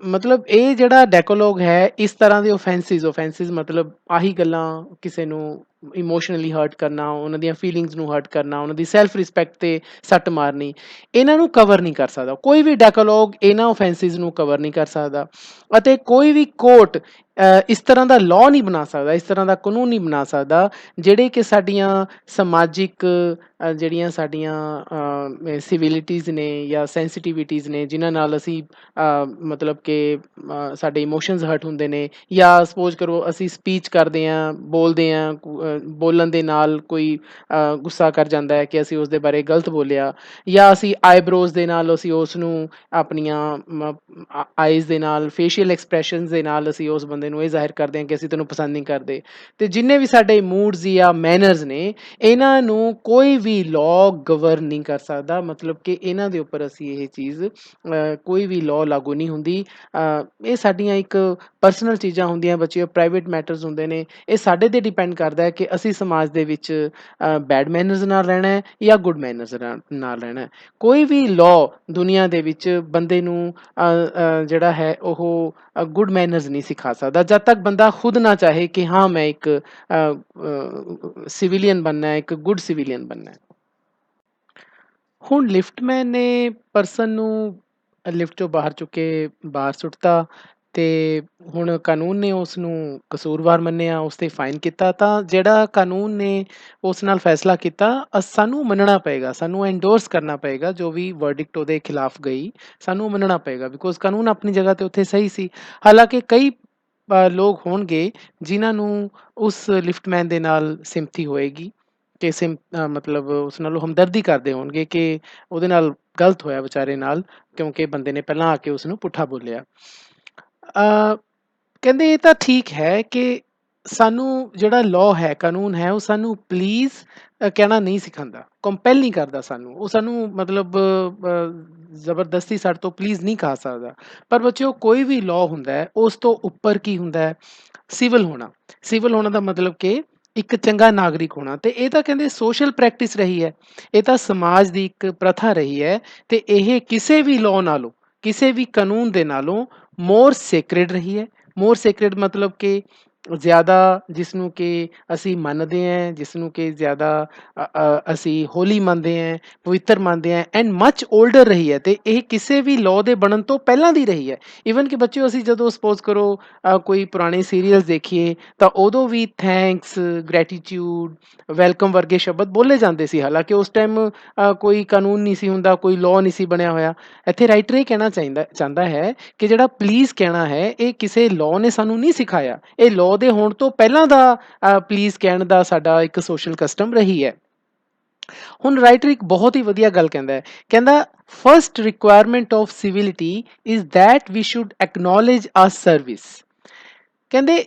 ਮਤਲਬ ਇਹ ਜਿਹੜਾ ਡੈਕੋਲੋਗ ਹੈ, ਇਸ ਤਰ੍ਹਾਂ ਦੇ ਓਫੈਂਸਿਸ ਮਤਲਬ ਆਹੀ ਗੱਲਾਂ, ਕਿਸੇ ਨੂੰ ਇਮੋਸ਼ਨਲੀ ਹਰਟ ਕਰਨਾ, ਉਹਨਾਂ ਦੀਆਂ ਫੀਲਿੰਗਸ ਨੂੰ ਹਰਟ ਕਰਨਾ, ਉਹਨਾਂ ਦੀ ਸੈਲਫ ਰਿਸਪੈਕਟ 'ਤੇ ਸੱਟ ਮਾਰਨੀ, ਇਹਨਾਂ ਨੂੰ ਕਵਰ ਨਹੀਂ ਕਰ ਸਕਦਾ। ਕੋਈ ਵੀ ਡੈਕੋਲੋਗ ਇਹਨਾਂ ਓਫੈਂਸਿਸ ਨੂੰ ਕਵਰ ਨਹੀਂ ਕਰ ਸਕਦਾ। ਅਤੇ ਕੋਈ ਵੀ ਕੋਰਟ ਇਸ ਤਰ੍ਹਾਂ ਦਾ ਲਾਅ ਨਹੀਂ ਬਣਾ ਸਕਦਾ, ਇਸ ਤਰ੍ਹਾਂ ਦਾ ਕਾਨੂੰਨ ਨਹੀਂ ਬਣਾ ਸਕਦਾ ਜਿਹੜੇ ਕਿ ਸਾਡੀਆਂ ਸਮਾਜਿਕ ਜਿਹੜੀਆਂ ਸਾਡੀਆਂ ਸਿਵਿਲਿਟੀਜ਼ ਨੇ ਜਾਂ ਸੈਂਸਿਟੀਵਿਟੀਜ਼ ਨੇ, ਜਿਨ੍ਹਾਂ ਨਾਲ ਅਸੀਂ ਮਤਲਬ ਕਿ ਸਾਡੇ ਇਮੋਸ਼ਨਸ ਹਰਟ ਹੁੰਦੇ ਨੇ, ਜਾਂ ਸਪੋਜ਼ ਕਰੋ ਅਸੀਂ ਸਪੀਚ ਕਰਦੇ ਹਾਂ, ਬੋਲਦੇ ਹਾਂ, ਬੋਲਣ ਦੇ ਨਾਲ ਕੋਈ ਗੁੱਸਾ ਕਰ ਜਾਂਦਾ ਹੈ ਕਿ ਅਸੀਂ ਉਸਦੇ ਬਾਰੇ ਗਲਤ ਬੋਲਿਆ, ਜਾਂ ਅਸੀਂ ਆਈਬਰੋਜ਼ ਦੇ ਨਾਲ ਅਸੀਂ ਉਸ ਨੂੰ ਆਪਣੀਆਂ ਆਈਜ਼ ਦੇ ਨਾਲ, ਫੇਸ਼ੀਅਲ ਐਕਸਪ੍ਰੈਸ਼ਨਸ ਦੇ ਨਾਲ ਅਸੀਂ ਉਸ ਬੰਦੇ ਨੂੰ ਇਹ ਜ਼ਾਹਿਰ ਕਰਦੇ ਹਾਂ ਕਿ ਅਸੀਂ ਤੈਨੂੰ ਪਸੰਦ ਨਹੀਂ ਕਰਦੇ। ਅਤੇ ਜਿੰਨੇ ਵੀ ਸਾਡੇ ਮੂਡਸ ਜਾਂ ਮੈਨਰਸ ਨੇ, ਇਹਨਾਂ ਨੂੰ ਕੋਈ ਵੀ ਲਾਅ ਗਵਰਨ ਨਹੀਂ ਕਰ ਸਕਦਾ। ਮਤਲਬ ਕਿ ਇਹਨਾਂ ਦੇ ਉੱਪਰ ਅਸੀਂ ਇਹ ਚੀਜ਼ ਕੋਈ ਵੀ ਲਾਅ ਲਾਗੂ ਨਹੀਂ ਹੁੰਦੀ। ਇਹ ਸਾਡੀਆਂ ਇੱਕ ਪਰਸਨਲ ਚੀਜ਼ਾਂ ਹੁੰਦੀਆਂ ਬੱਚਿਓ, ਪ੍ਰਾਈਵੇਟ ਮੈਟਰਸ ਹੁੰਦੇ ਨੇ। ਇਹ ਸਾਡੇ 'ਤੇ ਡਿਪੈਂਡ ਕਰਦਾ ਹੈ ਕਿ ਅਸੀਂ ਸਮਾਜ ਦੇ ਵਿੱਚ ਬੈਡ ਮੈਨਰਸ ਨਾਲ ਰਹਿਣਾ ਹੈ ਜਾਂ ਗੁੱਡ ਮੈਨਰਸ ਨਾਲ ਰਹਿਣਾ ਹੈ। ਕੋਈ ਵੀ ਲਾਅ ਦੁਨੀਆ ਦੇ ਵਿੱਚ ਬੰਦੇ ਨੂੰ ਜਿਹੜਾ ਹੈ ਉਹ ਗੁੱਡ ਮੈਨਰਸ ਨਹੀਂ ਸਿਖਾ ਸਕਦਾ। ਸਕਦਾ ਜਦ ਤੱਕ ਬੰਦਾ ਖੁਦ ਨਾ ਚਾਹੇ ਕਿ ਹਾਂ ਮੈਂ ਇੱਕ ਸਿਵਿਲੀਅਨ ਬਣਨਾ ਹੈ, ਇੱਕ ਗੁੱਡ ਸਿਵਿਲੀਅਨ ਬਣਨਾ ਹੈ। ਹੁਣ ਲਿਫਟਮੈਨ ਨੇ ਪਰਸਨ ਨੂੰ ਲਿਫਟ ਚੋਂ ਬਾਹਰ ਚੁੱਕ ਕੇ ਬਾਹਰ ਸੁੱਟਤਾ ਤੇ ਹੁਣ ਕਾਨੂੰਨ ਨੇ ਉਸ ਨੂੰ ਕਸੂਰਵਾਰ ਮੰਨਿਆ, ਉਸ ਤੇ ਫਾਈਨ ਕੀਤਾ। ਤਾਂ ਜਿਹੜਾ ਕਾਨੂੰਨ ਨੇ ਉਸ ਨਾਲ ਫੈਸਲਾ ਕੀਤਾ, ਸਾਨੂੰ ਮੰਨਣਾ ਪਏਗਾ, ਸਾਨੂੰ ਐਂਡੋਰਸ ਕਰਨਾ ਪਏਗਾ। ਜੋ ਵੀ ਵਰਡਿਕਟ ਉਹਦੇ ਖਿਲਾਫ ਗਈ ਸਾਨੂੰ ਮੰਨਣਾ ਪਏਗਾ, ਬਿਕੋਜ਼ ਕਾਨੂੰਨ ਆਪਣੀ ਜਗ੍ਹਾ ਤੇ ਉੱਥੇ ਸਹੀ ਸੀ। ਹਾਲਾਂਕਿ ਕਈ ਲੋਕ ਹੋਣਗੇ ਜਿਨ੍ਹਾਂ ਨੂੰ ਉਸ ਲਿਫਟਮੈਨ ਦੇ ਨਾਲ ਸਿੰਪਥੀ ਹੋਏਗੀ ਕਿ ਮਤਲਬ ਉਸ ਨਾਲੋਂ ਹਮਦਰਦੀ ਕਰਦੇ ਹੋਣਗੇ ਕਿ ਉਹਦੇ ਨਾਲ ਗਲਤ ਹੋਇਆ ਵਿਚਾਰੇ ਨਾਲ, ਕਿਉਂਕਿ ਬੰਦੇ ਨੇ ਪਹਿਲਾਂ ਆ ਕੇ ਉਸਨੂੰ ਪੁੱਠਾ ਬੋਲਿਆ। ਕਹਿੰਦੇ ਇਹ ਤਾਂ ਠੀਕ ਹੈ ਕਿ ਸਾਨੂੰ ਜਿਹੜਾ ਲਾਅ ਹੈ, ਕਾਨੂੰਨ ਹੈ, ਉਹ ਸਾਨੂੰ ਪਲੀਜ਼ ਕਹਿਣਾ ਨਹੀਂ ਸਿਖਾਉਂਦਾ, ਕੰਪੈਲ ਨਹੀਂ ਕਰਦਾ ਸਾਨੂੰ। ਉਹ ਸਾਨੂੰ ਮਤਲਬ ਜ਼ਬਰਦਸਤੀ ਸਾਡੇ ਤੋਂ ਪਲੀਜ਼ ਨਹੀਂ ਕਹਾ ਸਕਦਾ। ਪਰ ਬੱਚਿਓ, ਕੋਈ ਵੀ ਲਾਅ ਹੁੰਦਾ ਹੈ ਉਸ ਤੋਂ ਉੱਪਰ ਕੀ ਹੁੰਦਾ ਹੈ? ਸਿਵਲ ਹੋਣਾ। ਸਿਵਲ ਹੋਣਾ ਦਾ ਮਤਲਬ ਕਿ ਇੱਕ ਚੰਗਾ ਨਾਗਰਿਕ ਹੋਣਾ। ਤੇ ਇਹ ਤਾਂ ਕਹਿੰਦੇ ਸੋਸ਼ਲ ਪ੍ਰੈਕਟਿਸ ਰਹੀ ਹੈ, ਇਹ ਤਾਂ ਸਮਾਜ ਦੀ ਇੱਕ ਪ੍ਰਥਾ ਰਹੀ ਹੈ। ਤੇ ਇਹ ਕਿਸੇ ਵੀ ਲਾਅ ਨਾਲੋਂ, ਕਿਸੇ ਵੀ ਕਾਨੂੰਨ ਦੇ ਨਾਲੋਂ ਮੋਰ ਸੇਕਰੇਡ ਰਹੀ ਹੈ। ਮੋਰ ਸੇਕਰੇਡ ਮਤਲਬ ਕਿ ਜ਼ਿਆਦਾ ਜਿਸਨੂੰ ਕਿ ਅਸੀਂ ਮੰਨਦੇ ਹਾਂ, ਜਿਸਨੂੰ ਕਿ ਜ਼ਿਆਦਾ ਅਸੀਂ ਹੋਲੀ ਮੰਨਦੇ ਹਾਂ, ਪਵਿੱਤਰ ਮੰਨਦੇ ਹਾਂ, ਐਂਡ ਮੱਚ ਓਲਡਰ ਰਹੀ ਹੈ। ਤੇ ਇਹ ਕਿਸੇ ਵੀ ਲਾਅ ਦੇ ਬਣਨ ਤੋਂ ਪਹਿਲਾਂ ਦੀ ਰਹੀ ਹੈ। ਈਵਨ ਕਿ ਬੱਚਿਓ, ਅਸੀਂ ਜਦੋਂ ਸਪੋਜ਼ ਕਰੋ ਕੋਈ ਪੁਰਾਣੇ ਸੀਰੀਅਲਸ ਦੇਖੀਏ ਤਾਂ ਉਦੋਂ ਵੀ ਥੈਂਕਸ, ਗ੍ਰੈਟੀਟਿਊਡ, ਵੈਲਕਮ ਵਰਗੇ ਸ਼ਬਦ ਬੋਲੇ ਜਾਂਦੇ ਸੀ। ਹਾਲਾਂਕਿ ਉਸ ਟਾਈਮ ਕੋਈ ਕਾਨੂੰਨ ਨਹੀਂ ਸੀ ਹੁੰਦਾ, ਕੋਈ ਲਾਅ ਨਹੀਂ ਸੀ ਬਣਿਆ ਹੋਇਆ। ਇੱਥੇ ਰਾਈਟਰ ਇਹ ਕਹਿਣਾ ਚਾਹੁੰਦਾ ਹੈ ਕਿ ਜਿਹੜਾ ਪਲੀਜ਼ ਕਹਿਣਾ ਹੈ, ਇਹ ਕਿਸੇ ਲਾਅ ਨੇ ਸਾਨੂੰ ਨਹੀਂ ਸਿਖਾਇਆ। ਇਹ ਲਾਅ ਦੇ ਹੋਣ ਤੋਂ ਪਹਿਲਾਂ ਦਾ ਪਲੀਜ਼ ਕਹਿਣ ਦਾ ਸਾਡਾ ਇੱਕ ਸੋਸ਼ਲ ਕਸਟਮ ਰਹੀ ਹੈ। ਹੁਣ ਰਾਈਟਰ ਇੱਕ ਬਹੁਤ ਹੀ ਵਧੀਆ ਗੱਲ ਕਹਿੰਦਾ ਹੈ। ਕਹਿੰਦਾ first requirement of civility is that we should acknowledge a service. ਕਹਿੰਦੇ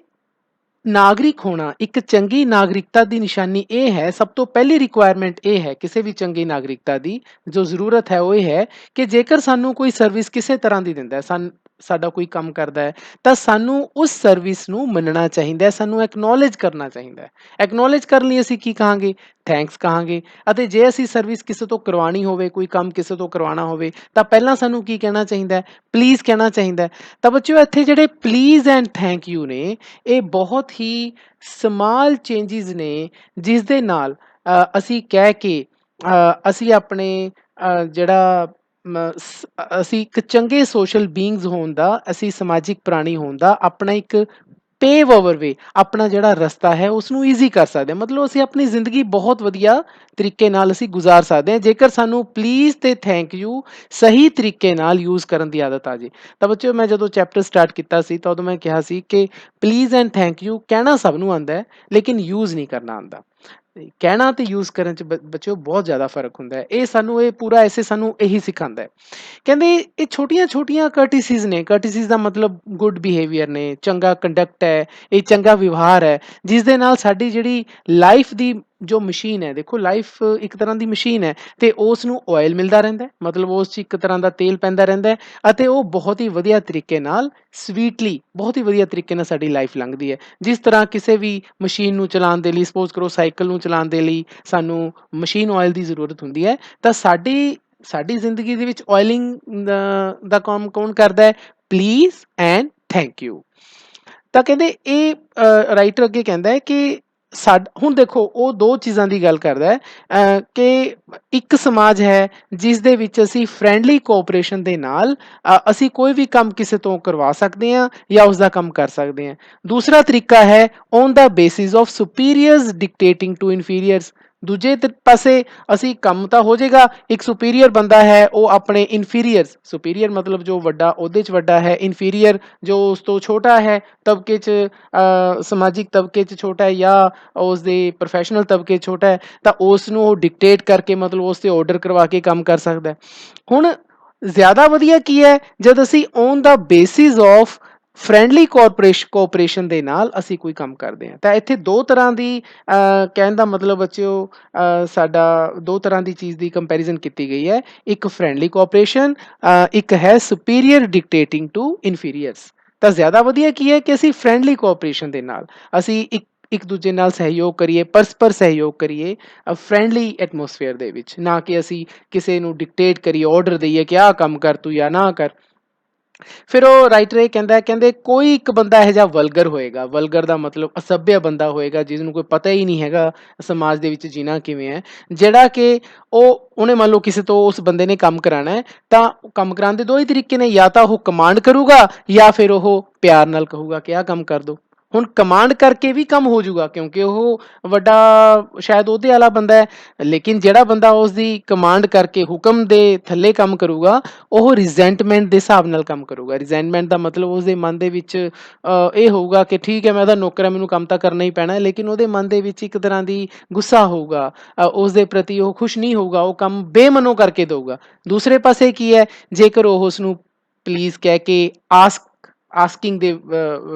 ਨਾਗਰਿਕ ਹੋਣਾ, ਇੱਕ ਚੰਗੀ ਨਾਗਰਿਕਤਾ ਦੀ ਨਿਸ਼ਾਨੀ ਇਹ ਹੈ, ਸਭ ਤੋਂ ਪਹਿਲੀ ਰਿਕੁਆਇਰਮੈਂਟ ਇਹ ਹੈ ਕਿਸੇ ਵੀ ਚੰਗੀ ਨਾਗਰਿਕਤਾ ਦੀ ਜੋ ਜ਼ਰੂਰਤ ਹੈ, ਉਹ ਇਹ ਹੈ ਕਿ ਜੇਕਰ ਸਾਨੂੰ ਕੋਈ ਸਰਵਿਸ ਕਿਸੇ ਤਰ੍ਹਾਂ ਦੀ ਦਿੰਦਾ ਹੈ, ਸਾਡਾ ਕੋਈ ਕੰਮ ਕਰਦਾ ਹੈ, ਤਾਂ ਸਾਨੂੰ ਉਸ ਸਰਵਿਸ ਨੂੰ ਮੰਨਣਾ ਚਾਹੀਦਾ ਹੈ, ਸਾਨੂੰ ਐਕਨੋਲੇਜ ਕਰਨਾ ਚਾਹੀਦਾ ਹੈ। ਐਕਨੋਲੇਜ ਕਰਨ ਲਈ ਅਸੀਂ ਕੀ ਕਹਾਂਗੇ? ਥੈਂਕਸ ਕਹਾਂਗੇ। ਅਤੇ ਜੇ ਅਸੀਂ ਸਰਵਿਸ ਕਿਸੇ ਤੋਂ ਕਰਵਾਉਣੀ ਹੋਵੇ, ਕੋਈ ਕੰਮ ਕਿਸੇ ਤੋਂ ਕਰਵਾਉਣਾ ਹੋਵੇ, ਤਾਂ ਪਹਿਲਾਂ ਸਾਨੂੰ ਕੀ ਕਹਿਣਾ ਚਾਹੀਦਾ ਹੈ? ਪਲੀਜ਼ ਕਹਿਣਾ ਚਾਹੀਦਾ ਹੈ। ਤਾਂ ਬੱਚਿਓ, ਇੱਥੇ ਜਿਹੜੇ ਪਲੀਜ਼ ਐਂਡ ਥੈਂਕ ਯੂ ਨੇ, ਇਹ ਬਹੁਤ ਹੀ ਸਮਾਲ ਚੇਂਜਿਸ ਨੇ ਜਿਸ ਦੇ ਨਾਲ ਅਸੀਂ ਕਹਿ ਕੇ ਅਸੀਂ ਆਪਣੇ ਜਿਹੜਾ ਅਸੀਂ ਇੱਕ ਚੰਗੇ ਸੋਸ਼ਲ ਬੀਇੰਗਸ ਹੋਣ ਦਾ, ਅਸੀਂ ਸਮਾਜਿਕ ਪ੍ਰਾਣੀ ਹੋਣ ਦਾ ਆਪਣਾ ਇੱਕ ਪੇਵ ਓਵਰ ਵੇ, ਆਪਣਾ ਜਿਹੜਾ ਰਸਤਾ ਹੈ ਉਸਨੂੰ ਈਜ਼ੀ ਕਰ ਸਕਦੇ ਹਾਂ। ਮਤਲਬ ਅਸੀਂ ਆਪਣੀ ਜ਼ਿੰਦਗੀ ਬਹੁਤ ਵਧੀਆ ਤਰੀਕੇ ਨਾਲ ਅਸੀਂ ਗੁਜ਼ਾਰ ਸਕਦੇ ਹਾਂ ਜੇਕਰ ਸਾਨੂੰ ਪਲੀਜ਼ ਤੇ ਥੈਂਕ ਯੂ ਸਹੀ ਤਰੀਕੇ ਨਾਲ ਯੂਜ਼ ਕਰਨ ਦੀ ਆਦਤ ਆ ਜੇ। ਤਾਂ ਬੱਚਿਓ, ਮੈਂ ਜਦੋਂ ਚੈਪਟਰ ਸਟਾਰਟ ਕੀਤਾ ਸੀ ਤਾਂ ਉਦੋਂ ਮੈਂ ਕਿਹਾ ਸੀ ਕਿ ਪਲੀਜ਼ ਐਂਡ ਥੈਂਕ ਯੂ ਕਹਿਣਾ ਸਭ ਨੂੰ ਆਉਂਦਾ ਹੈ, ਲੇਕਿਨ ਯੂਜ਼ ਨਹੀਂ ਕਰਨਾ ਆਉਂਦਾ। ਕਹਿਣਾ ਤੇ ਯੂਜ਼ ਕਰਨ 'ਚ ਬੱਚਿਓ ਬਹੁਤ ਜ਼ਿਆਦਾ ਫਰਕ ਹੁੰਦਾ ਹੈ। ਇਹ ਸਾਨੂੰ ਇਹ ਪੂਰਾ ਐਸੇ ਸਾਨੂੰ ਇਹੀ ਸਿਖਾਉਂਦਾ ਹੈ। ਕਹਿੰਦੇ ਇਹ ਛੋਟੀਆਂ ਛੋਟੀਆਂ ਕਰਟਿਸੀਜ਼ ਨੇ। ਕਰਟਿਸੀਜ਼ ਦਾ ਮਤਲਬ ਗੁੱਡ ਬਿਹੇਵੀਅਰ ਨੇ, ਚੰਗਾ ਕੰਡਕਟ ਹੈ, ਇਹ ਚੰਗਾ ਵਿਵਹਾਰ ਹੈ, ਜਿਸ ਦੇ ਨਾਲ ਸਾਡੀ ਜਿਹੜੀ ਲਾਈਫ ਦੀ ਜੋ ਮਸ਼ੀਨ ਹੈ, ਦੇਖੋ ਲਾਈਫ ਇੱਕ ਤਰ੍ਹਾਂ ਦੀ ਮਸ਼ੀਨ ਹੈ ਤੇ ਉਸ ਨੂੰ ਆਇਲ ਮਿਲਦਾ ਰਹਿੰਦਾ, ਮਤਲਬ ਉਸ 'ਚ ਇੱਕ ਤਰ੍ਹਾਂ ਦਾ ਤੇਲ ਪੈਂਦਾ ਰਹਿੰਦਾ ਹੈ ਅਤੇ ਉਹ ਬਹੁਤ ਹੀ ਵਧੀਆ ਤਰੀਕੇ ਨਾਲ ਸਵੀਟਲੀ, ਬਹੁਤ ਹੀ ਵਧੀਆ ਤਰੀਕੇ ਨਾਲ ਸਾਡੀ ਲਾਈਫ ਲੰਘਦੀ ਹੈ। ਜਿਸ ਤਰ੍ਹਾਂ ਕਿਸੇ ਵੀ ਮਸ਼ੀਨ ਨੂੰ ਚਲਾਉਣ ਦੇ ਲਈ, ਸਪੋਜ਼ ਕਰੋ ਸਾਈਕਲ ਨੂੰ ਚਲਾਉਣ ਦੇ ਲਈ ਸਾਨੂੰ ਮਸ਼ੀਨ ਆਇਲ ਦੀ ਜ਼ਰੂਰਤ ਹੁੰਦੀ ਹੈ, ਤਾਂ ਸਾਡੀ ਜ਼ਿੰਦਗੀ ਦੇ ਵਿੱਚ ਆਇਲਿੰਗ ਦਾ ਕੰਮ ਕੌਣ ਕਰਦਾ ਹੈ? Please and thank you. ਤਾਂ ਕਹਿੰਦੇ ਇਹ ਰਾਈਟਰ ਅੱਗੇ ਕਹਿੰਦਾ ਹੈ ਕਿ ਹੁਣ ਦੇਖੋ, ਉਹ ਦੋ ਚੀਜ਼ਾਂ ਦੀ ਗੱਲ ਕਰਦਾ ਹੈ ਕਿ ਇੱਕ ਸਮਾਜ ਹੈ ਜਿਸ ਦੇ ਵਿੱਚ ਅਸੀਂ ਫਰੈਂਡਲੀ ਕੋਆਪਰੇਸ਼ਨ ਦੇ ਨਾਲ ਅਸੀਂ ਕੋਈ ਵੀ ਕੰਮ ਕਿਸੇ ਤੋਂ ਕਰਵਾ ਸਕਦੇ ਹਾਂ ਜਾਂ ਉਸਦਾ ਕੰਮ ਕਰ ਸਕਦੇ ਹਾਂ। ਦੂਸਰਾ ਤਰੀਕਾ ਹੈ on the basis of superiors dictating to inferiors. ਦੂਜੇ ਪਾਸੇ ਅਸੀਂ ਕੰਮ ਤਾਂ ਹੋ ਜਾਏਗਾ, ਇੱਕ ਸੁਪੀਰੀਅਰ ਬੰਦਾ ਹੈ ਉਹ ਆਪਣੇ ਇਨਫੀਰੀਅਰਸ, ਸੁਪੀਰੀਅਰ ਮਤਲਬ ਜੋ ਵੱਡਾ ਅਹੁਦੇ 'ਚ ਵੱਡਾ ਹੈ, ਇਨਫੀਰੀਅਰ ਜੋ ਉਸ ਤੋਂ ਛੋਟਾ ਹੈ ਤਬਕੇ 'ਚ, ਸਮਾਜਿਕ ਤਬਕੇ 'ਚ ਛੋਟਾ ਹੈ ਜਾਂ ਉਸ ਦੇ ਪ੍ਰੋਫੈਸ਼ਨਲ ਤਬਕੇ 'ਚ ਛੋਟਾ ਹੈ, ਤਾਂ ਉਸ ਨੂੰ ਉਹ ਡਿਕਟੇਟ ਕਰਕੇ ਮਤਲਬ ਉਸ 'ਤੇ ਆਰਡਰ ਕਰਵਾ ਕੇ ਕੰਮ ਕਰ ਸਕਦਾ ਹੈ। ਹੁਣ ਜ਼ਿਆਦਾ ਵਧੀਆ ਕੀ ਹੈ? ਜਦ ਅਸੀਂ on the basis of friendly cooperation ਦੇ ਨਾਲ ਅਸੀਂ ਕੋਈ ਕੰਮ ਕਰਦੇ ਹਾਂ। ਤਾਂ ਇੱਥੇ ਦੋ ਤਰ੍ਹਾਂ ਦੀ ਕਹਿਣ ਦਾ ਮਤਲਬ ਬੱਚਿਓ, ਸਾਡਾ ਦੋ ਤਰ੍ਹਾਂ ਦੀ ਚੀਜ਼ ਦੀ ਕੰਪੈਰੀਜ਼ਨ ਕੀਤੀ ਗਈ ਹੈ। ਇੱਕ ਫਰੈਂਡਲੀ ਕੋਆਪਰੇਸ਼ਨ, ਇੱਕ ਹੈ ਸੁਪੀਰੀਅਰ ਡਿਕਟੇਟਿੰਗ ਟੂ ਇਨਫੀਰੀਅਰਸ। ਤਾਂ ਜ਼ਿਆਦਾ ਵਧੀਆ ਕੀ ਹੈ ਕਿ ਅਸੀਂ ਫਰੈਂਡਲੀ ਕੋਆਪਰੇਸ਼ਨ ਦੇ ਨਾਲ ਅਸੀਂ ਇੱਕ ਦੂਜੇ ਨਾਲ ਸਹਿਯੋਗ ਕਰੀਏ, ਪਰਸਪਰ ਸਹਿਯੋਗ ਕਰੀਏ ਫਰੈਂਡਲੀ ਐਟਮੋਸਫੇਅਰ ਦੇ ਵਿੱਚ, ਨਾ ਕਿ ਅਸੀਂ ਕਿਸੇ ਨੂੰ ਡਿਕਟੇਟ ਕਰੀਏ, ਆਰਡਰ ਦਈਏ ਕਿ ਆਹ ਕੰਮ ਕਰ ਤੂੰ ਜਾਂ ਨਾ ਕਰ। ਫਿਰ ਉਹ ਰਾਈਟਰ ਇਹ ਕਹਿੰਦਾ, ਕਹਿੰਦੇ ਕੋਈ ਇੱਕ ਬੰਦਾ ਇਹੋ ਜਿਹਾ ਵਲਗਰ ਹੋਏਗਾ, ਵਲਗਰ ਦਾ ਮਤਲਬ ਅਸਭਿਆ ਬੰਦਾ ਹੋਏਗਾ, ਜਿਹਨੂੰ ਕੋਈ ਪਤਾ ਹੀ ਨਹੀਂ ਹੈਗਾ ਸਮਾਜ ਦੇ ਵਿੱਚ ਜੀਣਾ ਕਿਵੇਂ ਹੈ, ਜਿਹੜਾ ਕਿ ਉਹਨੇ ਮੰਨ ਲਓ ਕਿਸੇ ਤੋਂ ਉਸ ਬੰਦੇ ਨੇ ਕੰਮ ਕਰਾਉਣਾ ਹੈ, ਤਾਂ ਕੰਮ ਕਰਾਉਣ ਦੇ ਦੋ ਹੀ ਤਰੀਕੇ ਨੇ, ਜਾਂ ਤਾਂ ਉਹ ਕਮਾਂਡ ਕਰੂਗਾ ਜਾਂ ਫਿਰ ਉਹ ਪਿਆਰ ਨਾਲ ਕਹੂਗਾ ਕਿ ਆਹ ਕੰਮ ਕਰ ਦੋ। ਹੁਣ ਕਮਾਂਡ ਕਰਕੇ ਵੀ ਕੰਮ ਹੋ ਜਾਊਗਾ ਕਿਉਂਕਿ ਉਹ ਵੱਡਾ ਸ਼ਾਇਦ ਉਹਦੇ ਵਾਲਾ ਬੰਦਾ ਹੈ, ਲੇਕਿਨ ਜਿਹੜਾ ਬੰਦਾ ਉਸਦੀ ਕਮਾਂਡ ਕਰਕੇ ਹੁਕਮ ਦੇ ਥੱਲੇ ਕੰਮ ਕਰੂਗਾ, ਉਹ ਰਿਜ਼ੈਂਟਮੈਂਟ ਦੇ ਹਿਸਾਬ ਨਾਲ ਕੰਮ ਕਰੂਗਾ। ਰਿਜ਼ੈਂਟਮੈਂਟ ਦਾ ਮਤਲਬ ਉਸਦੇ ਮਨ ਦੇ ਵਿੱਚ ਇਹ ਹੋਊਗਾ ਕਿ ਠੀਕ ਹੈ ਮੈਂ ਉਹਦਾ ਨੌਕਰ ਹਾਂ, ਮੈਨੂੰ ਕੰਮ ਤਾਂ ਕਰਨਾ ਹੀ ਪੈਣਾ, ਲੇਕਿਨ ਉਹਦੇ ਮਨ ਦੇ ਵਿੱਚ ਇੱਕ ਤਰ੍ਹਾਂ ਦੀ ਗੁੱਸਾ ਹੋਊਗਾ, ਉਸਦੇ ਪ੍ਰਤੀ ਉਹ ਖੁਸ਼ ਨਹੀਂ ਹੋਊਗਾ, ਉਹ ਕੰਮ ਬੇਮਨੋਂ ਕਰਕੇ ਦਊਗਾ। ਦੂਸਰੇ ਪਾਸੇ ਕੀ ਹੈ, ਜੇਕਰ ਉਹ ਉਸਨੂੰ ਪਲੀਜ਼ ਕਹਿ ਕੇ ਆਸਕਿੰਗ ਦੇ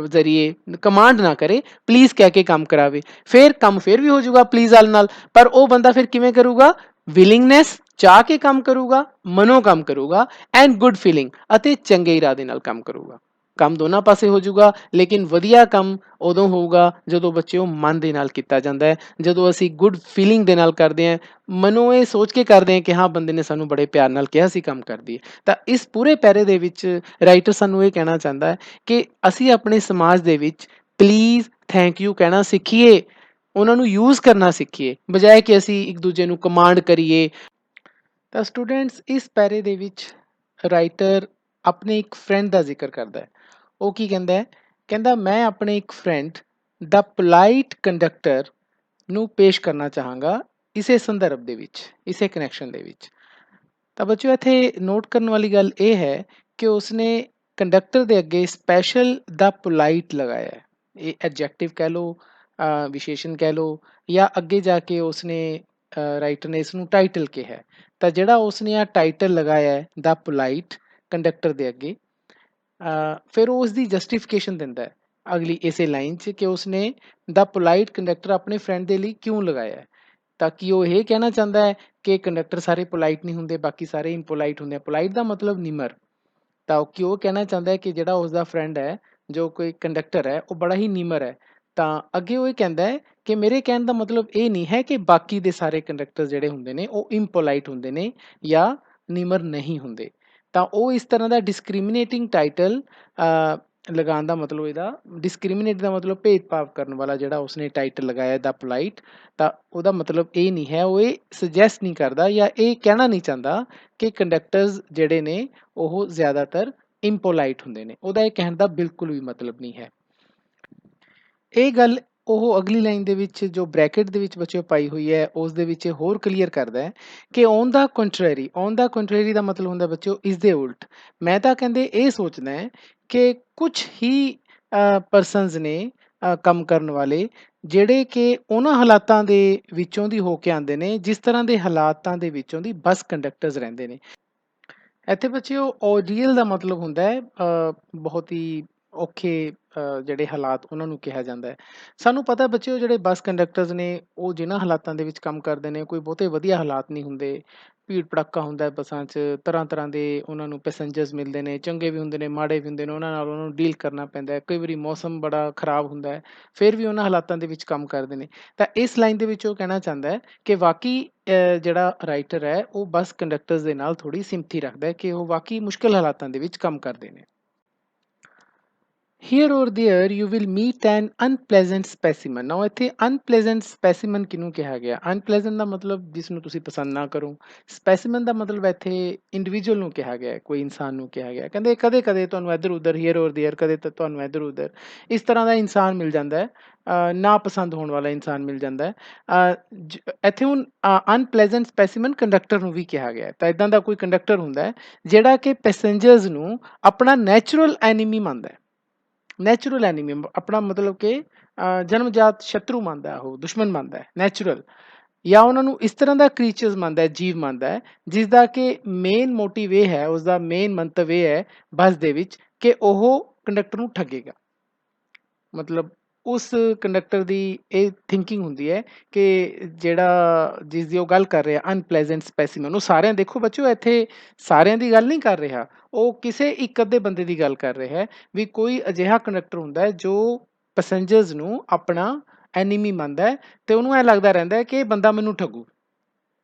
ਜ਼ਰੀਏ ਕਮਾਂਡ ਨਾ ਕਰੇ, ਪਲੀਜ਼ ਕਹਿ ਕੇ ਕੰਮ ਕਰਾਵੇ, ਫਿਰ ਕੰਮ ਫਿਰ ਵੀ ਹੋ ਜਾਊਗਾ ਪਲੀਜ਼ ਵਾਲੇ ਨਾਲ। ਪਰ ਉਹ ਬੰਦਾ ਫਿਰ ਕਿਵੇਂ ਕਰੂਗਾ, ਵਿਲਿੰਗਨੈਸ ਚਾਹ ਕੇ ਕੰਮ ਕਰੂਗਾ, ਮਨੋਂ ਕੰਮ ਕਰੂਗਾ, ਐਂਡ ਗੁੱਡ ਫੀਲਿੰਗ ਅਤੇ ਚੰਗੇ ਇਰਾਦੇ ਨਾਲ ਕੰਮ ਕਰੂਗਾ। ਕੰਮ ਦੋਨਾਂ ਪਾਸੇ ਹੋ ਜਾਊਗਾ, ਲੇਕਿਨ ਵਧੀਆ ਕੰਮ ਉਦੋਂ ਹੋਊਗਾ ਜਦੋਂ ਬੱਚੇ ਉਹ ਮਨ ਦੇ ਨਾਲ ਕੀਤਾ ਜਾਂਦਾ ਹੈ, ਜਦੋਂ ਅਸੀਂ ਗੁੱਡ ਫੀਲਿੰਗ ਦੇ ਨਾਲ ਕਰਦੇ ਹਾਂ, ਮਨੋਂ ਇਹ ਸੋਚ ਕੇ ਕਰਦੇ ਹਾਂ ਕਿ ਹਾਂ ਬੰਦੇ ਨੇ ਸਾਨੂੰ ਬੜੇ ਪਿਆਰ ਨਾਲ ਕਿਹਾ ਸੀ ਕੰਮ ਕਰ ਦਈਏ। ਤਾਂ ਇਸ ਪੂਰੇ ਪੈਰੇ ਦੇ ਵਿੱਚ ਰਾਈਟਰ ਸਾਨੂੰ ਇਹ ਕਹਿਣਾ ਚਾਹੁੰਦਾ ਹੈ ਕਿ ਅਸੀਂ ਆਪਣੇ ਸਮਾਜ ਦੇ ਵਿੱਚ ਪਲੀਜ਼ ਥੈਂਕ ਯੂ ਕਹਿਣਾ ਸਿੱਖੀਏ, ਉਹਨਾਂ ਨੂੰ ਯੂਜ਼ ਕਰਨਾ ਸਿੱਖੀਏ, ਬਜਾਏ ਕਿ ਅਸੀਂ ਇੱਕ ਦੂਜੇ ਨੂੰ ਕਮਾਂਡ ਕਰੀਏ। ਤਾਂ ਸਟੂਡੈਂਟਸ ਇਸ ਪੈਰੇ ਦੇ ਵਿੱਚ ਰਾਈਟਰ ਆਪਣੇ ਇੱਕ ਫਰੈਂਡ ਦਾ ਜ਼ਿਕਰ ਕਰਦਾ ਹੈ। ਉਹ ਕੀ ਕਹਿੰਦਾ ਹੈ, ਕਹਿੰਦਾ ਮੈਂ ਆਪਣੇ ਇੱਕ ਫਰੈਂਡ ਦਾ ਪੋਲਾਈਟ ਕੰਡਕਟਰ ਨੂੰ ਪੇਸ਼ ਕਰਨਾ ਚਾਹਾਂਗਾ ਇਸੇ ਸੰਦਰਭ ਦੇ ਵਿੱਚ, ਇਸੇ ਕਨੈਕਸ਼ਨ ਦੇ ਵਿੱਚ। ਤਾਂ ਬੱਚਿਓ ਇੱਥੇ ਨੋਟ ਕਰਨ ਵਾਲੀ ਗੱਲ ਇਹ ਹੈ ਕਿ ਉਸਨੇ ਕੰਡਕਟਰ ਦੇ ਅੱਗੇ ਸਪੈਸ਼ਲ ਦਾ ਪੋਲਾਈਟ ਲਗਾਇਆ ਹੈ। ਇਹ ਐਡਜੈਕਟਿਵ ਕਹਿ ਲਓ, ਵਿਸ਼ੇਸ਼ਣ ਕਹਿ ਲਓ, ਜਾਂ ਅੱਗੇ ਜਾ ਕੇ ਉਸਨੇ ਰਾਈਟਰ ਨੇ ਇਸ ਨੂੰ ਟਾਈਟਲ ਕਿਹਾ ਹੈ। ਤਾਂ ਜਿਹੜਾ ਉਸਨੇ ਆ ਟਾਈਟਲ ਲਗਾਇਆ ਹੈ ਦਾ ਪੋਲਾਈਟ ਕੰਡਕਟਰ ਦੇ ਅੱਗੇ, ਫਿਰ ਉਹ ਉਸਦੀ ਜਸਟੀਫਿਕੇਸ਼ਨ ਦਿੰਦਾ ਹੈ ਅਗਲੀ ਇਸੇ ਲਾਈਨ 'ਚ ਕਿ ਉਸਨੇ ਦਾ ਪੋਲਾਈਟ ਕੰਡਕਟਰ ਆਪਣੇ ਫਰੈਂਡ ਦੇ ਲਈ ਕਿਉਂ ਲਗਾਇਆ ਹੈ। ਤਾਂ ਕਿ ਉਹ ਇਹ ਕਹਿਣਾ ਚਾਹੁੰਦਾ ਹੈ ਕਿ ਕੰਡਕਟਰ ਸਾਰੇ ਪੋਲਾਈਟ ਨਹੀਂ ਹੁੰਦੇ, ਬਾਕੀ ਸਾਰੇ ਇਨਪੋਲਾਈਟ ਹੁੰਦੇ ਆ। ਪੋਲਾਈਟ ਦਾ ਮਤਲਬ ਨਿਮਰ। ਤਾਂ ਕਿ ਉਹ ਕਹਿਣਾ ਚਾਹੁੰਦਾ ਹੈ ਕਿ ਜਿਹੜਾ ਉਸਦਾ ਫਰੈਂਡ ਹੈ, ਜੋ ਕੋਈ ਕੰਡਕਟਰ ਹੈ, ਉਹ ਬੜਾ ਹੀ ਨਿਮਰ ਹੈ। ਤਾਂ ਅੱਗੇ ਉਹ ਇਹ ਕਹਿੰਦਾ ਹੈ ਕਿ ਮੇਰੇ ਕਹਿਣ ਦਾ ਮਤਲਬ ਇਹ ਨਹੀਂ ਹੈ ਕਿ ਬਾਕੀ ਦੇ ਸਾਰੇ ਕੰਡਕਟਰ ਜਿਹੜੇ ਹੁੰਦੇ ਨੇ ਉਹ ਇੰਪੋਲਾਈਟ ਹੁੰਦੇ ਨੇ ਜਾਂ ਨਿਮਰ ਨਹੀਂ ਹੁੰਦੇ। ਤਾਂ ਉਹ ਇਸ ਤਰ੍ਹਾਂ ਦਾ ਡਿਸਕ੍ਰਿਮੀਨੇਟਿੰਗ ਟਾਈਟਲ ਲਗਾਉਣ ਦਾ ਮਤਲਬ, ਇਹਦਾ ਡਿਸਕ੍ਰਿਮੀਨੇਟ ਦਾ ਮਤਲਬ ਭੇਦਭਾਵ ਕਰਨ ਵਾਲਾ ਜਿਹੜਾ ਉਸਨੇ ਟਾਈਟਲ ਲਗਾਇਆ ਦਾ ਪੋਲਾਈਟ, ਤਾਂ ਉਹਦਾ ਮਤਲਬ ਇਹ ਨਹੀਂ ਹੈ, ਉਹ ਇਹ ਸੁਜੈਸਟ ਨਹੀਂ ਕਰਦਾ ਜਾਂ ਇਹ ਕਹਿਣਾ ਨਹੀਂ ਚਾਹੁੰਦਾ ਕਿ ਕੰਡਕਟਰਸ ਜਿਹੜੇ ਨੇ ਉਹ ਜ਼ਿਆਦਾਤਰ ਇੰਪੋਲਾਈਟ ਹੁੰਦੇ ਨੇ। ਉਹਦਾ ਇਹ ਕਹਿਣ ਦਾ ਬਿਲਕੁਲ ਵੀ ਮਤਲਬ ਨਹੀਂ ਹੈ। ਇਹ ਗੱਲ ਉਹ ਅਗਲੀ ਲਾਈਨ ਦੇ ਵਿੱਚ ਜੋ ਬ੍ਰੈਕਟ ਦੇ ਵਿੱਚ ਬੱਚਿਓ ਪਾਈ ਹੋਈ ਹੈ, ਉਸ ਦੇ ਵਿੱਚ ਹੋਰ ਕਲੀਅਰ ਕਰਦਾ ਹੈ ਕਿ ਔਨ ਦਾ ਕੰਟਰੈਰੀ, ਔਨ ਦਾ ਕੰਟਰੈਰੀ ਦਾ ਮਤਲਬ ਹੁੰਦਾ ਬੱਚਿਓ ਇਸ ਦੇ ਉਲਟ। ਮੈਂ ਤਾਂ ਕਹਿੰਦੇ ਇਹ ਸੋਚਦਾ ਹੈ ਕਿ ਕੁਝ ਹੀ ਪਰਸਨਸ ਨੇ, ਕੰਮ ਕਰਨ ਵਾਲੇ, ਜਿਹੜੇ ਕਿ ਉਹਨਾਂ ਹਾਲਾਤਾਂ ਦੇ ਵਿੱਚੋਂ ਦੀ ਹੋ ਕੇ ਆਉਂਦੇ ਨੇ ਜਿਸ ਤਰ੍ਹਾਂ ਦੇ ਹਾਲਾਤਾਂ ਦੇ ਵਿੱਚੋਂ ਦੀ ਬੱਸ ਕੰਡਕਟਰਸ ਰਹਿੰਦੇ ਨੇ। ਇੱਥੇ ਬੱਚਿਓ ਔਡੀਅਲ ਦਾ ਮਤਲਬ ਹੁੰਦਾ ਹੈ ਬਹੁਤ ਹੀ ਔਖੇ ਜਿਹੜੇ ਹਾਲਾਤ, ਉਹਨਾਂ ਨੂੰ ਕਿਹਾ ਜਾਂਦਾ ਹੈ। ਸਾਨੂੰ ਪਤਾ ਬੱਚਿਓ ਜਿਹੜੇ ਬੱਸ ਕੰਡਕਟਰਸ ਨੇ ਉਹ ਜਿਨ੍ਹਾਂ ਹਾਲਾਤਾਂ ਦੇ ਵਿੱਚ ਕੰਮ ਕਰਦੇ ਨੇ, ਕੋਈ ਬਹੁਤੇ ਵਧੀਆ ਹਾਲਾਤ ਨਹੀਂ ਹੁੰਦੇ। ਭੀੜ ਭੜੱਕਾ ਹੁੰਦਾ ਹੈ ਬੱਸਾਂ 'ਚ, ਤਰ੍ਹਾਂ ਤਰ੍ਹਾਂ ਦੇ ਉਹਨਾਂ ਨੂੰ ਪੈਸੇਂਜਰਸ ਮਿਲਦੇ ਨੇ, ਚੰਗੇ ਵੀ ਹੁੰਦੇ ਨੇ ਮਾੜੇ ਵੀ ਹੁੰਦੇ ਨੇ, ਉਹਨਾਂ ਨਾਲ ਉਹਨਾਂ ਨੂੰ ਡੀਲ ਕਰਨਾ ਪੈਂਦਾ ਹੈ। ਕਈ ਵਾਰੀ ਮੌਸਮ ਬੜਾ ਖਰਾਬ ਹੁੰਦਾ ਹੈ, ਫਿਰ ਵੀ ਉਹਨਾਂ ਹਾਲਾਤਾਂ ਦੇ ਵਿੱਚ ਕੰਮ ਕਰਦੇ ਨੇ। ਤਾਂ ਇਸ ਲਾਈਨ ਦੇ ਵਿੱਚ ਉਹ ਕਹਿਣਾ ਚਾਹੁੰਦਾ ਹੈ ਕਿ ਵਾਕਈ ਜਿਹੜਾ ਰਾਈਟਰ ਹੈ ਉਹ ਬੱਸ ਕੰਡਕਟਰਸ ਦੇ ਨਾਲ ਥੋੜ੍ਹੀ ਸਿੰਪਥੀ ਰੱਖਦਾ ਹੈ ਕਿ ਉਹ ਵਾਕਈ ਮੁਸ਼ਕਿਲ ਹਾਲਾਤਾਂ ਦੇ ਵਿੱਚ ਕੰਮ ਕਰਦੇ ਨੇ। Here or there you will meet an unpleasant specimen. Now ਇੱਥੇ unpleasant specimen ਕਿਹਨੂੰ ਕਿਹਾ ਗਿਆ? Unpleasant ਦਾ ਮਤਲਬ ਜਿਸ ਨੂੰ ਤੁਸੀਂ ਪਸੰਦ ਨਾ ਕਰੋ। Specimen ਦਾ ਮਤਲਬ ਇੱਥੇ ਇੰਡੀਵਿਜੂਅਲ ਨੂੰ ਕਿਹਾ ਗਿਆ, ਕੋਈ ਇਨਸਾਨ ਨੂੰ ਕਿਹਾ ਗਿਆ। ਕਹਿੰਦੇ ਕਦੇ ਕਦੇ ਤੁਹਾਨੂੰ ਇੱਧਰ ਉੱਧਰ, here or there, ਕਦੇ ਤੁਹਾਨੂੰ ਇੱਧਰ ਉੱਧਰ ਇਸ ਤਰ੍ਹਾਂ ਦਾ ਇਨਸਾਨ ਮਿਲ ਜਾਂਦਾ ਹੈ, ਨਾ ਪਸੰਦ ਹੋਣ ਵਾਲਾ ਇਨਸਾਨ ਮਿਲ ਜਾਂਦਾ ਹੈ। ਇੱਥੇ ਹੁਣ ਅਨਪਲੇਜ਼ੈਂਟ ਸਪੈਸੀਮਨ ਕੰਡਕਟਰ ਨੂੰ ਵੀ ਕਿਹਾ ਗਿਆ। ਤਾਂ ਇੱਦਾਂ ਦਾ ਕੋਈ ਕੰਡਕਟਰ ਹੁੰਦਾ ਹੈ ਜਿਹੜਾ ਕਿ ਪੈਸੇਂਜਰਸ ਨੂੰ ਆਪਣਾ ਨੈਚੁਰਲ ਐਨੀਮੀ ਮੰਨਦਾ ਹੈ। ਨੈਚੁਰਲ ਐਨੀਮੀ ਆਪਣਾ ਮਤਲਬ ਕਿ ਜਨਮਜਾਤ ਸ਼ਤਰੂ ਮੰਨਦਾ, ਉਹ ਦੁਸ਼ਮਣ ਮੰਨਦਾ ਹੈ ਨੈਚੁਰਲ, ਜਾਂ ਉਹਨਾਂ ਨੂੰ ਇਸ ਤਰ੍ਹਾਂ ਦਾ ਕ੍ਰੀਚਰਸ ਮੰਨਦਾ ਹੈ, ਜੀਵ ਮੰਨਦਾ ਹੈ, ਜਿਸ ਦਾ ਕਿ ਮੇਨ ਮੋਟਿਵ ਇਹ ਹੈ, ਉਸਦਾ ਮੇਨ ਮੰਤਵ ਇਹ ਹੈ ਬੱਸ ਦੇ ਵਿੱਚ ਕਿ ਉਹ ਕੰਡਕਟਰ ਨੂੰ ਠੱਗੇਗਾ। ਮਤਲਬ ਉਸ ਕੰਡਕਟਰ ਦੀ ਇਹ ਥਿੰਕਿੰਗ ਹੁੰਦੀ ਹੈ ਕਿ ਜਿਹੜਾ ਜਿਸ ਦੀ ਉਹ ਗੱਲ ਕਰ ਰਿਹਾ ਅਨਪਲੇਜ਼ੈਂਟ ਸਪੈਸੀਮਨ, ਉਹ ਸਾਰਿਆਂ, ਦੇਖੋ ਬੱਚਿਓ ਇੱਥੇ ਸਾਰਿਆਂ ਦੀ ਗੱਲ ਨਹੀਂ ਕਰ ਰਿਹਾ, ਉਹ ਕਿਸੇ ਇੱਕ ਅੱਧੇ ਬੰਦੇ ਦੀ ਗੱਲ ਕਰ ਰਿਹਾ ਹੈ ਵੀ ਕੋਈ ਅਜਿਹਾ ਕੰਡਕਟਰ ਹੁੰਦਾ ਹੈ ਜੋ ਪੈਸੇਂਜਰਸ ਨੂੰ ਆਪਣਾ ਐਨੀਮੀ ਮੰਨਦਾ ਹੈ ਤੇ ਉਹਨੂੰ ਇਹ ਲੱਗਦਾ ਰਹਿੰਦਾ ਹੈ ਕਿ ਇਹ ਬੰਦਾ ਮੈਨੂੰ ਠੱਗੂ।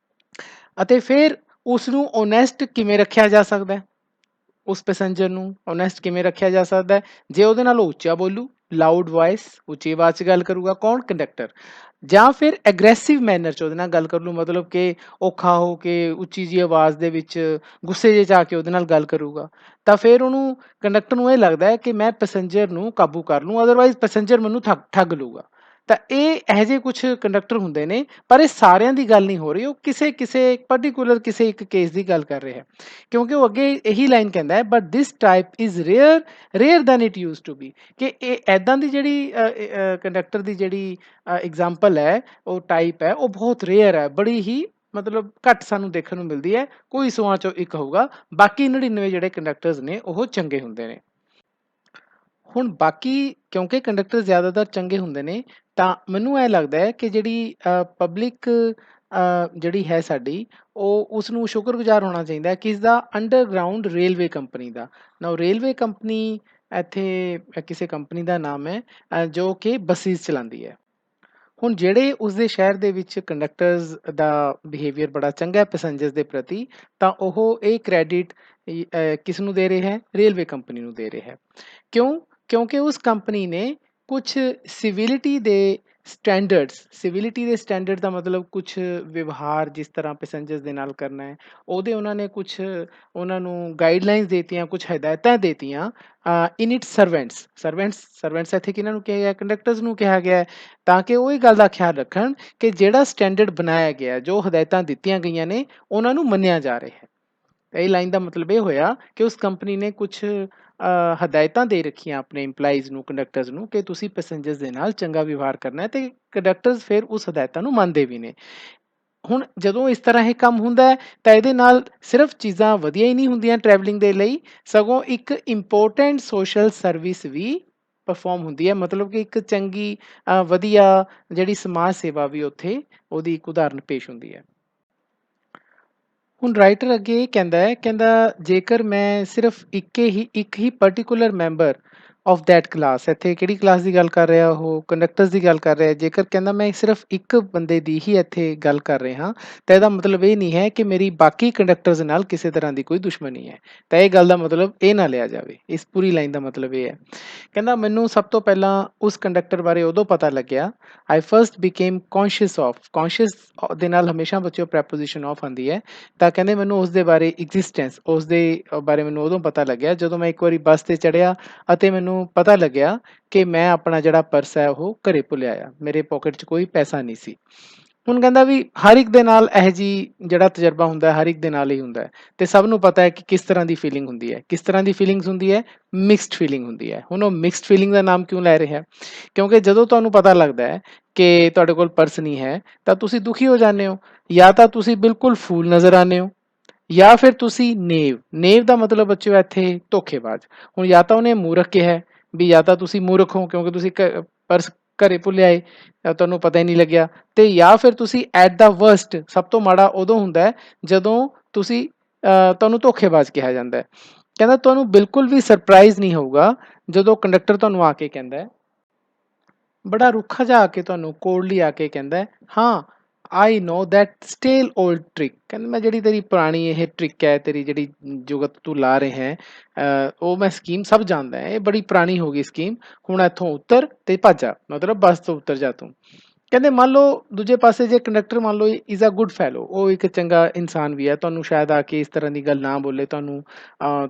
ਅਤੇ ਫਿਰ ਉਸ ਨੂੰ ਓਨੈਸਟ ਕਿਵੇਂ ਰੱਖਿਆ ਜਾ ਸਕਦਾ ਹੈ? ਉਸ ਪੈਸੇਂਜਰ ਨੂੰ ਓਨੈਸਟ ਕਿਵੇਂ ਰੱਖਿਆ ਜਾ ਸਕਦਾ ਹੈ? ਜੇ ਉਹਦੇ ਨਾਲ ਉਹ ਉੱਚਾ ਬੋਲੂ, ਲਾਊਡ ਵੌਇਸ, ਉੱਚੀ ਆਵਾਜ਼ 'ਚ ਗੱਲ ਕਰੂਗਾ, ਕੌਣ? ਕੰਡਕਟਰ। ਜਾਂ ਫਿਰ ਐਗਰੈਸਿਵ ਮੈਨਰ 'ਚ ਉਹਦੇ ਨਾਲ ਗੱਲ ਕਰ ਲੂ, ਮਤਲਬ ਕਿ ਔਖਾ ਹੋ ਕੇ ਉੱਚੀ ਜਿਹੀ ਆਵਾਜ਼ ਦੇ ਵਿੱਚ ਗੁੱਸੇ ਜਿਹੇ 'ਚ ਆ ਕੇ ਉਹਦੇ ਨਾਲ ਗੱਲ ਕਰੂਗਾ, ਤਾਂ ਫਿਰ ਉਹਨੂੰ, ਕੰਡਕਟਰ ਨੂੰ ਇਹ ਲੱਗਦਾ ਹੈ ਕਿ ਮੈਂ ਪੈਸੇਂਜਰ ਨੂੰ ਕਾਬੂ ਕਰ ਲੂੰ, ਅਦਰਵਾਈਜ਼ ਪੈਸੇਂਜਰ ਮੈਨੂੰ ਠੱਗ ਲੂਗਾ। ਤਾਂ ਇਹ ਇਹੋ ਜਿਹੇ ਕੁਛ ਕੰਡਕਟਰ ਹੁੰਦੇ ਨੇ, ਪਰ ਇਹ ਸਾਰਿਆਂ ਦੀ ਗੱਲ ਨਹੀਂ ਹੋ ਰਹੀ, ਉਹ ਕਿਸੇ ਪਾਰਟੀਕੂਲਰ ਕਿਸੇ ਇੱਕ ਕੇਸ ਦੀ ਗੱਲ ਕਰ ਰਿਹਾ, ਕਿਉਂਕਿ ਉਹ ਅੱਗੇ ਇਹੀ ਲਾਈਨ ਕਹਿੰਦਾ ਹੈ, but this type is rare than it use to be, ਕਿ ਇਹ ਐਦਾਂ ਦੀ ਜਿਹੜੀ ਕੰਡਕਟਰ ਦੀ ਜਿਹੜੀ ਐਗਜ਼ਾਮਪਲ ਹੈ, ਉਹ ਟਾਈਪ ਹੈ, ਉਹ ਬਹੁਤ ਰੇਅਰ ਹੈ, ਬੜੀ ਹੀ ਮਤਲਬ ਘੱਟ ਸਾਨੂੰ ਦੇਖਣ ਨੂੰ ਮਿਲਦੀ ਹੈ, ਕੋਈ 100 ਚੋਂ ਇੱਕ ਹੋਊਗਾ, ਬਾਕੀ 99 ਜਿਹੜੇ ਕੰਡਕਟਰਸ ਨੇ ਉਹ ਚੰਗੇ ਹੁੰਦੇ ਨੇ। ਹੁਣ ਬਾਕੀ ਕਿਉਂਕਿ ਕੰਡਕਟਰ ਜ਼ਿਆਦਾਤਰ ਚੰਗੇ ਹੁੰਦੇ ਨੇ, ਤਾਂ ਮੈਨੂੰ ਇਹ ਲੱਗਦਾ ਹੈ ਕਿ ਜਿਹੜੀ ਪਬਲਿਕ ਜਿਹੜੀ ਹੈ ਸਾਡੀ, ਉਹ ਉਸ ਨੂੰ ਸ਼ੁਕਰਗੁਜ਼ਾਰ ਹੋਣਾ ਚਾਹੀਦਾ ਹੈ ਕਿਸ ਦਾ? ਅੰਡਰਗਰਾਊਂਡ ਰੇਲਵੇ ਕੰਪਨੀ ਦਾ। ਨਾ ਰੇਲਵੇ ਕੰਪਨੀ ਇੱਥੇ ਕਿਸੇ ਕੰਪਨੀ ਦਾ ਨਾਮ ਹੈ ਜੋ ਕਿ ਬੱਸਿਸ ਚਲਾਉਂਦੀ ਹੈ। ਹੁਣ ਜਿਹੜੇ ਉਸਦੇ ਸ਼ਹਿਰ ਦੇ ਵਿੱਚ ਕੰਡਕਟਰਸ ਦਾ ਬਿਹੇਵੀਅਰ ਬੜਾ ਚੰਗਾ ਹੈ ਪੈਸੇਂਜਰਸ ਦੇ ਪ੍ਰਤੀ, ਤਾਂ ਉਹ ਇਹ ਕ੍ਰੈਡਿਟ ਕਿਸ ਨੂੰ ਦੇ ਰਿਹਾ ਹੈ? ਰੇਲਵੇ ਕੰਪਨੀ ਨੂੰ ਦੇ ਰਿਹਾ ਹੈ। ਕਿਉਂ? ਕਿਉਂਕਿ ਉਸ ਕੰਪਨੀ ਨੇ ਕੁਛ ਸਿਵਿਲਿਟੀ ਦੇ ਸਟੈਂਡਰਡ ਦਾ ਮਤਲਬ ਕੁਛ ਵਿਵਹਾਰ ਜਿਸ ਤਰ੍ਹਾਂ ਪੈਸੇਂਜਰਸ ਦੇ ਨਾਲ ਕਰਨਾ ਹੈ, ਉਹਦੇ ਉਹਨਾਂ ਨੇ ਕੁਛ ਉਹਨਾਂ ਨੂੰ ਗਾਈਡਲਾਈਨਸ ਦੇਤੀਆਂ, ਕੁਛ ਹਦਾਇਤਾਂ ਦੇਤੀਆਂ ਇਨ ਇਟ ਸਰਵੈਂਟਸ ਇੱਥੇ ਕਿਹਨਾਂ ਨੂੰ ਕਿਹਾ ਗਿਆ? ਕੰਡਕਟਰਸ ਨੂੰ ਕਿਹਾ ਗਿਆ ਹੈ, ਤਾਂ ਕਿ ਉਹ ਇਹ ਗੱਲ ਦਾ ਖਿਆਲ ਰੱਖਣ ਕਿ ਜਿਹੜਾ ਸਟੈਂਡਰਡ ਬਣਾਇਆ ਗਿਆ, ਜੋ ਹਦਾਇਤਾਂ ਦਿੱਤੀਆਂ ਗਈਆਂ ਨੇ, ਉਹਨਾਂ ਨੂੰ ਮੰਨਿਆ ਜਾ ਰਿਹਾ ਹੈ। ਇਹ ਲਾਈਨ ਦਾ ਮਤਲਬ ਇਹ ਹੋਇਆ ਕਿ ਉਸ ਕੰਪਨੀ ਨੇ ਕੁਛ ਹਦਾਇਤਾਂ ਦੇ ਰੱਖੀਆਂ ਆਪਣੇ ਇੰਪਲਾਈਜ਼ ਨੂੰ, ਕੰਡਕਟਰਸ ਨੂੰ, ਕਿ ਤੁਸੀਂ ਪੈਸੇਂਜਰਸ ਦੇ ਨਾਲ ਚੰਗਾ ਵਿਵਹਾਰ ਕਰਨਾ ਹੈ, ਤੇ ਕੰਡਕਟਰਸ ਫਿਰ ਉਸ ਹਦਾਇਤਾਂ ਨੂੰ ਮੰਨਦੇ ਵੀ ਨੇ। ਹੁਣ ਜਦੋਂ ਇਸ ਤਰ੍ਹਾਂ ਇਹ ਕੰਮ ਹੁੰਦਾ ਹੈ, ਤਾਂ ਇਹਦੇ ਨਾਲ ਸਿਰਫ ਚੀਜ਼ਾਂ ਵਧੀਆ ਹੀ ਨਹੀਂ ਹੁੰਦੀਆਂ ਟਰੈਵਲਿੰਗ ਦੇ ਲਈ, ਸਗੋਂ ਇੱਕ ਇੰਪੋਰਟੈਂਟ ਸੋਸ਼ਲ ਸਰਵਿਸ ਵੀ ਪਰਫੋਰਮ ਹੁੰਦੀ ਹੈ, ਮਤਲਬ ਕਿ ਇੱਕ ਚੰਗੀ ਵਧੀਆ ਜਿਹੜੀ ਸਮਾਜ ਸੇਵਾ ਵੀ ਉੱਥੇ ਉਹਦੀ ਇੱਕ ਉਦਾਹਰਨ ਪੇਸ਼ ਹੁੰਦੀ ਹੈ। ਹੁਣ ਰਾਈਟਰ ਅੱਗੇ ਇਹ ਕਹਿੰਦਾ ਜੇਕਰ ਮੈਂ ਸਿਰਫ ਇੱਕ ਹੀ particular member of that class, ਇੱਥੇ ਕਿਹੜੀ ਕਲਾਸ ਦੀ ਗੱਲ ਕਰ ਰਿਹਾ? ਉਹ ਕੰਡਕਟਰਸ ਦੀ ਗੱਲ ਕਰ ਰਿਹਾ। ਜੇਕਰ ਕਹਿੰਦਾ ਮੈਂ ਸਿਰਫ ਇੱਕ ਬੰਦੇ ਦੀ ਹੀ ਇੱਥੇ ਗੱਲ ਕਰ ਰਿਹਾ, ਤਾਂ ਇਹਦਾ ਮਤਲਬ ਇਹ ਨਹੀਂ ਹੈ ਕਿ ਮੇਰੀ ਬਾਕੀ ਕੰਡਕਟਰਸ ਨਾਲ ਕਿਸੇ ਤਰ੍ਹਾਂ ਦੀ ਕੋਈ ਦੁਸ਼ਮਣੀ ਹੈ। ਤਾਂ ਇਹ ਗੱਲ ਦਾ ਮਤਲਬ ਇਹ ਨਾ ਲਿਆ ਜਾਵੇ, ਇਸ ਪੂਰੀ ਲਾਈਨ ਦਾ ਮਤਲਬ ਇਹ ਹੈ। ਕਹਿੰਦਾ ਮੈਨੂੰ ਸਭ ਤੋਂ ਪਹਿਲਾਂ ਉਸ ਕੰਡਕਟਰ ਬਾਰੇ ਉਦੋਂ ਪਤਾ ਲੱਗਿਆ, ਆਈ ਫਸਟ ਬਿਕੇਮ ਕੌਨਸ਼ੀਅਸ ਦੇ ਨਾਲ ਹਮੇਸ਼ਾ ਬੱਚਿਓ ਪ੍ਰੈਪੋਜੀਸ਼ਨ ਆਫ ਆਉਂਦੀ ਹੈ, ਤਾਂ ਕਹਿੰਦੇ ਮੈਨੂੰ ਉਸਦੇ ਬਾਰੇ ਉਸਦੇ ਬਾਰੇ ਮੈਨੂੰ ਉਦੋਂ ਪਤਾ ਲੱਗਿਆ ਜਦੋਂ ਮੈਂ ਇੱਕ ਵਾਰੀ ਬੱਸ 'ਤੇ ਚੜ੍ਹਿਆ ਅਤੇ ਮੈਨੂੰ ਪਤਾ ਲੱਗਿਆ ਕਿ ਮੈਂ ਆਪਣਾ ਜਿਹੜਾ ਪਰਸ ਹੈ ਉਹ ਘਰੇ ਭੁੱਲਿਆ ਆ, ਮੇਰੇ ਪੋਕਟ 'ਚ ਕੋਈ ਪੈਸਾ ਨਹੀਂ ਸੀ। ਹੁਣ ਕਹਿੰਦਾ ਵੀ ਹਰ ਇੱਕ ਦੇ ਨਾਲ ਇਹੋ ਜਿਹੀ ਜਿਹੜਾ ਤਜਰਬਾ ਹੁੰਦਾ ਹਰ ਇੱਕ ਦੇ ਨਾਲ ਹੀ ਹੁੰਦਾ, ਤੇ ਸਭ ਨੂੰ ਪਤਾ ਹੈ ਕਿ ਕਿਸ ਤਰ੍ਹਾਂ ਦੀ ਫੀਲਿੰਗ ਹੁੰਦੀ ਹੈ। ਕਿਸ ਤਰ੍ਹਾਂ ਦੀ ਫੀਲਿੰਗਸ ਹੁੰਦੀ ਹੈ? ਮਿਕਸਡ ਫੀਲਿੰਗ ਹੁੰਦੀ ਹੈ। ਹੁਣ ਉਹ ਮਿਕਸਡ ਫੀਲਿੰਗ ਦਾ ਨਾਮ ਕਿਉਂ ਲੈ ਰਿਹਾ? ਕਿਉਂਕਿ ਜਦੋਂ ਤੁਹਾਨੂੰ ਪਤਾ ਲੱਗਦਾ ਹੈ ਕਿ ਤੁਹਾਡੇ ਕੋਲ ਪਰਸ ਨਹੀਂ ਹੈ, ਤਾਂ ਤੁਸੀਂ ਦੁਖੀ ਹੋ ਜਾਂਦੇ ਹੋ, ਜਾਂ ਤਾਂ ਤੁਸੀਂ ਬਿਲਕੁਲ ਫੂਲ ਨਜ਼ਰ ਆਉਂਦੇ ਹੋ, ਜਾਂ ਫਿਰ ਤੁਸੀਂ ਨੇਵ ਦਾ ਮਤਲਬ ਬੱਚਿਓ ਇੱਥੇ ਧੋਖੇਬਾਜ਼। ਹੁਣ ਜਾਂ ਤਾਂ ਉਹਨੇ ਮੂਰਖ ਕਿਹਾ ਵੀ, ਜਾਂ ਤਾਂ ਤੁਸੀਂ ਮੂਰਖ ਹੋ ਕਿਉਂਕਿ ਤੁਸੀਂ ਪਰਸ ਘਰੇ ਭੁੱਲਿਆ ਏ, ਤੁਹਾਨੂੰ ਪਤਾ ਹੀ ਨਹੀਂ ਲੱਗਿਆ, ਤੇ ਜਾਂ ਫਿਰ ਤੁਸੀਂ ਐਟ ਦਾ ਵਰਸਟ, ਸਭ ਤੋਂ ਮਾੜਾ ਉਦੋਂ ਹੁੰਦਾ ਜਦੋਂ ਤੁਸੀਂ ਤੁਹਾਨੂੰ ਧੋਖੇਬਾਜ਼ ਕਿਹਾ ਜਾਂਦਾ ਹੈ। ਕਹਿੰਦਾ ਤੁਹਾਨੂੰ ਬਿਲਕੁਲ ਵੀ ਸਰਪ੍ਰਾਈਜ਼ ਨਹੀਂ ਹੋਊਗਾ ਜਦੋਂ ਕੰਡਕਟਰ ਤੁਹਾਨੂੰ ਆ ਕੇ ਕਹਿੰਦਾ, ਬੜਾ ਰੁੱਖਾ ਜਿਹਾ ਆ ਕੇ ਤੁਹਾਨੂੰ ਕੋਲਡਲੀ ਆ ਕੇ ਕਹਿੰਦਾ, ਹਾਂ ਆਈ ਨੋ ਦੈਟ ਸਟੇਲ ਓਲਡ ਟ੍ਰਿਕ। ਕਹਿੰਦਾ ਮੈਂ ਜਿਹੜੀ ਤੇਰੀ ਪੁਰਾਣੀ ਇਹ ਟ੍ਰਿਕ ਹੈ, ਤੇਰੀ ਜਿਹੜੀ ਜੁਗਤ ਤੂੰ ਲਾ ਰਹੇ ਹੈ, ਉਹ ਮੈਂ ਸਕੀਮ ਸਭ ਜਾਣਦਾ, ਇਹ ਬੜੀ ਪੁਰਾਣੀ ਹੋ ਗਈ ਸਕੀਮ, ਹੁਣ ਇੱਥੋਂ ਉੱਤਰ ਤੇ ਭੱਜ ਜਾ, ਮਤਲਬ ਬੱਸ ਤੋਂ ਉੱਤਰ ਜਾ ਤੂੰ। ਕਹਿੰਦੇ ਮੰਨ ਲਓ ਦੂਜੇ ਪਾਸੇ ਜੇ ਕੰਡਕਟਰ ਮੰਨ ਲਓ ਇਜ਼ ਅ ਗੁੱਡ ਫੈਲੋ, ਉਹ ਇੱਕ ਚੰਗਾ ਇਨਸਾਨ ਵੀ ਹੈ, ਤੁਹਾਨੂੰ ਸ਼ਾਇਦ ਆ ਕੇ ਇਸ ਤਰ੍ਹਾਂ ਦੀ ਗੱਲ ਨਾ ਬੋਲੇ, ਤੁਹਾਨੂੰ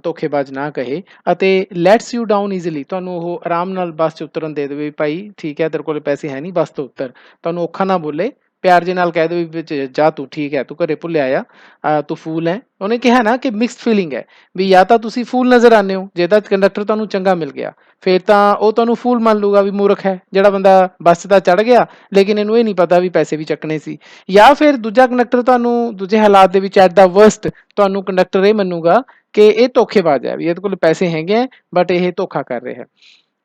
ਧੋਖੇਬਾਜ਼ ਨਾ ਕਹੇ, ਅਤੇ ਲੈਟਸ ਯੂ ਡਾਊਨ ਈਜ਼ੀਲੀ, ਤੁਹਾਨੂੰ ਉਹ ਆਰਾਮ ਨਾਲ ਬੱਸ 'ਚ ਉਤਰਨ ਦੇ ਦੇਵੇ, ਭਾਈ ਠੀਕ ਹੈ ਤੇਰੇ ਕੋਲ ਪੈਸੇ ਹੈ ਨਹੀਂ ਬੱਸ ਤੋਂ ਉੱਤਰ, ਤੁਹਾਨੂੰ ਔਖਾ ਨਾ ਬੋਲੇ, ਪਿਆਰ ਜੇ ਨਾਲ ਕਹਿ ਦੇਵੇ ਵਿੱਚ ਜਾ ਤੂੰ ਠੀਕ ਹੈ ਤੂੰ ਘਰੇ ਭੁੱਲਿਆ ਆ, ਤੂੰ ਫੂਲ ਹੈ। ਉਹਨੇ ਕਿਹਾ ਨਾ ਕਿ ਮਿਕਸਡ ਫੀਲਿੰਗ ਹੈ, ਵੀ ਜਾਂ ਤਾਂ ਤੁਸੀਂ ਫੂਲ ਨਜ਼ਰ ਆਉਂਦੇ ਹੋ, ਜੇ ਤਾਂ ਕੰਡਕਟਰ ਤੁਹਾਨੂੰ ਚੰਗਾ ਮਿਲ ਗਿਆ ਫਿਰ ਤਾਂ ਉਹ ਤੁਹਾਨੂੰ ਫੂਲ ਮੰਨ ਲੂਗਾ ਵੀ ਮੂਰਖ ਹੈ ਜਿਹੜਾ ਬੰਦਾ ਬੱਸ ਦਾ ਚੜ੍ਹ ਗਿਆ ਲੇਕਿਨ ਇਹਨੂੰ ਇਹ ਨਹੀਂ ਪਤਾ ਵੀ ਪੈਸੇ ਵੀ ਚੱਕਣੇ ਸੀ, ਜਾਂ ਫਿਰ ਦੂਜਾ ਕੰਡਕਟਰ ਤੁਹਾਨੂੰ ਦੂਜੇ ਹਾਲਾਤ ਦੇ ਵਿੱਚ ਐਟ ਦਾ ਵਰਸਟ ਤੁਹਾਨੂੰ ਕੰਡਕਟਰ ਇਹ ਮੰਨੂਗਾ ਕਿ ਇਹ ਧੋਖੇਬਾਜ਼ ਹੈ, ਵੀ ਇਹਦੇ ਕੋਲ ਪੈਸੇ ਹੈਗੇ ਹੈ ਬਟ ਇਹ ਧੋਖਾ ਕਰ ਰਿਹਾ ਹੈ।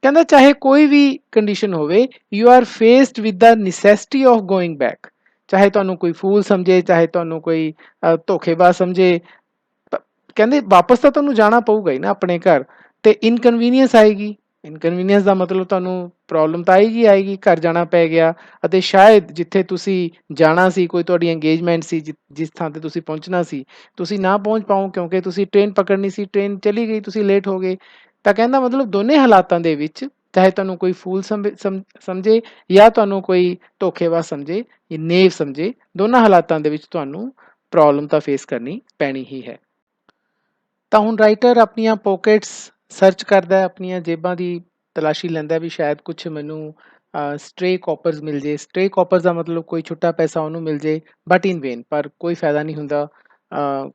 ਕਹਿੰਦਾ ਚਾਹੇ ਕੋਈ ਵੀ ਕੰਡੀਸ਼ਨ ਹੋਵੇ, you are faced with the necessity of going back, ਚਾਹੇ ਤੁਹਾਨੂੰ ਕੋਈ ਫੂਲ ਸਮਝੇ, ਚਾਹੇ ਤੁਹਾਨੂੰ ਕੋਈ ਧੋਖੇਬਾਜ਼ ਸਮਝੇ, ਕਹਿੰਦੇ ਵਾਪਸ ਤਾਂ ਤੁਹਾਨੂੰ ਜਾਣਾ ਪਊਗਾ ਹੀ ਨਾ ਆਪਣੇ ਘਰ, ਤੇ ਇਨਕਨਵੀਨੀਅੰਸ ਆਏਗੀ, ਇਨਕਨਵੀਨੀਅੰਸ ਦਾ ਮਤਲਬ ਤੁਹਾਨੂੰ ਪ੍ਰੋਬਲਮ ਤਾਂ ਆਏਗੀ ਆਏਗੀ, ਘਰ ਜਾਣਾ ਪੈ ਗਿਆ ਅਤੇ ਸ਼ਾਇਦ ਜਿੱਥੇ ਤੁਸੀਂ ਜਾਣਾ ਸੀ, ਕੋਈ ਤੁਹਾਡੀ ਇੰਗੇਜਮੈਂਟ ਸੀ, ਜਿਸ ਥਾਂ 'ਤੇ ਤੁਸੀਂ ਪਹੁੰਚਣਾ ਸੀ, ਤੁਸੀਂ ਨਾ ਪਹੁੰਚ ਪਾਓ ਕਿਉਂਕਿ ਤੁਸੀਂ ਟ੍ਰੇਨ ਪਕੜਨੀ ਸੀ, ਟ੍ਰੇਨ ਚਲੀ ਗਈ, ਤੁਸੀਂ ਲੇਟ ਹੋ ਗਏ। ਤਾਂ ਕਹਿਣ ਦਾ ਮਤਲਬ ਦੋਨੇ ਹਾਲਾਤਾਂ ਦੇ ਵਿੱਚ, ਚਾਹੇ ਤੁਹਾਨੂੰ ਕੋਈ ਫੂਲ ਸਮਝੇ ਜਾਂ ਤੁਹਾਨੂੰ ਕੋਈ ਧੋਖੇਬਾਜ਼ ਸਮਝੇ, ਨੇਵ ਸਮਝੇ, ਦੋਨਾਂ ਹਾਲਾਤਾਂ ਦੇ ਵਿੱਚ ਤੁਹਾਨੂੰ ਪ੍ਰੋਬਲਮ ਤਾਂ ਫੇਸ ਕਰਨੀ ਪੈਣੀ ਹੀ ਹੈ। ਤਾਂ ਹੁਣ ਰਾਈਟਰ ਆਪਣੀਆਂ ਪੋਕਟਸ ਸਰਚ ਕਰਦਾ, ਆਪਣੀਆਂ ਜੇਬਾਂ ਦੀ ਤਲਾਸ਼ੀ ਲੈਂਦਾ ਵੀ ਸ਼ਾਇਦ ਕੁਛ ਮੈਨੂੰ ਸਟ੍ਰੇ ਕਾਪਰਸ ਮਿਲ ਜੇ। ਸਟ੍ਰੇ ਕਾਪਰਸ ਦਾ ਮਤਲਬ ਕੋਈ ਛੁੱਟਾ ਪੈਸਾ ਉਹਨੂੰ ਮਿਲ ਜੇ, ਬਟ ਇਨ ਵੇਨ, ਪਰ ਕੋਈ ਫਾਇਦਾ ਨਹੀਂ ਹੁੰਦਾ।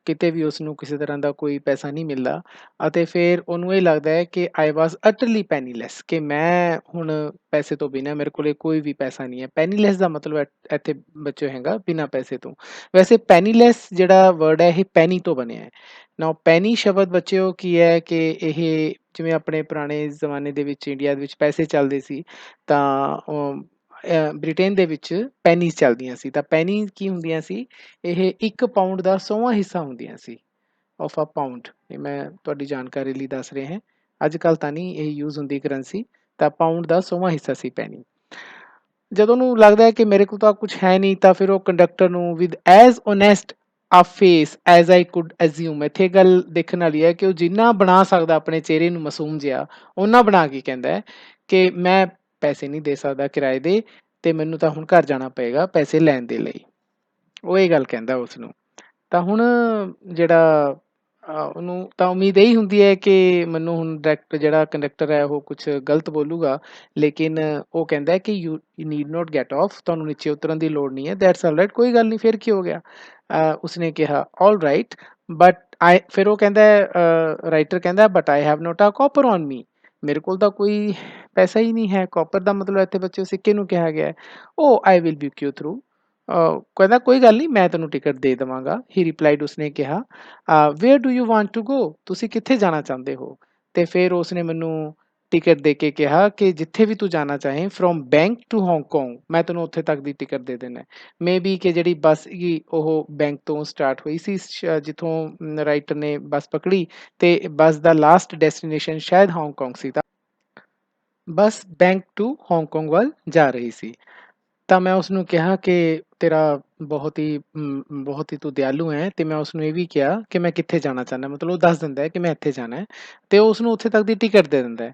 ਕਿਤੇ ਵੀ ਉਸਨੂੰ ਕਿਸੇ ਤਰ੍ਹਾਂ ਦਾ ਕੋਈ ਪੈਸਾ ਨਹੀਂ ਮਿਲਦਾ ਅਤੇ ਫਿਰ ਉਹਨੂੰ ਇਹ ਲੱਗਦਾ ਹੈ ਕਿ ਆਈ ਵਾਜ਼ ਅਟਰਲੀ ਪੈਨੀਲੈਸ, ਕਿ ਮੈਂ ਹੁਣ ਪੈਸੇ ਤੋਂ ਬਿਨਾਂ, ਮੇਰੇ ਕੋਲ ਕੋਈ ਵੀ ਪੈਸਾ ਨਹੀਂ ਹੈ। ਪੈਨੀਲੈਸ ਦਾ ਮਤਲਬ ਇੱਥੇ ਬੱਚੋ ਹੈਗਾ ਬਿਨਾਂ ਪੈਸੇ ਤੋਂ। ਵੈਸੇ ਪੈਨੀਲੈਸ ਜਿਹੜਾ ਵਰਡ ਹੈ ਇਹ ਪੈਨੀ ਤੋਂ ਬਣਿਆ ਹੈ। ਨਾਓ ਪੈਨੀ ਸ਼ਬਦ ਬੱਚਿਓ ਕੀ ਹੈ ਕਿ ਇਹ ਜਿਵੇਂ ਆਪਣੇ ਪੁਰਾਣੇ ਜ਼ਮਾਨੇ ਦੇ ਵਿੱਚ ਇੰਡੀਆ ਦੇ ਵਿੱਚ ਪੈਸੇ ਚੱਲਦੇ ਸੀ, ਤਾਂ ਬ੍ਰਿਟੇਨ ਦੇ ਵਿੱਚ ਪੈਨੀਜ਼ ਚੱਲਦੀਆਂ ਸੀ। ਤਾਂ ਪੈਨੀ ਕੀ ਹੁੰਦੀਆਂ ਸੀ, ਇਹ 1 ਪਾਊਂਡ ਦਾ 100ਵਾਂ ਹਿੱਸਾ ਹੁੰਦੀਆਂ ਸੀ, ਆਫ ਅ ਪਾਊਂਡ। ਇਹ ਮੈਂ ਤੁਹਾਡੀ ਜਾਣਕਾਰੀ ਲਈ ਦੱਸ ਰਿਹਾ ਹਾਂ, ਅੱਜ ਕੱਲ੍ਹ ਤਾਂ ਨਹੀਂ ਇਹ ਯੂਜ਼ ਹੁੰਦੀ ਕਰੰਸੀ। ਤਾਂ ਪਾਊਂਡ ਦਾ 100ਵਾਂ ਹਿੱਸਾ ਸੀ ਪੈਨੀ। ਜਦੋਂ ਉਹਨੂੰ ਲੱਗਦਾ ਹੈ ਕਿ ਮੇਰੇ ਕੋਲ ਤਾਂ ਕੁਛ ਹੈ ਨਹੀਂ, ਤਾਂ ਫਿਰ ਉਹ ਕੰਡਕਟਰ ਨੂੰ ਵਿਦ ਐਜ਼ ਓਨੈਸਟ ਆ ਫੇਸ ਐਜ਼ ਆਈ ਕੁਡ ਐਜ਼ਿਊਮ, ਇੱਥੇ ਗੱਲ ਦੇਖਣ ਵਾਲੀ ਹੈ ਕਿ ਉਹ ਜਿੰਨਾ ਬਣਾ ਸਕਦਾ ਆਪਣੇ ਚਿਹਰੇ ਨੂੰ ਮਾਸੂਮ ਜਿਹਾ, ਉਹਨਾਂ ਬਣਾ ਕੇ ਕਹਿੰਦਾ ਹੈ ਕਿ ਮੈਂ ਪੈਸੇ ਨਹੀਂ ਦੇ ਸਕਦਾ ਕਿਰਾਏ ਦੇ, ਤੇ ਮੈਨੂੰ ਤਾਂ ਹੁਣ ਘਰ ਜਾਣਾ ਪਏਗਾ ਪੈਸੇ ਲੈਣ ਦੇ ਲਈ। ਉਹ ਇਹ ਗੱਲ ਕਹਿੰਦਾ ਉਸ ਨੂੰ। ਤਾਂ ਹੁਣ ਜਿਹੜਾ ਉਹਨੂੰ ਤਾਂ ਉਮੀਦ ਇਹੀ ਹੁੰਦੀ ਹੈ ਕਿ ਮੈਨੂੰ ਹੁਣ ਡਾਇਰੈਕਟ ਜਿਹੜਾ ਕੰਡਕਟਰ ਹੈ ਉਹ ਕੁਛ ਗਲਤ ਬੋਲੂਗਾ, ਲੇਕਿਨ ਉਹ ਕਹਿੰਦਾ ਹੈ ਕਿ you need note get of, ਤੁਹਾਨੂੰ ਨੀਚੇ ਉਤਰਨ ਦੀ ਲੋੜ ਨਹੀਂ ਹੈ, ਦੈਟਸ ਆਲ ਰਾਈਟ, ਕੋਈ ਗੱਲ ਨਹੀਂ, ਫਿਰ ਕੀ ਹੋ ਗਿਆ। ਉਸਨੇ ਕਿਹਾ ਆਲ ਰਾਈਟ, ਬਟ ਆਈ, ਫਿਰ ਉਹ ਕਹਿੰਦਾ, ਰਾਈਟਰ ਕਹਿੰਦਾ but I have not a copper on me, ਮੇਰੇ ਕੋਲ ਤਾਂ ਕੋਈ ਪੈਸਾ ਹੀ ਨਹੀਂ ਹੈ। ਕਾਪਰ ਦਾ ਮਤਲਬ ਇੱਥੇ ਬੱਚੇ ਸਿੱਕੇ ਨੂੰ ਕਿਹਾ ਗਿਆ ਹੈ। ਉਹ I will book you through, ਕਹਿੰਦਾ ਕੋਈ ਗੱਲ ਨਹੀਂ, ਮੈਂ ਤੈਨੂੰ ਟਿਕਟ ਦੇ ਦੇਵਾਂਗਾ। ਹੀ ਰਿਪਲਾਈਡ, ਉਸਨੇ ਕਿਹਾ where do you want to go, ਤੁਸੀਂ ਕਿੱਥੇ ਜਾਣਾ ਚਾਹੁੰਦੇ ਹੋ। ਤੇ ਫਿਰ ਉਸਨੇ ਮੈਨੂੰ ਟਿਕਟ ਦੇ ਕੇ ਕਿਹਾ ਕਿ ਜਿੱਥੇ ਵੀ ਤੂੰ ਜਾਣਾ ਚਾਹੇ, ਫਰੋਮ ਬੈਂਕ ਟੂ ਹਾਂਗਕਾਂਗ, ਮੈਂ ਤੈਨੂੰ ਉੱਥੇ ਤੱਕ ਦੀ ਟਿਕਟ ਦੇ ਦੇਣਾ। ਮੇ ਬੀ ਕਿ ਜਿਹੜੀ ਬੱਸ ਸੀਗੀ ਉਹ ਬੈਂਕ ਤੋਂ ਸਟਾਰਟ ਹੋਈ ਸੀ, ਜਿੱਥੋਂ ਰਾਈਟਰ ਨੇ ਬੱਸ ਪਕੜੀ, ਤੇ ਬੱਸ ਦਾ ਲਾਸਟ ਡੈਸਟੀਨੇਸ਼ਨ ਸ਼ਾਇਦ ਹਾਂਗਕਾਂਗ ਸੀ। ਤਾਂ ਬੱਸ ਬੈਂਕ ਟੂ ਹਾਂਗਕਾਂਗ ਵੱਲ ਜਾ ਰਹੀ ਸੀ। ਤਾਂ ਮੈਂ ਉਸਨੂੰ ਕਿਹਾ ਕਿ ਤੇਰਾ ਬਹੁਤ ਹੀ ਤੂੰ ਦਿਆਲੂ ਹੈ, ਅਤੇ ਮੈਂ ਉਸਨੂੰ ਇਹ ਵੀ ਕਿਹਾ ਕਿ ਮੈਂ ਕਿੱਥੇ ਜਾਣਾ ਚਾਹੁੰਦਾ, ਮਤਲਬ ਉਹ ਦੱਸ ਦਿੰਦਾ ਹੈ ਕਿ ਮੈਂ ਇੱਥੇ ਜਾਣਾ ਹੈ, ਅਤੇ ਉਹ ਉਸਨੂੰ ਉੱਥੇ ਤੱਕ ਦੀ ਟਿਕਟ ਦੇ ਦਿੰਦਾ ਹੈ।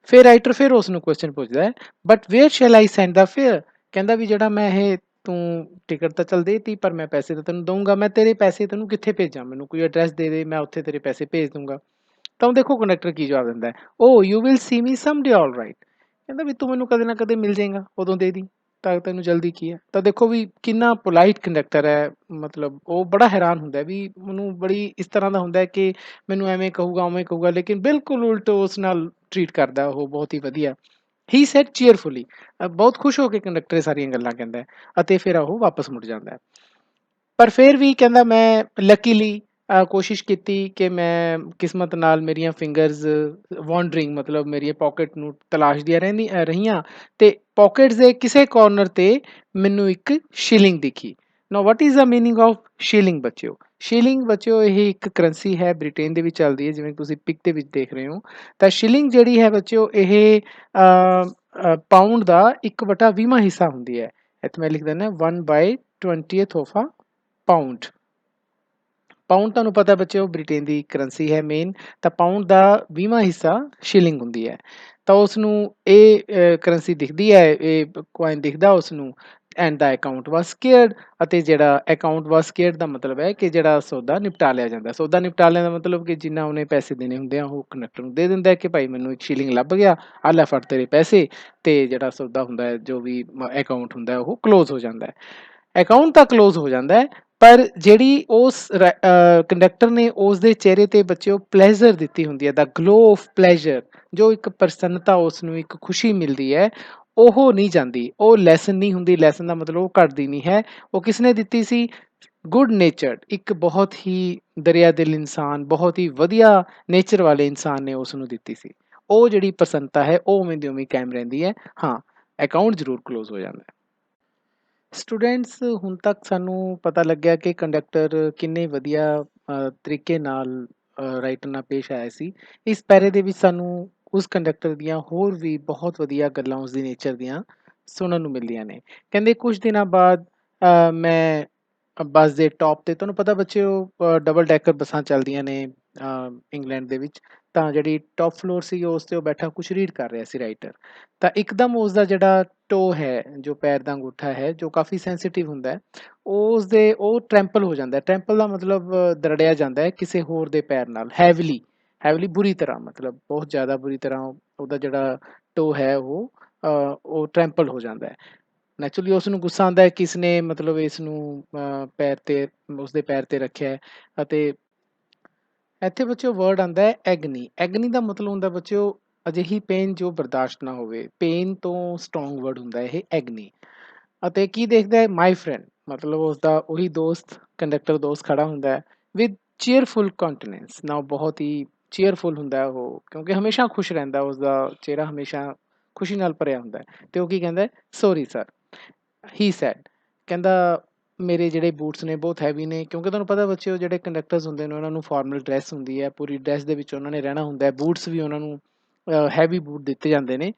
ਫਿਰ ਰਾਈਟਰ ਫਿਰ ਉਸਨੂੰ ਕੁਐਸਚਨ ਪੁੱਛਦਾ ਹੈ, but where shall I send the fare, ਕਹਿੰਦਾ ਵੀ ਜਿਹੜਾ ਮੈਂ ਇਹ, ਤੂੰ ਟਿਕਟ ਤਾਂ ਚੱਲ ਦੇ ਤੀ, ਪਰ ਮੈਂ ਪੈਸੇ ਤਾਂ ਤੈਨੂੰ ਦਊਂਗਾ, ਮੈਂ ਤੇਰੇ ਪੈਸੇ ਤੈਨੂੰ ਕਿੱਥੇ ਭੇਜਾਂ, ਮੈਨੂੰ ਕੋਈ ਐਡਰੈਸ ਦੇ ਦੇ, ਮੈਂ ਉੱਥੇ ਤੇਰੇ ਪੈਸੇ ਭੇਜ ਦੂੰਗਾ। ਤਾਂ ਦੇਖੋ ਕੰਡਕਟਰ ਕੀ ਜਵਾਬ ਦਿੰਦਾ ਹੈ, oh you will see me someday all right, ਕਹਿੰਦਾ ਵੀ ਤੂੰ ਮੈਨੂੰ ਕਦੇ ਨਾ ਕਦੇ ਮਿਲ ਜਾਏਗਾ, ਉਦੋਂ ਦੇ ਦੀ, ਤਾਂ ਤੈਨੂੰ ਜਲਦੀ ਕੀ ਹੈ। ਤਾਂ ਦੇਖੋ ਵੀ ਕਿੰਨਾ ਪੋਲਾਈਟ ਕੰਡਕਟਰ ਹੈ, ਮਤਲਬ ਉਹ ਬੜਾ ਹੈਰਾਨ ਹੁੰਦਾ ਵੀ ਮੈਨੂੰ ਬੜੀ ਇਸ ਤਰ੍ਹਾਂ ਦਾ ਹੁੰਦਾ ਕਿ ਮੈਨੂੰ ਐਵੇਂ ਕਹੂਗਾ ਉਵੇਂ ਕਹੂਗਾ, ਲੇਕਿਨ ਬਿਲਕੁਲ ਉਲਟ ਉਸ ਨਾਲ ਟਰੀਟ ਕਰਦਾ ਉਹ ਬਹੁਤ ਹੀ ਵਧੀਆ। ਹੀ ਸੈਡ ਚੀਅਰਫੁਲੀ, ਬਹੁਤ ਖੁਸ਼ ਹੋ ਕੇ ਕੰਡਕਟਰ ਇਹ ਸਾਰੀਆਂ ਗੱਲਾਂ ਕਹਿੰਦਾ ਹੈ, ਅਤੇ ਫਿਰ ਉਹ ਵਾਪਸ ਮੁੜ ਜਾਂਦਾ ਹੈ। ਪਰ ਫਿਰ ਵੀ ਕਹਿੰਦਾ ਮੈਂ ਲੱਕੀਲੀ ਕੋਸ਼ਿਸ਼ ਕੀਤੀ ਕਿ ਮੈਂ ਕਿਸਮਤ ਨਾਲ ਮੇਰੀਆਂ ਫਿੰਗਰਸ ਵਾਂਡਰਿੰਗ, ਮਤਲਬ ਮੇਰੀਆਂ ਪਾਕਟ ਨੂੰ ਤਲਾਸ਼ਦੀਆਂ ਰਹੀਆਂ, ਤੇ ਪਾਕਟਸ ਦੇ ਕਿਸੇ ਕਾਰਨਰ ਤੇ ਮੈਨੂੰ ਇੱਕ ਸ਼ਿਲਿੰਗ ਦਿਖੀ। Now what is the meaning of shilling ਬੱਚਿਓ। ਸ਼ਿਲਿੰਗ ਬੱਚਿਓ ਇਹ ਇੱਕ ਕਰੰਸੀ ਹੈ, ਬ੍ਰਿਟੇਨ ਦੇ ਵਿੱਚ ਚੱਲਦੀ ਹੈ, ਜਿਵੇਂ ਤੁਸੀਂ ਪਿਕ ਦੇ ਵਿੱਚ ਦੇਖ ਰਹੇ ਹੋ। ਤਾਂ ਸ਼ਿਲਿੰਗ ਜਿਹੜੀ ਹੈ ਬੱਚਿਓ, ਇਹ ਪਾਊਂਡ ਦਾ 1/20ਵਾਂ ਹਿੱਸਾ ਹੁੰਦੀ ਹੈ। ਇੱਥੇ ਮੈਂ ਲਿਖ ਦਿੰਦਾ 1/20th ਆਫ ਆ ਪਾਊਂਡ। ਪਾਊਂਡ ਤੁਹਾਨੂੰ ਪਤਾ ਬੱਚਿਓ ਬ੍ਰਿਟੇਨ ਦੀ ਕਰੰਸੀ ਹੈ ਮੇਨ, ਤਾਂ ਪਾਊਂਡ ਦਾ 20ਵਾਂ ਹਿੱਸਾ ਸ਼ਿਲਿੰਗ ਹੁੰਦੀ ਹੈ। ਤਾਂ ਉਸਨੂੰ ਇਹ ਕਰੰਸੀ ਦਿਖਦੀ ਹੈ, ਇਹ ਕੋਇਨ ਦਿਖਦਾ ਉਸਨੂੰ, and the account was scared, ਅਤੇ ਜਿਹੜਾ ਅਕਾਊਂਟ ਵਾਸ ਸਕੇਅਰਡ ਦਾ ਮਤਲਬ ਹੈ ਕਿ ਜਿਹੜਾ ਸੌਦਾ ਨਿਪਟਾ ਲਿਆ ਜਾਂਦਾ। ਸੌਦਾ ਨਿਪਟਾ ਲਿਆ ਦਾ ਮਤਲਬ ਕਿ ਜਿੰਨਾ ਉਹਨੇ ਪੈਸੇ ਦੇਣੇ ਹੁੰਦੇ ਆ ਉਹ ਕੰਡਕਟਰ ਨੂੰ ਦੇ ਦਿੰਦਾ ਕਿ ਭਾਈ ਮੈਨੂੰ ਇੱਕ ਸ਼ਿਲਿੰਗ ਲੱਭ ਗਿਆ, ਆਹ ਲੈ ਫੜ ਤੇਰੇ ਪੈਸੇ, ਤੇ ਜਿਹੜਾ ਸੌਦਾ ਹੁੰਦਾ ਹੈ, ਜੋ ਵੀ ਅਕਾਊਂਟ ਹੁੰਦਾ ਉਹ ਕਲੋਜ਼ ਹੋ ਜਾਂਦਾ ਹੈ। ਅਕਾਊਂਟ ਤਾਂ ਕਲੋਜ਼ ਹੋ ਜਾਂਦਾ ਹੈ, ਪਰ ਜਿਹੜੀ ਉਸ ਕੰਡਕਟਰ ਨੇ ਉਸ ਦੇ ਚਿਹਰੇ ਤੇ ਬੱਚਿਓ ਪਲੇਜ਼ਰ ਦਿੱਤੀ ਹੁੰਦੀ ਹੈ, ਦਾ ਗਲੋ ਆਫ ਪਲੇਜ਼ਰ, ਜੋ ਇੱਕ ਪ੍ਰਸੰਨਤਾ ਉਸ ਨੂੰ ਇੱਕ ਖੁਸ਼ੀ ਮਿਲਦੀ ਹੈ, ਉਹ ਨਹੀਂ ਜਾਂਦੀ, ਉਹ ਲੈਸਨ ਨਹੀਂ ਹੁੰਦੀ। ਲੈਸਨ ਦਾ ਮਤਲਬ ਉਹ ਘਟਦੀ ਨਹੀਂ ਹੈ। ਉਹ ਕਿਸ ਨੇ ਦਿੱਤੀ ਸੀ, ਗੁੱਡ ਨੇਚਰਡ, ਇੱਕ ਬਹੁਤ ਹੀ ਦਰਿਆ ਦਿਲ ਇਨਸਾਨ, ਬਹੁਤ ਹੀ ਵਧੀਆ ਨੇਚਰ ਵਾਲੇ ਇਨਸਾਨ ਨੇ ਉਸ ਨੂੰ ਦਿੱਤੀ ਸੀ। ਉਹ ਜਿਹੜੀ ਪ੍ਰਸੰਨਤਾ ਹੈ ਉਹ ਉਵੇਂ ਦੀ ਉਵੇਂ ਕਾਇਮ ਰਹਿੰਦੀ ਹੈ। ਹਾਂ, ਅਕਾਊਂਟ ਜ਼ਰੂਰ ਕਲੋਜ਼ ਹੋ ਜਾਂਦਾ ਹੈ। ਸਟੂਡੈਂਟਸ, ਹੁਣ ਤੱਕ ਸਾਨੂੰ ਪਤਾ ਲੱਗਿਆ ਕਿ ਕੰਡਕਟਰ ਕਿੰਨੇ ਵਧੀਆ ਤਰੀਕੇ ਨਾਲ ਰਾਈਟਰ ਨਾਲ ਪੇਸ਼ ਆਇਆ ਸੀ। ਇਸ ਪੈਰੇ ਦੇ ਵਿੱਚ ਸਾਨੂੰ ਉਸ ਕੰਡਕਟਰ ਦੀਆਂ ਹੋਰ ਵੀ ਬਹੁਤ ਵਧੀਆ ਗੱਲਾਂ ਉਸਦੀ ਨੇਚਰ ਦੀਆਂ ਸੁਣਨ ਨੂੰ ਮਿਲਦੀਆਂ ਨੇ। ਕਹਿੰਦੇ ਕੁਛ ਦਿਨਾਂ ਬਾਅਦ ਮੈਂ ਬੱਸ ਦੇ ਟੌਪ 'ਤੇ, ਤੁਹਾਨੂੰ ਪਤਾ ਬੱਚਿਓ ਡਬਲ ਡੈਕਰ ਬੱਸਾਂ ਚੱਲਦੀਆਂ ਨੇ ਇੰਗਲੈਂਡ ਦੇ ਵਿੱਚ, ਤਾਂ ਜਿਹੜੀ ਟੌਪ ਫਲੋਰ ਸੀ ਉਸ 'ਤੇ ਉਹ ਬੈਠਾ ਕੁਛ ਰੀਡ ਕਰ ਰਿਹਾ ਸੀ ਰਾਈਟਰ। ਤਾਂ ਇੱਕਦਮ ਉਸਦਾ ਜਿਹੜਾ ਟੋ ਹੈ, ਜੋ ਪੈਰ ਦਾ ਅੰਗੂਠਾ ਹੈ, ਜੋ ਕਾਫੀ ਸੈਂਸੀਟਿਵ ਹੁੰਦਾ ਹੈ, ਉਹ ਟਰੈਂਪਲ ਹੋ ਜਾਂਦਾ ਹੈ। ਟਰੈਂਪਲ ਦਾ ਮਤਲਬ ਦਰੜਿਆ ਜਾਂਦਾ ਹੈ ਕਿਸੇ ਹੋਰ ਦੇ ਪੈਰ ਨਾਲ, ਹੈਵਲੀ ਬੁਰੀ ਤਰ੍ਹਾਂ, ਮਤਲਬ ਬਹੁਤ ਜ਼ਿਆਦਾ ਬੁਰੀ ਤਰ੍ਹਾਂ ਉਹਦਾ ਜਿਹੜਾ ਟੋ ਹੈ ਉਹ ਟਰੈਂਪਲ ਹੋ ਜਾਂਦਾ ਹੈ। ਨੈਚੁਰਲੀ ਉਸ ਨੂੰ ਗੁੱਸਾ ਆਉਂਦਾ ਹੈ ਕਿ ਇਸਨੇ ਮਤਲਬ ਇਸ ਨੂੰ ਪੈਰ 'ਤੇ, ਉਸਦੇ ਪੈਰ 'ਤੇ ਰੱਖਿਆ ਹੈ। ਅਤੇ ਇੱਥੇ ਬੱਚਿਓ ਵਰਡ ਆਉਂਦਾ ਹੈ ਐਗਨੀ। ਐਗਨੀ ਦਾ ਮਤਲਬ ਹੁੰਦਾ ਬੱਚਿਓ ਅਜਿਹੀ ਪੇਨ ਜੋ ਬਰਦਾਸ਼ਤ ਨਾ ਹੋਵੇ। ਪੇਨ ਤੋਂ ਸਟਰੋਂਗ ਵਰਡ ਹੁੰਦਾ ਇਹ ਐਗਨੀ। ਅਤੇ ਕੀ ਦੇਖਦਾ ਹੈ, ਮਾਈ ਫਰੈਂਡ, ਮਤਲਬ ਉਸਦਾ ਉਹੀ ਦੋਸਤ, ਕੰਡਕਟਰ ਦੋਸਤ ਖੜਾ ਹੁੰਦਾ ਹੈ ਵਿਦ ਚੀਅਰਫੁਲ ਕੰਟੀਨੈਂਸ ਨਾ, ਬਹੁਤ ਹੀ ਚੀਅਰਫੁਲ ਹੁੰਦਾ ਉਹ, ਕਿਉਂਕਿ ਹਮੇਸ਼ਾ ਖੁਸ਼ ਰਹਿੰਦਾ, ਉਸਦਾ ਚਿਹਰਾ ਹਮੇਸ਼ਾ ਖੁਸ਼ੀ ਨਾਲ ਭਰਿਆ ਹੁੰਦਾ ਹੈ। ਅਤੇ ਉਹ ਕੀ ਕਹਿੰਦਾ, ਸੋਰੀ ਸਰ, ਹੀ ਸੈਡ, ਕਹਿੰਦਾ ਮੇਰੇ ਜਿਹੜੇ ਬੂਟਸ ਨੇ ਬਹੁਤ ਹੈਵੀ ਨੇ, ਕਿਉਂਕਿ ਤੁਹਾਨੂੰ ਪਤਾ ਬੱਚੇ ਉਹ ਜਿਹੜੇ ਕੰਡਕਟਰਸ ਹੁੰਦੇ ਨੇ ਉਹਨਾਂ ਨੂੰ ਫਾਰਮਲ ਡਰੈਸ ਹੁੰਦੀ ਹੈ, ਪੂਰੀ ਡਰੈਸ ਦੇ ਵਿੱਚ ਉਹਨਾਂ ਨੇ ਰਹਿਣਾ ਹੁੰਦਾ ਹੈ, ਬੂਟਸ ਵੀ ਉਹਨਾਂ ਨੂੰ ਹੈਵੀ ਬੂਟ ਦਿੱਤੇ ਜਾਂਦੇ ਨੇ।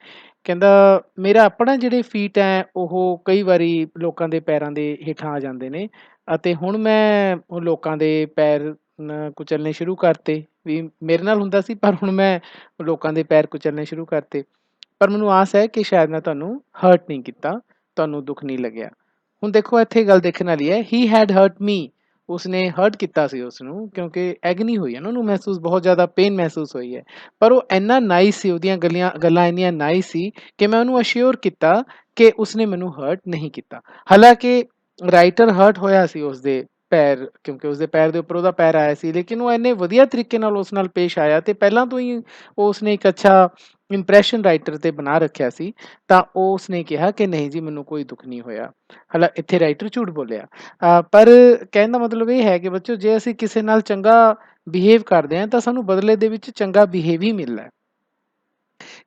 ਕਹਿੰਦਾ ਮੇਰਾ ਆਪਣਾ ਜਿਹੜੇ ਫੀਟ ਹੈ ਉਹ ਕਈ ਵਾਰੀ ਲੋਕਾਂ ਦੇ ਪੈਰਾਂ ਦੇ ਹੇਠਾਂ ਆ ਜਾਂਦੇ ਨੇ, ਅਤੇ ਹੁਣ ਮੈਂ ਉਹ ਲੋਕਾਂ ਦੇ ਪੈਰ ਕੁਚਲਣੇ ਸ਼ੁਰੂ ਕਰਤੇ। ਵੀ ਮੇਰੇ ਨਾਲ ਹੁੰਦਾ ਸੀ, ਪਰ ਹੁਣ ਮੈਂ ਲੋਕਾਂ ਦੇ ਪੈਰ ਕੁਚਲਣੇ ਸ਼ੁਰੂ ਕਰਤੇ। ਪਰ ਮੈਨੂੰ ਆਸ ਹੈ ਕਿ ਸ਼ਾਇਦ ਮੈਂ ਤੁਹਾਨੂੰ ਹਰਟ ਨਹੀਂ ਕੀਤਾ, ਤੁਹਾਨੂੰ ਦੁੱਖ ਨਹੀਂ ਲੱਗਿਆ। ਹੁਣ ਦੇਖੋ ਇੱਥੇ ਗੱਲ ਦੇਖਣ ਵਾਲੀ ਹੈ, ਹੀ ਹੈਡ ਹਰਟ ਮੀ, ਉਸਨੇ ਹਰਟ ਕੀਤਾ ਸੀ ਉਸਨੂੰ, ਕਿਉਂਕਿ ਐਗਨੀ ਹੋਈ ਹੈ ਨਾ ਉਹਨੂੰ ਮਹਿਸੂਸ, ਬਹੁਤ ਜ਼ਿਆਦਾ ਪੇਨ ਮਹਿਸੂਸ ਹੋਈ ਹੈ। ਪਰ ਉਹ ਇੰਨਾ ਨਾਈਸ ਸੀ, ਉਹਦੀਆਂ ਗੱਲਾਂ ਇੰਨੀਆਂ ਨਾਈਸ ਸੀ ਕਿ ਮੈਂ ਉਹਨੂੰ ਅਸ਼ਿਓਰ ਕੀਤਾ ਕਿ ਉਸਨੇ ਮੈਨੂੰ ਹਰਟ ਨਹੀਂ ਕੀਤਾ। ਹਾਲਾਂਕਿ ਰਾਈਟਰ ਹਰਟ ਹੋਇਆ ਸੀ ਉਸਦੇ ਪੈਰ, ਕਿਉਂਕਿ ਉਸਦੇ ਪੈਰ ਦੇ ਉੱਪਰ ਉਹਦਾ ਪੈਰ ਆਇਆ ਸੀ, ਲੇਕਿਨ ਉਹ ਇੰਨੇ ਵਧੀਆ ਤਰੀਕੇ ਨਾਲ ਉਸ ਨਾਲ ਪੇਸ਼ ਆਇਆ, ਅਤੇ ਪਹਿਲਾਂ ਤੋਂ ਹੀ ਉਸਨੇ ਇੱਕ ਅੱਛਾ ਇੰਪ੍ਰੈਸ਼ਨ ਰਾਈਟਰ 'ਤੇ ਬਣਾ ਰੱਖਿਆ ਸੀ। ਤਾਂ ਉਸਨੇ ਕਿਹਾ ਕਿ ਨਹੀਂ ਜੀ ਮੈਨੂੰ ਕੋਈ ਦੁੱਖ ਨਹੀਂ ਹੋਇਆ। ਇੱਥੇ ਰਾਈਟਰ ਝੂਠ ਬੋਲਿਆ। ਪਰ ਕਹਿਣ ਦਾ ਮਤਲਬ ਇਹ ਹੈ ਕਿ ਬੱਚੋ, ਜੇ ਅਸੀਂ ਕਿਸੇ ਨਾਲ ਚੰਗਾ ਬਿਹੇਵ ਕਰਦੇ ਹਾਂ ਤਾਂ ਸਾਨੂੰ ਬਦਲੇ ਦੇ ਵਿੱਚ ਚੰਗਾ ਬਿਹੇਵ ਹੀ ਮਿਲਦਾ ਹੈ।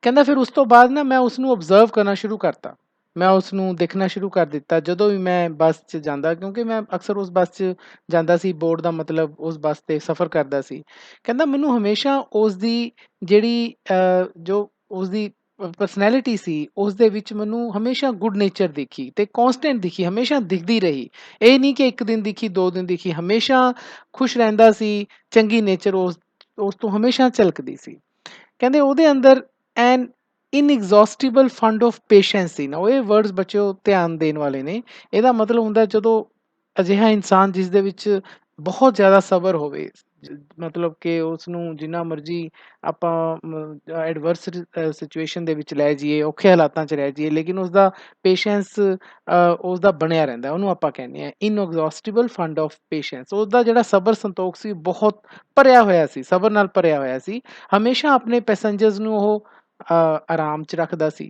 ਕਹਿੰਦਾ ਫਿਰ ਉਸ ਤੋਂ ਬਾਅਦ ਨਾ ਮੈਂ ਉਸਨੂੰ ਓਬਜ਼ਰਵ ਕਰਨਾ ਸ਼ੁਰੂ ਕਰਤਾ, ਮੈਂ ਉਸਨੂੰ ਦੇਖਣਾ ਸ਼ੁਰੂ ਕਰ ਦਿੱਤਾ ਜਦੋਂ ਵੀ ਮੈਂ ਬੱਸ 'ਚ ਜਾਂਦਾ, ਕਿਉਂਕਿ ਮੈਂ ਅਕਸਰ ਉਸ ਬੱਸ 'ਚ ਜਾਂਦਾ ਸੀ, ਬੋਰਡ ਦਾ ਮਤਲਬ ਉਸ ਬੱਸ 'ਤੇ ਸਫ਼ਰ ਕਰਦਾ ਸੀ। ਕਹਿੰਦਾ ਮੈਨੂੰ ਹਮੇਸ਼ਾ ਉਸਦੀ ਜਿਹੜੀ ਜੋ ਉਸਦੀ ਪਰਸਨੈਲਿਟੀ ਸੀ, ਉਸ ਦੇ ਵਿੱਚ ਮੈਨੂੰ ਹਮੇਸ਼ਾ ਗੁੱਡ ਨੇਚਰ ਦਿਖੀ ਅਤੇ ਕੌਂਸਟੈਂਟ ਦਿਖੀ, ਹਮੇਸ਼ਾ ਦਿਖਦੀ ਰਹੀ। ਇਹ ਨਹੀਂ ਕਿ 1 ਦਿਨ ਦਿਖੀ, 2 ਦਿਨ ਦਿਖੀ, ਹਮੇਸ਼ਾ ਖੁਸ਼ ਰਹਿੰਦਾ ਸੀ, ਚੰਗੀ ਨੇਚਰ ਉਸ ਤੋਂ ਹਮੇਸ਼ਾ ਝਲਕਦੀ ਸੀ। ਕਹਿੰਦੇ ਉਹਦੇ ਅੰਦਰ ਐਨ ਇਨਐਗਜ਼ੌਸਟੀਬਲ ਫੰਡ ਆਫ ਪੇਸ਼ੈਂਸ ਸੀ ਨਾ, ਉਹ ਇਹ ਵਰਡਸ ਬੱਚਿਓ ਧਿਆਨ ਦੇਣ ਵਾਲੇ ਨੇ। ਇਹਦਾ ਮਤਲਬ ਹੁੰਦਾ ਜਦੋਂ ਅਜਿਹਾ ਇਨਸਾਨ ਜਿਸ ਦੇ ਵਿੱਚ ਬਹੁਤ ਜ਼ਿਆਦਾ ਸਬਰ ਹੋਵੇ, ਮਤਲਬ ਕਿ ਉਸਨੂੰ ਜਿੰਨਾ ਮਰਜ਼ੀ ਆਪਾਂ ਐਡਵਰਸ ਸਿਚੁਏਸ਼ਨ ਦੇ ਵਿੱਚ ਲੈ ਜਾਈਏ, ਔਖੇ ਹਾਲਾਤਾਂ 'ਚ ਰਹਿ ਜਾਈਏ, ਲੇਕਿਨ ਉਸਦਾ ਪੇਸ਼ੈਂਸ ਉਸਦਾ ਬਣਿਆ ਰਹਿੰਦਾ, ਉਹਨੂੰ ਆਪਾਂ ਕਹਿੰਦੇ ਹਾਂ ਇਨਐਗਜ਼ੌਸਟੀਬਲ ਫੰਡ ਆਫ ਪੇਸ਼ੈਂਸ। ਉਸਦਾ ਜਿਹੜਾ ਸਬਰ ਸੰਤੋਖ ਸੀ ਬਹੁਤ ਭਰਿਆ ਹੋਇਆ ਸੀ, ਸਬਰ ਨਾਲ ਭਰਿਆ ਹੋਇਆ ਸੀ। ਹਮੇਸ਼ਾ ਆਪਣੇ ਪੈਸੇਂਜਰਸ ਨੂੰ ਉਹ ਆਰਾਮ 'ਚ ਰੱਖਦਾ ਸੀ।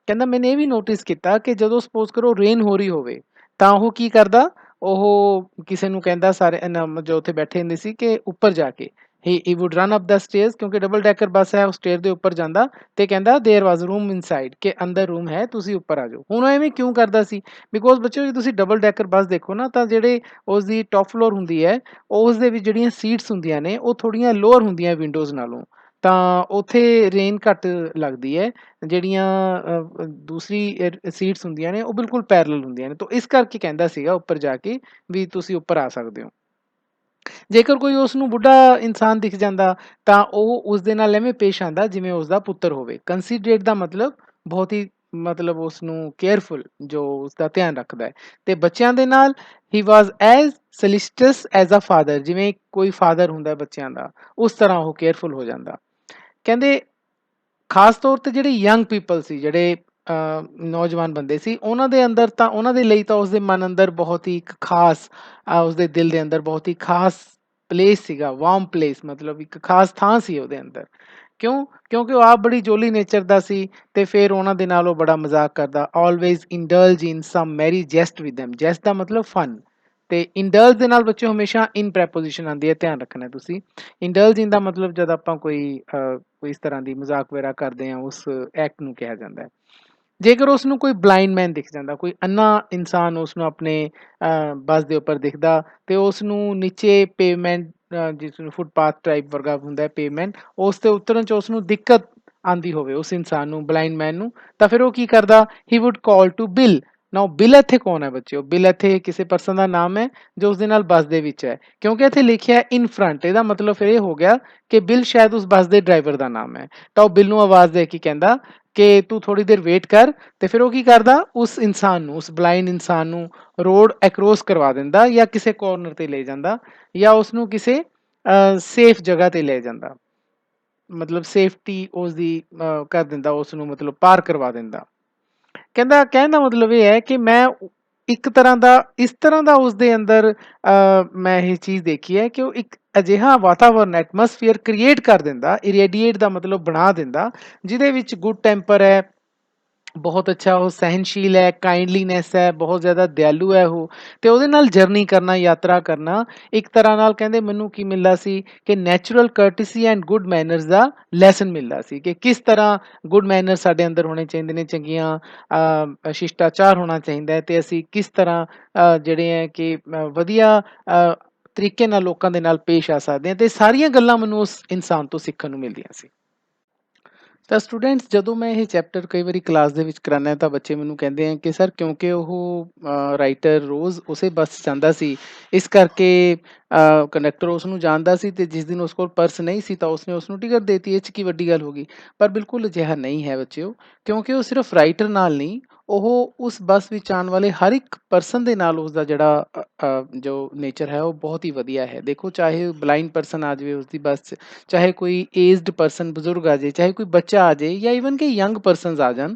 ਕਹਿੰਦਾ ਮੈਨੇ ਇਹ ਵੀ ਨੋਟਿਸ ਕੀਤਾ ਕਿ ਜਦੋਂ ਸਪੋਜ਼ ਕਰੋ ਰੇਨ ਹੋ ਰਹੀ ਹੋਵੇ, ਤਾਂ ਉਹ ਕੀ ਕਰਦਾ, ਉਹ ਕਿਸੇ ਨੂੰ ਕਹਿੰਦਾ, ਸਾਰੇ ਜੋ ਉੱਥੇ ਬੈਠੇ ਹੁੰਦੇ ਸੀ, ਕਿ ਉੱਪਰ ਜਾ ਕੇ ਹੀ ਵੁੱਡ ਰਨ ਅਪ ਦਾ ਸਟੇਅਰਸ, ਕਿਉਂਕਿ ਡਬਲ ਡੈਕਰ ਬੱਸ ਹੈ, ਉਹ ਸਟੇਅਰ ਦੇ ਉੱਪਰ ਜਾਂਦਾ ਅਤੇ ਕਹਿੰਦਾ ਦੇਅਰ ਵਾਜ਼ ਰੂਮ ਇਨਸਾਈਡ, ਕਿ ਅੰਦਰ ਰੂਮ ਹੈ, ਤੁਸੀਂ ਉੱਪਰ ਆ ਜਾਓ। ਹੁਣ ਉਹ ਐਵੇਂ ਕਿਉਂ ਕਰਦਾ ਸੀ? ਬਿਕੋਜ਼ ਬੱਚਿਓ ਜੇ ਤੁਸੀਂ ਡਬਲ ਡੈਕਰ ਬੱਸ ਦੇਖੋ ਨਾ, ਤਾਂ ਜਿਹੜੇ ਉਸਦੀ ਟੌਪ ਫਲੋਰ ਹੁੰਦੀ ਹੈ, ਉਸ ਦੇ ਵਿੱਚ ਜਿਹੜੀਆਂ ਸੀਟਸ ਹੁੰਦੀਆਂ ਨੇ ਉਹ ਥੋੜ੍ਹੀਆਂ ਲੋਅਰ ਹੁੰਦੀਆਂ ਵਿੰਡੋਜ਼ ਨਾਲੋਂ, ਤਾਂ ਉੱਥੇ ਰੇਨ ਘੱਟ ਲੱਗਦੀ ਹੈ। ਜਿਹੜੀਆਂ ਦੂਸਰੀ ਸੀਟਸ ਹੁੰਦੀਆਂ ਨੇ ਉਹ ਬਿਲਕੁਲ ਪੈਰਲਲ ਹੁੰਦੀਆਂ ਨੇ, ਤਾਂ ਇਸ ਕਰਕੇ ਕਹਿੰਦਾ ਸੀਗਾ ਉੱਪਰ ਜਾ ਕੇ ਵੀ ਤੁਸੀਂ ਉੱਪਰ ਆ ਸਕਦੇ ਹੋ। ਜੇਕਰ ਕੋਈ ਉਸ ਨੂੰ ਬੁੱਢਾ ਇਨਸਾਨ ਦਿਖ ਜਾਂਦਾ ਤਾਂ ਉਹ ਉਸ ਦੇ ਨਾਲ ਐਵੇਂ ਪੇਸ਼ ਆਉਂਦਾ ਜਿਵੇਂ ਉਸਦਾ ਪੁੱਤਰ ਹੋਵੇ। ਕੰਸੀਡਰੇਟ ਦਾ ਮਤਲਬ ਬਹੁਤ ਹੀ, ਮਤਲਬ ਉਸ ਨੂੰ ਕੇਅਰਫੁਲ, ਜੋ ਉਸਦਾ ਧਿਆਨ ਰੱਖਦਾ ਹੈ। ਅਤੇ ਬੱਚਿਆਂ ਦੇ ਨਾਲ ਹੀ ਵਾਜ਼ ਐਜ਼ ਸਲਿਸਟਸ ਐਜ਼ ਅ ਫਾਦਰ, ਜਿਵੇਂ ਕੋਈ ਫਾਦਰ ਹੁੰਦਾ ਬੱਚਿਆਂ ਦਾ, ਉਸ ਤਰ੍ਹਾਂ ਉਹ ਕੇਅਰਫੁਲ ਹੋ ਜਾਂਦਾ। ਕਹਿੰਦੇ ਖਾਸ ਤੌਰ 'ਤੇ ਜਿਹੜੇ ਯੰਗ ਪੀਪਲ ਸੀ, ਜਿਹੜੇ ਨੌਜਵਾਨ ਬੰਦੇ ਸੀ, ਉਹਨਾਂ ਦੇ ਅੰਦਰ ਤਾਂ, ਉਹਨਾਂ ਦੇ ਲਈ ਤਾਂ ਉਸਦੇ ਮਨ ਅੰਦਰ ਬਹੁਤ ਹੀ ਇੱਕ ਖਾਸ, ਉਸਦੇ ਦਿਲ ਦੇ ਅੰਦਰ ਬਹੁਤ ਹੀ ਖਾਸ ਪਲੇਸ ਸੀਗਾ, ਵਾਰਮ ਪਲੇਸ, ਮਤਲਬ ਇੱਕ ਖਾਸ ਥਾਂ ਸੀ ਉਹਦੇ ਅੰਦਰ। ਕਿਉਂ? ਕਿਉਂਕਿ ਉਹ ਆਪ ਬੜੀ ਜੋਲੀ ਨੇਚਰ ਦਾ ਸੀ, ਅਤੇ ਫਿਰ ਉਹਨਾਂ ਦੇ ਨਾਲ ਉਹ ਬੜਾ ਮਜ਼ਾਕ ਕਰਦਾ। Always indulge in some merry jest with them, jest ਦਾ ਮਤਲਬ ਫਨ, ਅਤੇ ਇੰਡਲਜ ਦੇ ਨਾਲ ਬੱਚੇ ਹਮੇਸ਼ਾ ਇਨ ਪ੍ਰੈਪੋਜੀਸ਼ਨ ਆਉਂਦੀ ਹੈ, ਧਿਆਨ ਰੱਖਣਾ ਤੁਸੀਂ। ਇੰਡਲਜ ਇਨ ਦਾ ਮਤਲਬ ਜਦ ਆਪਾਂ ਕੋਈ ਇਸ ਤਰ੍ਹਾਂ ਦੀ ਮਜ਼ਾਕ ਵਗੈਰਾ ਕਰਦੇ ਹਾਂ, ਉਸ ਐਕਟ ਨੂੰ ਕਿਹਾ ਜਾਂਦਾ ਹੈ। ਜੇਕਰ ਉਸ ਨੂੰ ਕੋਈ ਬਲਾਈਂਡ ਮੈਨ ਦਿਖ ਜਾਂਦਾ, ਕੋਈ ਅੰਨਾ ਇਨਸਾਨ ਉਸ ਨੂੰ ਆਪਣੇ ਬੱਸ ਦੇ ਉੱਪਰ ਦਿਖਦਾ, ਅਤੇ ਉਸ ਨੂੰ ਨੀਚੇ ਪੇਵਮੈਂਟ, ਜਿਸ ਨੂੰ ਫੁੱਟਪਾਥ ਟਾਈਪ ਵਰਗਾ ਹੁੰਦਾ ਪੇਵਮੈਂਟ, ਉਸ 'ਤੇ ਉਤਰਨ 'ਚ ਉਸ ਨੂੰ ਦਿੱਕਤ ਆਉਂਦੀ ਹੋਵੇ ਉਸ ਇਨਸਾਨ ਨੂੰ, ਬਲਾਈਂਡ ਮੈਨ ਨੂੰ, ਤਾਂ ਫਿਰ ਉਹ ਕੀ ਕਰਦਾ, he would call to Bill. Now Bill ਇੱਥੇ ਕੌਣ ਹੈ ਬੱਚਿਓ? ਬਿਲ ਇੱਥੇ ਕਿਸੇ ਪਰਸਨ ਦਾ ਨਾਮ ਹੈ ਜੋ ਉਸ ਦੇ ਨਾਲ ਬੱਸ ਦੇ ਵਿੱਚ ਹੈ, ਕਿਉਂਕਿ ਇੱਥੇ ਲਿਖਿਆ ਇਨ ਫਰੰਟ, ਇਹਦਾ ਮਤਲਬ ਫਿਰ ਇਹ ਹੋ ਗਿਆ ਕਿ ਬਿਲ ਸ਼ਾਇਦ ਉਸ ਬੱਸ ਦੇ ਡਰਾਈਵਰ ਦਾ ਨਾਮ ਹੈ। ਤਾਂ ਉਹ ਬਿਲ ਨੂੰ ਆਵਾਜ਼ ਦੇ ਕੇ ਕਹਿੰਦਾ ਕਿ ਤੂੰ ਥੋੜੀ ਦੇਰ ਵੇਟ ਕਰ, ਤੇ ਫਿਰ ਉਹ ਕੀ ਕਰਦਾ, ਉਸ ਇਨਸਾਨ ਨੂੰ, ਉਸ ਬਲਾਈਂਡ ਇਨਸਾਨ ਨੂੰ ਰੋਡ ਅਕਰੋਸ ਕਰਵਾ ਦਿੰਦਾ, ਜਾਂ ਕਿਸੇ ਕਾਰਨਰ ਤੇ ਲੈ ਜਾਂਦਾ, ਜਾਂ ਉਸ ਨੂੰ ਕਿਸੇ ਸੇਫ ਜਗ੍ਹਾ ਤੇ ਲੈ ਜਾਂਦਾ, ਮਤਲਬ ਸੇਫਟੀ ਉਸ ਦੀ ਕਰ ਦਿੰਦਾ, ਉਸ ਨੂੰ ਮਤਲਬ ਪਾਰ ਕਰਵਾ ਦਿੰਦਾ। ਕਹਿੰਦਾ, ਕਹਿਣ ਦਾ ਮਤਲਬ ਇਹ ਹੈ ਕਿ ਮੈਂ ਇੱਕ ਤਰ੍ਹਾਂ ਦਾ, ਇਸ ਤਰ੍ਹਾਂ ਦਾ ਉਸ ਦੇ ਅੰਦਰ ਮੈਂ ਇਹ ਚੀਜ਼ ਦੇਖੀ ਹੈ ਕਿ ਉਹ ਇੱਕ ਅਜਿਹਾ ਵਾਤਾਵਰਨ, ਐਟਮੋਸਫੀਅਰ ਕ੍ਰੀਏਟ ਕਰ ਦਿੰਦਾ, ਇਰੇਡੀਏਟ ਦਾ ਮਤਲਬ ਬਣਾ ਦਿੰਦਾ, ਜਿਹਦੇ ਵਿੱਚ ਗੁੱਡ ਟੈਂਪਰ ਹੈ, ਬਹੁਤ ਅੱਛਾ ਉਹ ਸਹਿਨਸ਼ੀਲ ਹੈ, ਕਾਈਂਡਲੀਨੈਸ ਹੈ, ਬਹੁਤ ਜ਼ਿਆਦਾ ਦਿਆਲੂ ਹੈ ਉਹ, ਤੇ ਉਹਦੇ ਨਾਲ ਜਰਨੀ ਕਰਨਾ, ਯਾਤਰਾ ਕਰਨਾ, ਇੱਕ ਤਰ੍ਹਾਂ ਨਾਲ ਕਹਿੰਦੇ ਮੈਨੂੰ ਕੀ ਮਿਲਦਾ ਸੀ ਕਿ natural courtesy and good manners ਦਾ ਲੈਸਨ ਮਿਲਦਾ ਸੀ, ਕਿ ਕਿਸ ਤਰ੍ਹਾਂ ਗੁੱਡ ਮੈਨਰ ਸਾਡੇ ਅੰਦਰ ਹੋਣੇ ਚਾਹੀਦੇ ਨੇ, ਚੰਗੀਆਂ ਸ਼ਿਸ਼ਟਾਚਾਰ ਹੋਣਾ ਚਾਹੀਦਾ ਹੈ, ਤੇ ਅਸੀਂ ਕਿਸ ਤਰ੍ਹਾਂ ਜਿਹੜੇ ਹੈ ਕਿ ਵਧੀਆ ਤਰੀਕੇ ਨਾਲ ਲੋਕਾਂ ਦੇ ਨਾਲ ਪੇਸ਼ ਆ ਸਕਦੇ ਹਾਂ, ਤੇ ਸਾਰੀਆਂ ਗੱਲਾਂ ਮੈਨੂੰ ਉਸ ਇਨਸਾਨ ਤੋਂ ਸਿੱਖਣ ਨੂੰ ਮਿਲਦੀਆਂ ਸੀ। ਤਾਂ ਸਟੂਡੈਂਟਸ, ਜਦੋਂ ਮੈਂ ਇਹ ਚੈਪਟਰ ਕਈ ਵਾਰੀ ਕਲਾਸ ਦੇ ਵਿੱਚ ਕਰਾਉਂਦਾ ਤਾਂ ਬੱਚੇ ਮੈਨੂੰ ਕਹਿੰਦੇ ਆ ਕਿ ਸਰ ਕਿਉਂਕਿ ਉਹ ਰਾਈਟਰ ਰੋਜ਼ ਉਸੇ ਬੱਸ 'ਚ ਜਾਂਦਾ ਸੀ, ਇਸ ਕਰਕੇ ਕੰਡਕਟਰ ਉਸ ਨੂੰ ਜਾਣਦਾ ਸੀ, ਤੇ ਜਿਸ ਦਿਨ ਉਸ ਕੋਲ ਪਰਸ ਨਹੀਂ ਸੀ ਤਾਂ ਉਸਨੇ ਉਸ ਨੂੰ ਟਿਕਟ ਦੇ ਦਿੱਤੀ, ਇਹ 'ਚ ਕੀ ਵੱਡੀ ਗੱਲ ਹੋ ਗਈ। ਪਰ ਬਿਲਕੁਲ ਅਜਿਹਾ ਨਹੀਂ ਹੈ ਬੱਚਿਓ, ਕਿਉਂਕਿ ਉਹ ਸਿਰਫ ਰਾਈਟਰ ਨਾਲ ਨਹੀਂ, ਉਹ ਉਸ ਬੱਸ ਵਿੱਚ ਆਉਣ ਵਾਲੇ ਹਰ ਇੱਕ ਪਰਸਨ ਦੇ ਨਾਲ ਉਸਦਾ ਜਿਹੜਾ ਜੋ ਨੇਚਰ ਹੈ ਉਹ ਬਹੁਤ ਹੀ ਵਧੀਆ ਹੈ। ਦੇਖੋ, ਚਾਹੇ ਬਲਾਈਂਡ ਪਰਸਨ ਆ ਜਾਵੇ ਉਸਦੀ ਬੱਸ 'ਚ, ਚਾਹੇ ਕੋਈ ਏਜਡ ਪਰਸਨ, ਬਜ਼ੁਰਗ ਆ ਜਾਏ, ਚਾਹੇ ਕੋਈ ਬੱਚਾ ਆ ਜਾਏ, ਜਾਂ ਈਵਨ ਕਿ ਯੰਗ ਪਰਸਨਸ ਆ ਜਾਣ,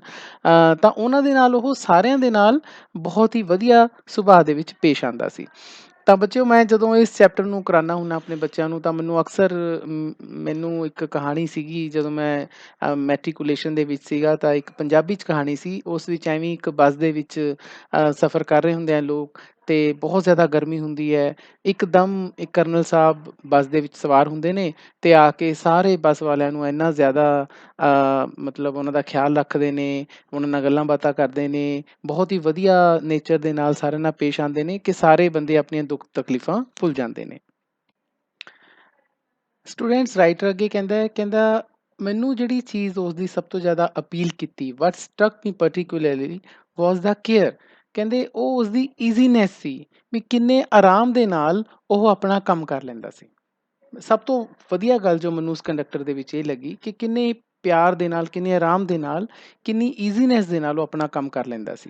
ਤਾਂ ਉਹਨਾਂ ਦੇ ਨਾਲ ਉਹ ਸਾਰਿਆਂ ਦੇ ਨਾਲ ਬਹੁਤ ਹੀ ਵਧੀਆ ਸੁਭਾਅ ਦੇ ਵਿੱਚ ਪੇਸ਼ ਆਉਂਦਾ ਸੀ। ਤਾਂ ਬੱਚਿਓ, ਮੈਂ ਜਦੋਂ ਇਸ ਚੈਪਟਰ ਨੂੰ ਕਰਾਉਂਦਾ ਹੁੰਦਾ ਆਪਣੇ ਬੱਚਿਆਂ ਨੂੰ, ਤਾਂ ਮੈਨੂੰ ਅਕਸਰ ਮੈਨੂੰ ਇੱਕ ਕਹਾਣੀ ਸੀਗੀ, ਜਦੋਂ ਮੈਂ ਮੈਟਰੀਕੂਲੇਸ਼ਨ ਦੇ ਵਿੱਚ ਸੀਗਾ, ਤਾਂ ਇੱਕ ਪੰਜਾਬੀ 'ਚ ਕਹਾਣੀ ਸੀ, ਉਸ ਵਿੱਚ ਐਵੇਂ ਇੱਕ ਬੱਸ ਦੇ ਵਿੱਚ ਸਫ਼ਰ ਕਰ ਰਹੇ ਹੁੰਦੇ ਆ ਲੋਕ, ਤੇ ਬਹੁਤ ਜ਼ਿਆਦਾ ਗਰਮੀ ਹੁੰਦੀ ਹੈ, ਇੱਕਦਮ ਇੱਕ ਕਰਨਲ ਸਾਹਿਬ ਬੱਸ ਦੇ ਵਿੱਚ ਸਵਾਰ ਹੁੰਦੇ ਨੇ, ਤੇ ਆ ਕੇ ਸਾਰੇ ਬੱਸ ਵਾਲਿਆਂ ਨੂੰ ਇੰਨਾ ਜ਼ਿਆਦਾ ਮਤਲਬ ਉਹਨਾਂ ਦਾ ਖਿਆਲ ਰੱਖਦੇ ਨੇ, ਉਹਨਾਂ ਨਾਲ ਗੱਲਾਂ ਬਾਤਾਂ ਕਰਦੇ ਨੇ, ਬਹੁਤ ਹੀ ਵਧੀਆ ਨੇਚਰ ਦੇ ਨਾਲ ਸਾਰਿਆਂ ਨਾਲ ਪੇਸ਼ ਆਉਂਦੇ ਨੇ, ਕਿ ਸਾਰੇ ਬੰਦੇ ਆਪਣੀਆਂ ਦੁੱਖ ਤਕਲੀਫਾਂ ਭੁੱਲ ਜਾਂਦੇ ਨੇ। ਸਟੂਡੈਂਟਸ, ਰਾਈਟਰ ਅੱਗੇ ਕਹਿੰਦਾ ਮੈਨੂੰ ਜਿਹੜੀ ਚੀਜ਼ ਉਸ ਦੀ ਸਭ ਤੋਂ ਜ਼ਿਆਦਾ ਅਪੀਲ ਕੀਤੀ, ਵਟ ਸਟਕ ਮੀ ਪਰਟੀਕੂਲਰਲੀ ਵਾਜ਼ ਦਾ ਕੇਅਰ। ਕਹਿੰਦੇ ਉਹ ਉਸਦੀ ਈਜ਼ੀਨੈਸ ਸੀ, ਵੀ ਕਿੰਨੇ ਆਰਾਮ ਦੇ ਨਾਲ ਉਹ ਆਪਣਾ ਕੰਮ ਕਰ ਲੈਂਦਾ ਸੀ। ਸਭ ਤੋਂ ਵਧੀਆ ਗੱਲ ਜੋ ਮੈਨੂੰ ਉਸ ਕੰਡਕਟਰ ਦੇ ਵਿੱਚ ਇਹ ਲੱਗੀ ਕਿ ਕਿੰਨੇ ਪਿਆਰ ਦੇ ਨਾਲ, ਕਿੰਨੇ ਆਰਾਮ ਦੇ ਨਾਲ, ਕਿੰਨੀ ਈਜ਼ੀਨੈਸ ਦੇ ਨਾਲ ਉਹ ਆਪਣਾ ਕੰਮ ਕਰ ਲੈਂਦਾ ਸੀ।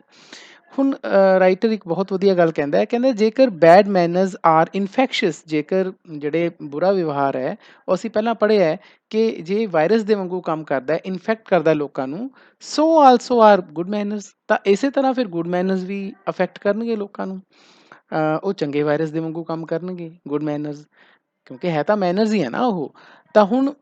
ਹੁਣ ਰਾਈਟਰ ਇੱਕ ਬਹੁਤ ਵਧੀਆ ਗੱਲ ਕਹਿੰਦਾ ਹੈ, ਕਹਿੰਦਾ ਜੇਕਰ ਬੈਡ ਮੈਨਰਸ ਆਰ ਇਨਫੈਕਸ਼ੀਅਸ, ਜੇਕਰ ਜਿਹੜੇ ਬੁਰਾ ਵਿਵਹਾਰ ਹੈ ਉਹ ਅਸੀਂ ਪਹਿਲਾਂ ਪੜ੍ਹਿਆ ਹੈ ਕਿ ਜੇ ਵਾਇਰਸ ਦੇ ਵਾਂਗੂ ਕੰਮ ਕਰਦਾ ਹੈ, ਇਨਫੈਕਟ ਕਰਦਾ ਲੋਕਾਂ ਨੂੰ, ਸੋ ਆਲਸੋ ਆਰ ਗੁੱਡ ਮੈਨਰਸ, ਤਾਂ ਇਸੇ ਤਰ੍ਹਾਂ ਫਿਰ ਗੁੱਡ ਮੈਨਰਸ ਵੀ ਅਫੈਕਟ ਕਰਨਗੇ ਲੋਕਾਂ ਨੂੰ, ਉਹ ਚੰਗੇ ਵਾਇਰਸ ਦੇ ਵਾਂਗੂ ਕੰਮ ਕਰਨਗੇ ਗੁੱਡ ਮੈਨਰਸ, ਕਿਉਂਕਿ ਹੈ ਤਾਂ ਮੈਨਰਸ ਹੀ ਹੈ ਨਾ ਉਹ। ਤਾਂ ਹੁਣ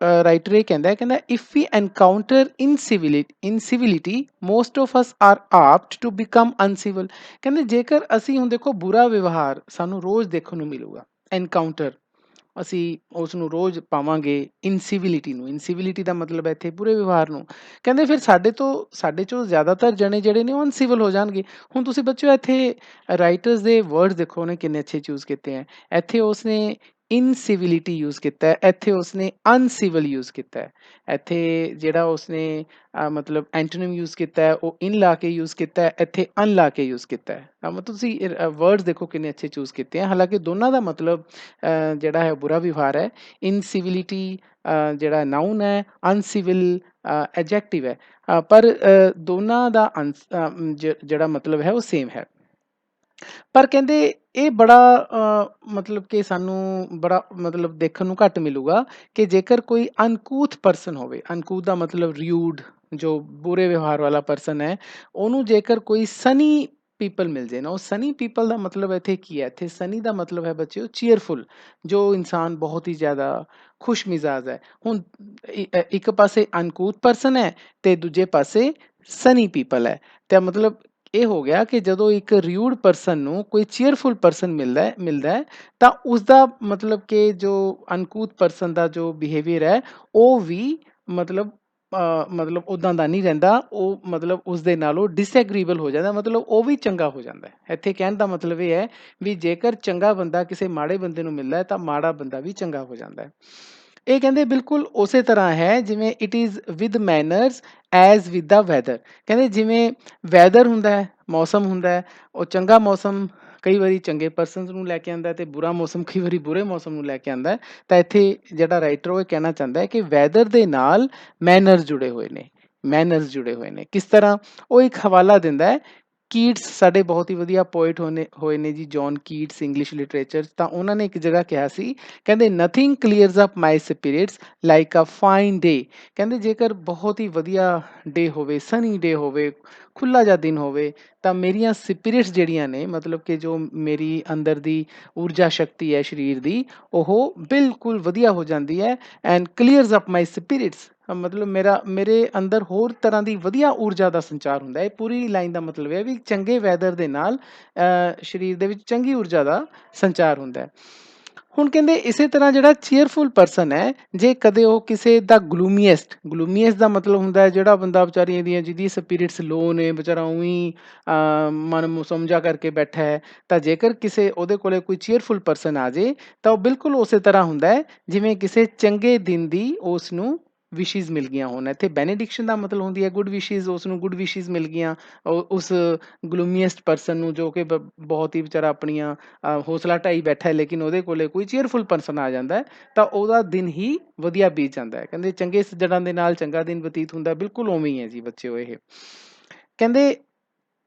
ਰਾਈਟਰ ਇਹ ਕਹਿੰਦਾ if we encounter incivility most of us are apt to become uncivil. ਕਹਿੰਦੇ ਜੇਕਰ ਅਸੀਂ, ਹੁਣ ਦੇਖੋ, ਬੁਰਾ ਵਿਵਹਾਰ ਸਾਨੂੰ ਰੋਜ਼ ਦੇਖਣ ਨੂੰ ਮਿਲੂਗਾ, ਐਨਕਾਊਂਟਰ ਅਸੀਂ ਉਸ ਨੂੰ ਰੋਜ਼ ਪਾਵਾਂਗੇ, ਇਨਸਿਵਿਲਿਟੀ ਨੂੰ, ਇਨਸਿਵਿਲਿਟੀ ਦਾ ਮਤਲਬ ਇੱਥੇ ਬੁਰੇ ਵਿਵਹਾਰ ਨੂੰ, ਕਹਿੰਦੇ ਫਿਰ ਸਾਡੇ ਚੋਂ ਜ਼ਿਆਦਾਤਰ ਜਣੇ ਜਿਹੜੇ ਨੇ ਉਹ ਅਨਸਿਵਲ ਹੋ ਜਾਣਗੇ। ਹੁਣ ਤੁਸੀਂ ਬੱਚਿਓ ਇੱਥੇ ਰਾਈਟਰਸ ਦੇ ਵਰਡਸ ਦੇਖੋ, ਉਹਨੇ ਕਿੰਨੇ ਅੱਛੇ ਚੂਜ਼ ਕੀਤੇ ਹੈ। ਇੱਥੇ ਉਸਨੇ ਇਨਸਿਵਿਲਿਟੀ ਯੂਜ਼ ਕੀਤਾ ਹੈ, ਇੱਥੇ ਉਸਨੇ ਅਨਸਿਵਲ ਯੂਜ਼ ਕੀਤਾ ਹੈ, ਇੱਥੇ ਜਿਹੜਾ ਉਸਨੇ ਮਤਲਬ ਐਂਟੋਨਿਮ ਯੂਜ਼ ਕੀਤਾ ਹੈ ਉਹ ਇਨ ਲਾ ਕੇ ਯੂਜ਼ ਕੀਤਾ ਹੈ, ਇੱਥੇ ਅਨ ਲਾ ਕੇ ਯੂਜ਼ ਕੀਤਾ ਹੈ। ਮਤਲਬ ਤੁਸੀਂ ਵਰਡਸ ਦੇਖੋ ਕਿੰਨੇ ਅੱਛੇ ਚੂਜ਼ ਕੀਤੇ ਹੈ, ਹਾਲਾਂਕਿ ਦੋਨਾਂ ਦਾ ਮਤਲਬ ਜਿਹੜਾ ਹੈ ਬੁਰਾ ਵਿਵਹਾਰ ਹੈ। ਇਨਸਿਵਿਲਿਟੀ ਜਿਹੜਾ ਨਾਊਨ ਹੈ, ਅਨਸਿਵਲ ਐਡਜੈਕਟਿਵ ਹੈ, ਪਰ ਦੋਨਾਂ ਦਾ ਜਿਹੜਾ ਮਤਲਬ ਹੈ ਉਹ ਸੇਮ ਹੈ। ਪਰ ਕਹਿੰਦੇ ਇਹ ਬੜਾ ਮਤਲਬ ਕਿ ਸਾਨੂੰ ਬੜਾ ਮਤਲਬ ਦੇਖਣ ਨੂੰ ਘੱਟ ਮਿਲੂਗਾ ਕਿ ਜੇਕਰ ਕੋਈ ਅਨਕੂਥ ਪਰਸਨ ਹੋਵੇ, ਅਨਕੂਥ ਦਾ ਮਤਲਬ ਰਿਊਡ, ਜੋ ਬੁਰੇ ਵਿਵਹਾਰ ਵਾਲਾ ਪਰਸਨ ਹੈ, ਉਹਨੂੰ ਜੇਕਰ ਕੋਈ ਸਨੀ ਪੀਪਲ ਮਿਲ ਜੇ ਨਾ, ਉਹ ਸਨੀ ਪੀਪਲ ਦਾ ਮਤਲਬ ਇੱਥੇ ਕੀ ਹੈ? ਇੱਥੇ ਸਨੀ ਦਾ ਮਤਲਬ ਹੈ ਬੱਚਿਓ ਚੀਅਰਫੁਲ, ਜੋ ਇਨਸਾਨ ਬਹੁਤ ਹੀ ਜ਼ਿਆਦਾ ਖੁਸ਼ ਮਿਜ਼ਾਜ ਹੈ। ਹੁਣ ਇੱਕ ਪਾਸੇ ਅਨਕੂਥ ਪਰਸਨ ਹੈ ਤੇ ਦੂਜੇ ਪਾਸੇ ਸਨੀ ਪੀਪਲ ਹੈ, ਤਾਂ ਮਤਲਬ ਇਹ ਹੋ ਗਿਆ ਕਿ ਜਦੋਂ ਇੱਕ ਰਿਊਡ ਪਰਸਨ ਨੂੰ ਕੋਈ ਚੀਅਰਫੁਲ ਪਰਸਨ ਮਿਲਦਾ ਹੈ ਤਾਂ ਉਸਦਾ ਮਤਲਬ ਕਿ ਜੋ ਅਨਕੂਥ ਪਰਸਨ ਦਾ ਜੋ ਬਿਹੇਵੀਅਰ ਹੈ ਉਹ ਵੀ ਮਤਲਬ ਉਦਾਂ ਦਾ ਨਹੀਂ ਰਹਿੰਦਾ, ਉਹ ਮਤਲਬ ਉਸਦੇ ਨਾਲੋਂ ਡਿਸਐਗਰੀਬਲ ਹੋ ਜਾਂਦਾ, ਮਤਲਬ ਉਹ ਵੀ ਚੰਗਾ ਹੋ ਜਾਂਦਾ ਹੈ। ਇੱਥੇ ਕਹਿਣ ਦਾ ਮਤਲਬ ਇਹ ਹੈ ਵੀ ਜੇਕਰ ਚੰਗਾ ਬੰਦਾ ਕਿਸੇ ਮਾੜੇ ਬੰਦੇ ਨੂੰ ਮਿਲਦਾ ਹੈ ਤਾਂ ਮਾੜਾ ਬੰਦਾ ਵੀ ਚੰਗਾ ਹੋ ਜਾਂਦਾ ਹੈ। ਇਹ ਕਹਿੰਦੇ ਬਿਲਕੁਲ ਉਸੇ ਤਰ੍ਹਾਂ ਹੈ ਜਿਵੇਂ it is with manners as with the weather. ਕਹਿੰਦੇ ਜਿਵੇਂ ਵੈਦਰ ਹੁੰਦਾ ਹੈ, ਮੌਸਮ ਹੁੰਦਾ ਹੈ, ਉਹ ਚੰਗਾ ਮੌਸਮ ਕਈ ਵਾਰੀ ਚੰਗੇ ਪਰਸਨਸ ਨੂੰ ਲੈ ਕੇ ਆਉਂਦਾ ਤੇ ਬੁਰਾ ਮੌਸਮ ਕਈ ਵਾਰੀ ਬੁਰੇ ਮੌਸਮ ਨੂੰ ਲੈ ਕੇ ਆਉਂਦਾ। ਤਾਂ ਇੱਥੇ ਜਿਹੜਾ ਰਾਈਟਰ ਉਹ ਇਹ ਕਹਿਣਾ ਚਾਹੁੰਦਾ ਹੈ ਕਿ ਵੈਦਰ ਦੇ ਨਾਲ ਮੈਨਰਸ ਜੁੜੇ ਹੋਏ ਨੇ, ਮੈਨਰਸ ਜੁੜੇ ਹੋਏ ਨੇ। ਕਿਸ ਤਰ੍ਹਾਂ? ਉਹ ਇੱਕ ਹਵਾਲਾ ਦਿੰਦਾ ਹੈ, ਕੀਟਸ ਸਾਡੇ ਬਹੁਤ ਹੀ ਵਧੀਆ ਪੋਇਟ ਹੋਏ ਨੇ ਜੀ, ਜੌਨ ਕੀਟਸ ਇੰਗਲਿਸ਼ ਲਿਟਰੇਚਰ। ਤਾਂ ਉਹਨਾਂ ਨੇ ਇੱਕ ਜਗ੍ਹਾ ਕਿਹਾ ਸੀ, ਕਹਿੰਦੇ nothing clears up my spirits like a fine day. ਕਹਿੰਦੇ ਜੇਕਰ ਬਹੁਤ ਹੀ ਵਧੀਆ ਡੇ ਹੋਵੇ, ਸਨੀ ਡੇ ਹੋਵੇ, ਖੁੱਲਾ ਜਿਹਾ ਦਿਨ ਹੋਵੇ, ਤਾਂ ਮੇਰੀਆਂ ਸਪਿਰਿਟਸ ਜਿਹੜੀਆਂ ਨੇ, ਮਤਲਬ ਕਿ ਜੋ ਮੇਰੀ ਅੰਦਰ ਦੀ ਊਰਜਾ ਸ਼ਕਤੀ ਹੈ ਸਰੀਰ ਦੀ, ਉਹ ਬਿਲਕੁਲ ਵਧੀਆ ਹੋ ਜਾਂਦੀ ਹੈ। ਐਂਡ ਕਲੀਅਰਸ ਅਪ ਮਾਈ ਸਪਿਰਿਟਸ, ਮਤਲਬ ਮੇਰੇ ਅੰਦਰ ਹੋਰ ਤਰ੍ਹਾਂ ਦੀ ਵਧੀਆ ਊਰਜਾ ਦਾ ਸੰਚਾਰ ਹੁੰਦਾ ਹੈ। ਇਹ ਪੂਰੀ ਲਾਈਨ ਦਾ ਮਤਲਬ ਹੈ ਵੀ ਚੰਗੇ ਵੈਦਰ ਦੇ ਨਾਲ ਸਰੀਰ ਦੇ ਵਿੱਚ ਚੰਗੀ ਊਰਜਾ ਦਾ ਸੰਚਾਰ ਹੁੰਦਾ ਹੈ। ਹੁਣ ਕਹਿੰਦੇ ਇਸੇ ਤਰ੍ਹਾਂ ਜਿਹੜਾ ਚੀਅਰਫੁਲ ਪਰਸਨ ਹੈ, ਜੇ ਕਦੇ ਉਹ ਕਿਸੇ ਦਾ ਗਲੂਮੀਐਸਟ ਦਾ ਮਤਲਬ ਹੁੰਦਾ ਹੈ ਜਿਹੜਾ ਬੰਦਾ ਵਿਚਾਰੀਆਂ ਦੀਆਂ ਜਿਹਦੀ ਸਪਿਰਿਟਸ ਲੋ ਨੇ, ਵਿਚਾਰਾ ਉਹੀ ਮਨ ਸਮਝਾ ਕਰਕੇ ਬੈਠਾ ਹੈ, ਤਾਂ ਜੇਕਰ ਕਿਸੇ ਉਹਦੇ ਕੋਲੇ ਕੋਈ ਚੀਅਰਫੁਲ ਪਰਸਨ ਆ ਜੇ ਤਾਂ ਉਹ ਬਿਲਕੁਲ ਉਸੇ ਤਰ੍ਹਾਂ ਹੁੰਦਾ ਹੈ ਜਿਵੇਂ ਕਿਸੇ ਚੰਗੇ ਦਿਨ ਦੀ ਉਸ ਨੂੰ ਵਿਸ਼ਿਜ਼ ਮਿਲ ਗਈਆਂ ਹੋਣ। ਇੱਥੇ ਬੈਨੀਡਿਕਸ਼ਨ ਦਾ ਮਤਲਬ ਹੁੰਦੀ ਹੈ ਗੁੱਡ ਵਿਸ਼ਿਜ਼, ਉਸ ਨੂੰ ਗੁੱਡ ਵਿਸ਼ਿਜ਼ ਮਿਲ ਗਈਆਂ ਉਸ ਗਲੂਮੀਐਸਟ ਪਰਸਨ ਨੂੰ, ਜੋ ਕਿ ਬਹੁਤ ਹੀ ਵਿਚਾਰਾ ਆਪਣੀਆਂ ਹੌਸਲਾ ਢਾਈ ਬੈਠਾ ਹੈ, ਲੇਕਿਨ ਉਹਦੇ ਕੋਲੇ ਕੋਈ ਚੀਅਰਫੁਲ ਪਰਸਨ ਆ ਜਾਂਦਾ ਹੈ ਤਾਂ ਉਹਦਾ ਦਿਨ ਹੀ ਵਧੀਆ ਬੀਤ ਜਾਂਦਾ ਹੈ। ਕਹਿੰਦੇ ਚੰਗੇ ਸੱਜਣਾਂ ਦੇ ਨਾਲ ਚੰਗਾ ਦਿਨ ਬਤੀਤ ਹੁੰਦਾ। ਬਿਲਕੁਲ ਉਵੇਂ ਹੀ ਹੈ ਜੀ ਬੱਚਿਓ ਇਹ। ਕਹਿੰਦੇ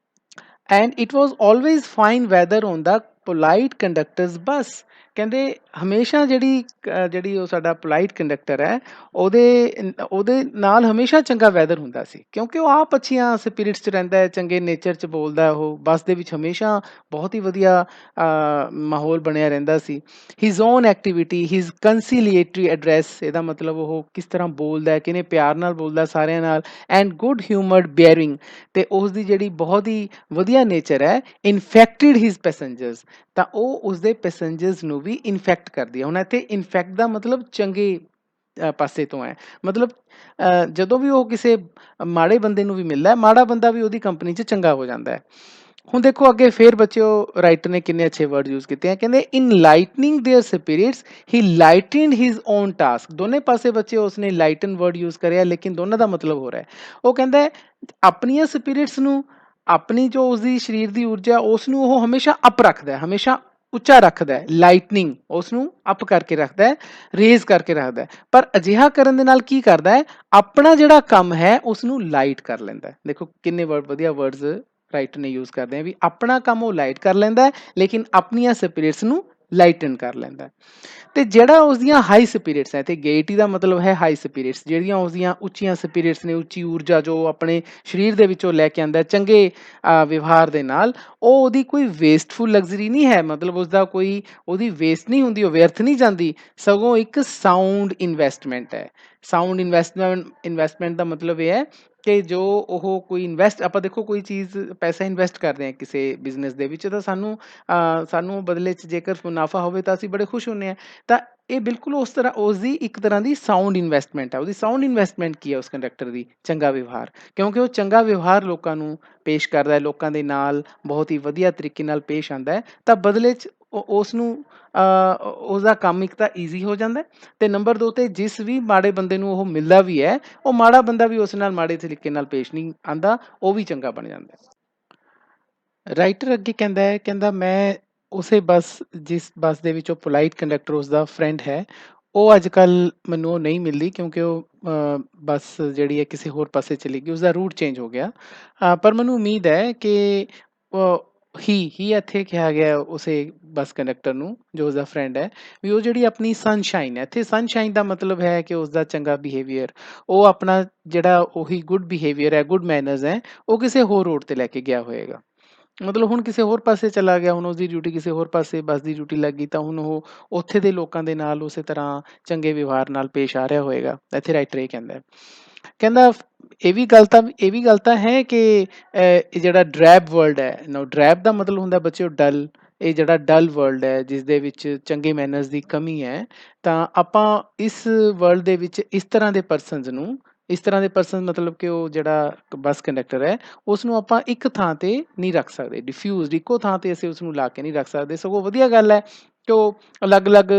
and it was always fine weather on the polite conductors bus. ਕਹਿੰਦੇ ਹਮੇਸ਼ਾ ਜਿਹੜੀ ਉਹ ਸਾਡਾ ਪੋਲਾਈਟ ਕੰਡਕਟਰ ਹੈ ਉਹਦੇ ਨਾਲ ਹਮੇਸ਼ਾ ਚੰਗਾ ਵੈਦਰ ਹੁੰਦਾ ਸੀ, ਕਿਉਂਕਿ ਉਹ ਆਪ ਅੱਛੀਆਂ ਸਪਿਰਿਟਸ 'ਚ ਰਹਿੰਦਾ ਹੈ, ਚੰਗੇ ਨੇਚਰ 'ਚ ਬੋਲਦਾ। ਉਹ ਬੱਸ ਦੇ ਵਿੱਚ ਹਮੇਸ਼ਾ ਬਹੁਤ ਹੀ ਵਧੀਆ ਮਾਹੌਲ ਬਣਿਆ ਰਹਿੰਦਾ ਸੀ। His own activity, his conciliatory address, ਇਹਦਾ ਮਤਲਬ ਉਹ ਕਿਸ ਤਰ੍ਹਾਂ ਬੋਲਦਾ ਹੈ, ਕਿੰਨੇ ਪਿਆਰ ਨਾਲ ਬੋਲਦਾ ਸਾਰਿਆਂ ਨਾਲ। ਐਂਡ ਗੁੱਡ ਹਿਊਮਰਡ ਬੇਅਰਿੰਗ, ਤੇ ਉਸ ਦੀ ਜਿਹੜੀ ਬਹੁਤ ਹੀ ਵਧੀਆ ਨੇਚਰ ਹੈ। ਇਨਫੈਕਟਿਡ ਹਿਜ਼ ਪੈਸੇਂਜਰਸ, ਤਾਂ ਉਹ ਉਸਦੇ ਪੈਸੇਂਜਰਸ ਨੂੰ ਵੀ ਇਨਫੈਕਟ ਕਰਦੀ ਹੈ। ਹੁਣ ਇੱਥੇ ਇਨਫੈਕਟ ਦਾ ਮਤਲਬ ਚੰਗੇ ਪਾਸੇ ਤੋਂ ਹੈ, ਮਤਲਬ ਜਦੋਂ ਵੀ ਉਹ ਕਿਸੇ ਮਾੜੇ ਬੰਦੇ ਨੂੰ ਵੀ ਮਿਲਦਾ, ਮਾੜਾ ਬੰਦਾ ਵੀ ਉਹਦੀ ਕੰਪਨੀ 'ਚ ਚੰਗਾ ਹੋ ਜਾਂਦਾ ਹੈ। ਹੁਣ ਦੇਖੋ ਅੱਗੇ ਫੇਰ ਬੱਚਿਓ ਰਾਈਟਰ ਨੇ ਕਿੰਨੇ ਅੱਛੇ ਵਰਡ ਯੂਜ਼ ਕੀਤੇ ਆ। ਕਹਿੰਦੇ in lightening their spirits he lightened his own task. ਦੋਨੇ ਪਾਸੇ ਬੱਚੇ ਉਸਨੇ ਲਾਈਟਨ ਵਰਡ ਯੂਜ਼ ਕਰਿਆ, ਲੇਕਿਨ ਦੋਨਾਂ ਦਾ ਮਤਲਬ ਹੋ ਰਿਹਾ। ਉਹ ਕਹਿੰਦਾ ਆਪਣੀਆਂ ਸਪਿਰਿਟਸ ਨੂੰ, ਆਪਣੀ ਜੋ ਉਸਦੀ ਸਰੀਰ ਦੀ ਊਰਜਾ, ਉਸ ਨੂੰ ਉਹ ਹਮੇਸ਼ਾ ਅਪ ਰੱਖਦਾ, ਹਮੇਸ਼ਾ ਉੱਚਾ ਰੱਖਦਾ, ਲਾਈਟਨਿੰਗ ਉਸ ਨੂੰ ਅਪ ਕਰਕੇ ਰੱਖਦਾ, ਰੇਜ਼ ਕਰਕੇ ਰੱਖਦਾ। ਪਰ ਅਜਿਹਾ ਕਰਨ ਦੇ ਨਾਲ ਕੀ ਕਰਦਾ ਹੈ, ਆਪਣਾ ਜਿਹੜਾ ਕੰਮ ਹੈ ਉਸ ਨੂੰ ਲਾਈਟ ਕਰ ਲੈਂਦਾ। ਦੇਖੋ ਕਿੰਨੇ ਵਧੀਆ ਵਰਡਸ ਰਾਈਟਰ ਨੇ ਯੂਜ਼ ਕਰਦੇ ਆ ਵੀ ਆਪਣਾ ਕੰਮ ਉਹ ਲਾਈਟ ਕਰ ਲੈਂਦਾ, ਲੇਕਿਨ ਆਪਣੀਆਂ ਸਪਿਰਿਟਸ ਨੂੰ ਲਾਈਟਨ ਕਰ ਲੈਂਦਾ। ਤੇ ਜਿਹੜਾ ਉਸਦੀਆਂ ਹਾਈ ਸਪਿਰਿਟਸ ਹੈ, ਤੇ ਗੇਟੀ ਦਾ ਮਤਲਬ ਹੈ ਹਾਈ ਸਪਿਰਿਟਸ, ਜਿਹੜੀਆਂ ਉਸਦੀਆਂ ਉੱਚੀਆਂ ਸਪਿਰਿਟਸ ਨੇ, ਉੱਚੀ ਊਰਜਾ ਜੋ ਆਪਣੇ ਸਰੀਰ ਦੇ ਵਿੱਚੋਂ ਲੈ ਕੇ ਆਉਂਦਾ ਚੰਗੇ ਵਿਵਹਾਰ ਦੇ ਨਾਲ, ਉਹ ਉਹਦੀ ਕੋਈ ਵੇਸਟਫੁਲ ਲਗਜ਼ਰੀ ਨਹੀਂ ਹੈ। ਮਤਲਬ ਉਸਦਾ ਕੋਈ ਉਹਦੀ ਵੇਸਟ ਨਹੀਂ ਹੁੰਦੀ, ਉਹ ਵਿਅਰਥ ਨਹੀਂ ਜਾਂਦੀ, ਸਗੋਂ ਇੱਕ ਸਾਊਂਡ ਇਨਵੈਸਟਮੈਂਟ ਹੈ। ਸਾਊਂਡ ਇਨਵੈਸਟਮੈਂਟ ਦਾ ਮਤਲਬ ਇਹ ਹੈ ਕਿ ਜੋ ਉਹ ਕੋਈ ਇਨਵੈਸਟ, ਆਪਾਂ ਦੇਖੋ ਕੋਈ ਚੀਜ਼ ਪੈਸਾ ਇਨਵੈਸਟ ਕਰਦੇ ਹਾਂ ਕਿਸੇ ਬਿਜ਼ਨਸ ਦੇ ਵਿੱਚ, ਤਾਂ ਸਾਨੂੰ ਬਦਲੇ 'ਚ ਜੇਕਰ ਮੁਨਾਫਾ ਹੋਵੇ ਤਾਂ ਅਸੀਂ ਬੜੇ ਖੁਸ਼ ਹੁੰਦੇ ਹਾਂ। ਤਾਂ ਇਹ ਬਿਲਕੁਲ ਉਸ ਤਰ੍ਹਾਂ ਉਸਦੀ ਇੱਕ ਤਰ੍ਹਾਂ ਦੀ ਸਾਊਂਡ ਇਨਵੈਸਟਮੈਂਟ ਹੈ। ਉਹਦੀ ਸਾਊਂਡ ਇਨਵੈਸਟਮੈਂਟ ਕੀ ਹੈ ਉਸ ਕੰਡਕਟਰ ਦੀ? ਚੰਗਾ ਵਿਵਹਾਰ, ਕਿਉਂਕਿ ਉਹ ਚੰਗਾ ਵਿਵਹਾਰ ਲੋਕਾਂ ਨੂੰ ਪੇਸ਼ ਕਰਦਾ ਹੈ, ਲੋਕਾਂ ਦੇ ਨਾਲ ਬਹੁਤ ਹੀ ਵਧੀਆ ਤਰੀਕੇ ਨਾਲ ਪੇਸ਼ ਆਉਂਦਾ ਹੈ, ਤਾਂ ਬਦਲੇ 'ਚ ਉਸ ਨੂੰ ਉਸਦਾ ਕੰਮ ਇੱਕ ਤਾਂ ਈਜ਼ੀ ਹੋ ਜਾਂਦਾ, ਤੇ ਨੰਬਰ 2 ਤੇ ਜਿਸ ਵੀ ਮਾੜੇ ਬੰਦੇ ਨੂੰ ਉਹ ਮਿਲਦਾ ਵੀ ਹੈ, ਉਹ ਮਾੜਾ ਬੰਦਾ ਵੀ ਉਸ ਨਾਲ ਮਾੜੇ ਤਰੀਕੇ ਨਾਲ ਪੇਸ਼ ਨਹੀਂ ਆਉਂਦਾ, ਉਹ ਵੀ ਚੰਗਾ ਬਣ ਜਾਂਦਾ। ਰਾਈਟਰ ਅੱਗੇ ਕਹਿੰਦਾ ਮੈਂ ਉਸੇ ਜਿਸ ਬੱਸ ਦੇ ਵਿੱਚ ਉਹ ਪੋਲਾਈਟ ਕੰਡਕਟਰ ਉਸਦਾ ਫਰੈਂਡ ਹੈ, ਉਹ ਅੱਜ ਕੱਲ੍ਹ ਮੈਨੂੰ ਉਹ ਨਹੀਂ ਮਿਲਦੀ, ਕਿਉਂਕਿ ਉਹ ਬੱਸ ਜਿਹੜੀ ਹੈ ਕਿਸੇ ਹੋਰ ਪਾਸੇ ਚਲੀ ਗਈ, ਉਸਦਾ ਰੂਟ ਚੇਂਜ ਹੋ ਗਿਆ। ਪਰ ਮੈਨੂੰ ਉਮੀਦ ਹੈ ਕਿ ਹੀ ਇੱਥੇ ਕਿਹਾ ਗਿਆ ਉਸੇ ਬੱਸ ਕੰਡਕਟਰ ਨੂੰ ਜੋ ਉਸਦਾ ਫਰੈਂਡ ਹੈ, ਵੀ ਉਹ ਜਿਹੜੀ ਆਪਣੀ ਸਨਸ਼ਾਈਨ ਹੈ, ਇੱਥੇ ਸਨਸ਼ਾਈਨ ਦਾ ਮਤਲਬ ਹੈ ਕਿ ਉਸਦਾ ਚੰਗਾ ਬਿਹੇਵੀਅਰ, ਉਹ ਆਪਣਾ ਜਿਹੜਾ ਉਹੀ ਗੁੱਡ ਬਿਹੇਵੀਅਰ ਹੈ, ਗੁੱਡ ਮੈਨਰਸ ਹੈ, ਉਹ ਕਿਸੇ ਹੋਰ ਰੋਡ ਤੇ ਲੈ ਕੇ ਗਿਆ ਹੋਏਗਾ। ਮਤਲਬ ਹੁਣ ਕਿਸੇ ਹੋਰ ਪਾਸੇ ਚਲਾ ਗਿਆ, ਹੁਣ ਉਸਦੀ ਡਿਊਟੀ ਕਿਸੇ ਹੋਰ ਪਾਸੇ, ਬੱਸ ਦੀ ਡਿਊਟੀ ਲੱਗ ਗਈ, ਤਾਂ ਹੁਣ ਉਹ ਉੱਥੇ ਦੇ ਲੋਕਾਂ ਦੇ ਨਾਲ ਉਸੇ ਤਰ੍ਹਾਂ ਚੰਗੇ ਵਿਵਹਾਰ ਨਾਲ ਪੇਸ਼ ਆ ਰਿਹਾ ਹੋਏਗਾ। ਇੱਥੇ ਰਾਈਟਰ ਇਹ ਕਹਿੰਦਾ ਇਹ ਵੀ ਗੱਲ ਤਾਂ ਹੈ ਕਿ ਇਹ ਜਿਹੜਾ ਡਰੈਬ ਵਰਲਡ ਹੈ ਨਾ, ਡਰੈਬ ਦਾ ਮਤਲਬ ਹੁੰਦਾ ਬੱਚਿਓ ਡਲ। ਇਹ ਜਿਹੜਾ ਡਲ ਵਰਲਡ ਹੈ ਜਿਸ ਦੇ ਵਿੱਚ ਚੰਗੇ ਮੈਨਰਸ ਦੀ ਕਮੀ ਹੈ, ਤਾਂ ਆਪਾਂ ਇਸ ਵਰਲਡ ਦੇ ਵਿੱਚ ਇਸ ਤਰ੍ਹਾਂ ਦੇ ਪਰਸਨ ਮਤਲਬ ਕਿ ਉਹ ਜਿਹੜਾ ਬੱਸ ਕੰਡਕਟਰ ਹੈ, ਉਸ ਨੂੰ ਆਪਾਂ ਇੱਕ ਥਾਂ ਤੇ ਨਹੀਂ ਰੱਖ ਸਕਦੇ, ਡਿਫਿਊਜ਼ਡ ਇੱਕੋ ਥਾਂ ਤੇ ਅਸੀਂ ਉਸ ਨੂੰ ਲਾ ਕੇ ਨਹੀਂ ਰੱਖ ਸਕਦੇ। ਸਗੋਂ ਵਧੀਆ ਗੱਲ ਹੈ ਉਹ ਅਲੱਗ-ਅਲੱਗ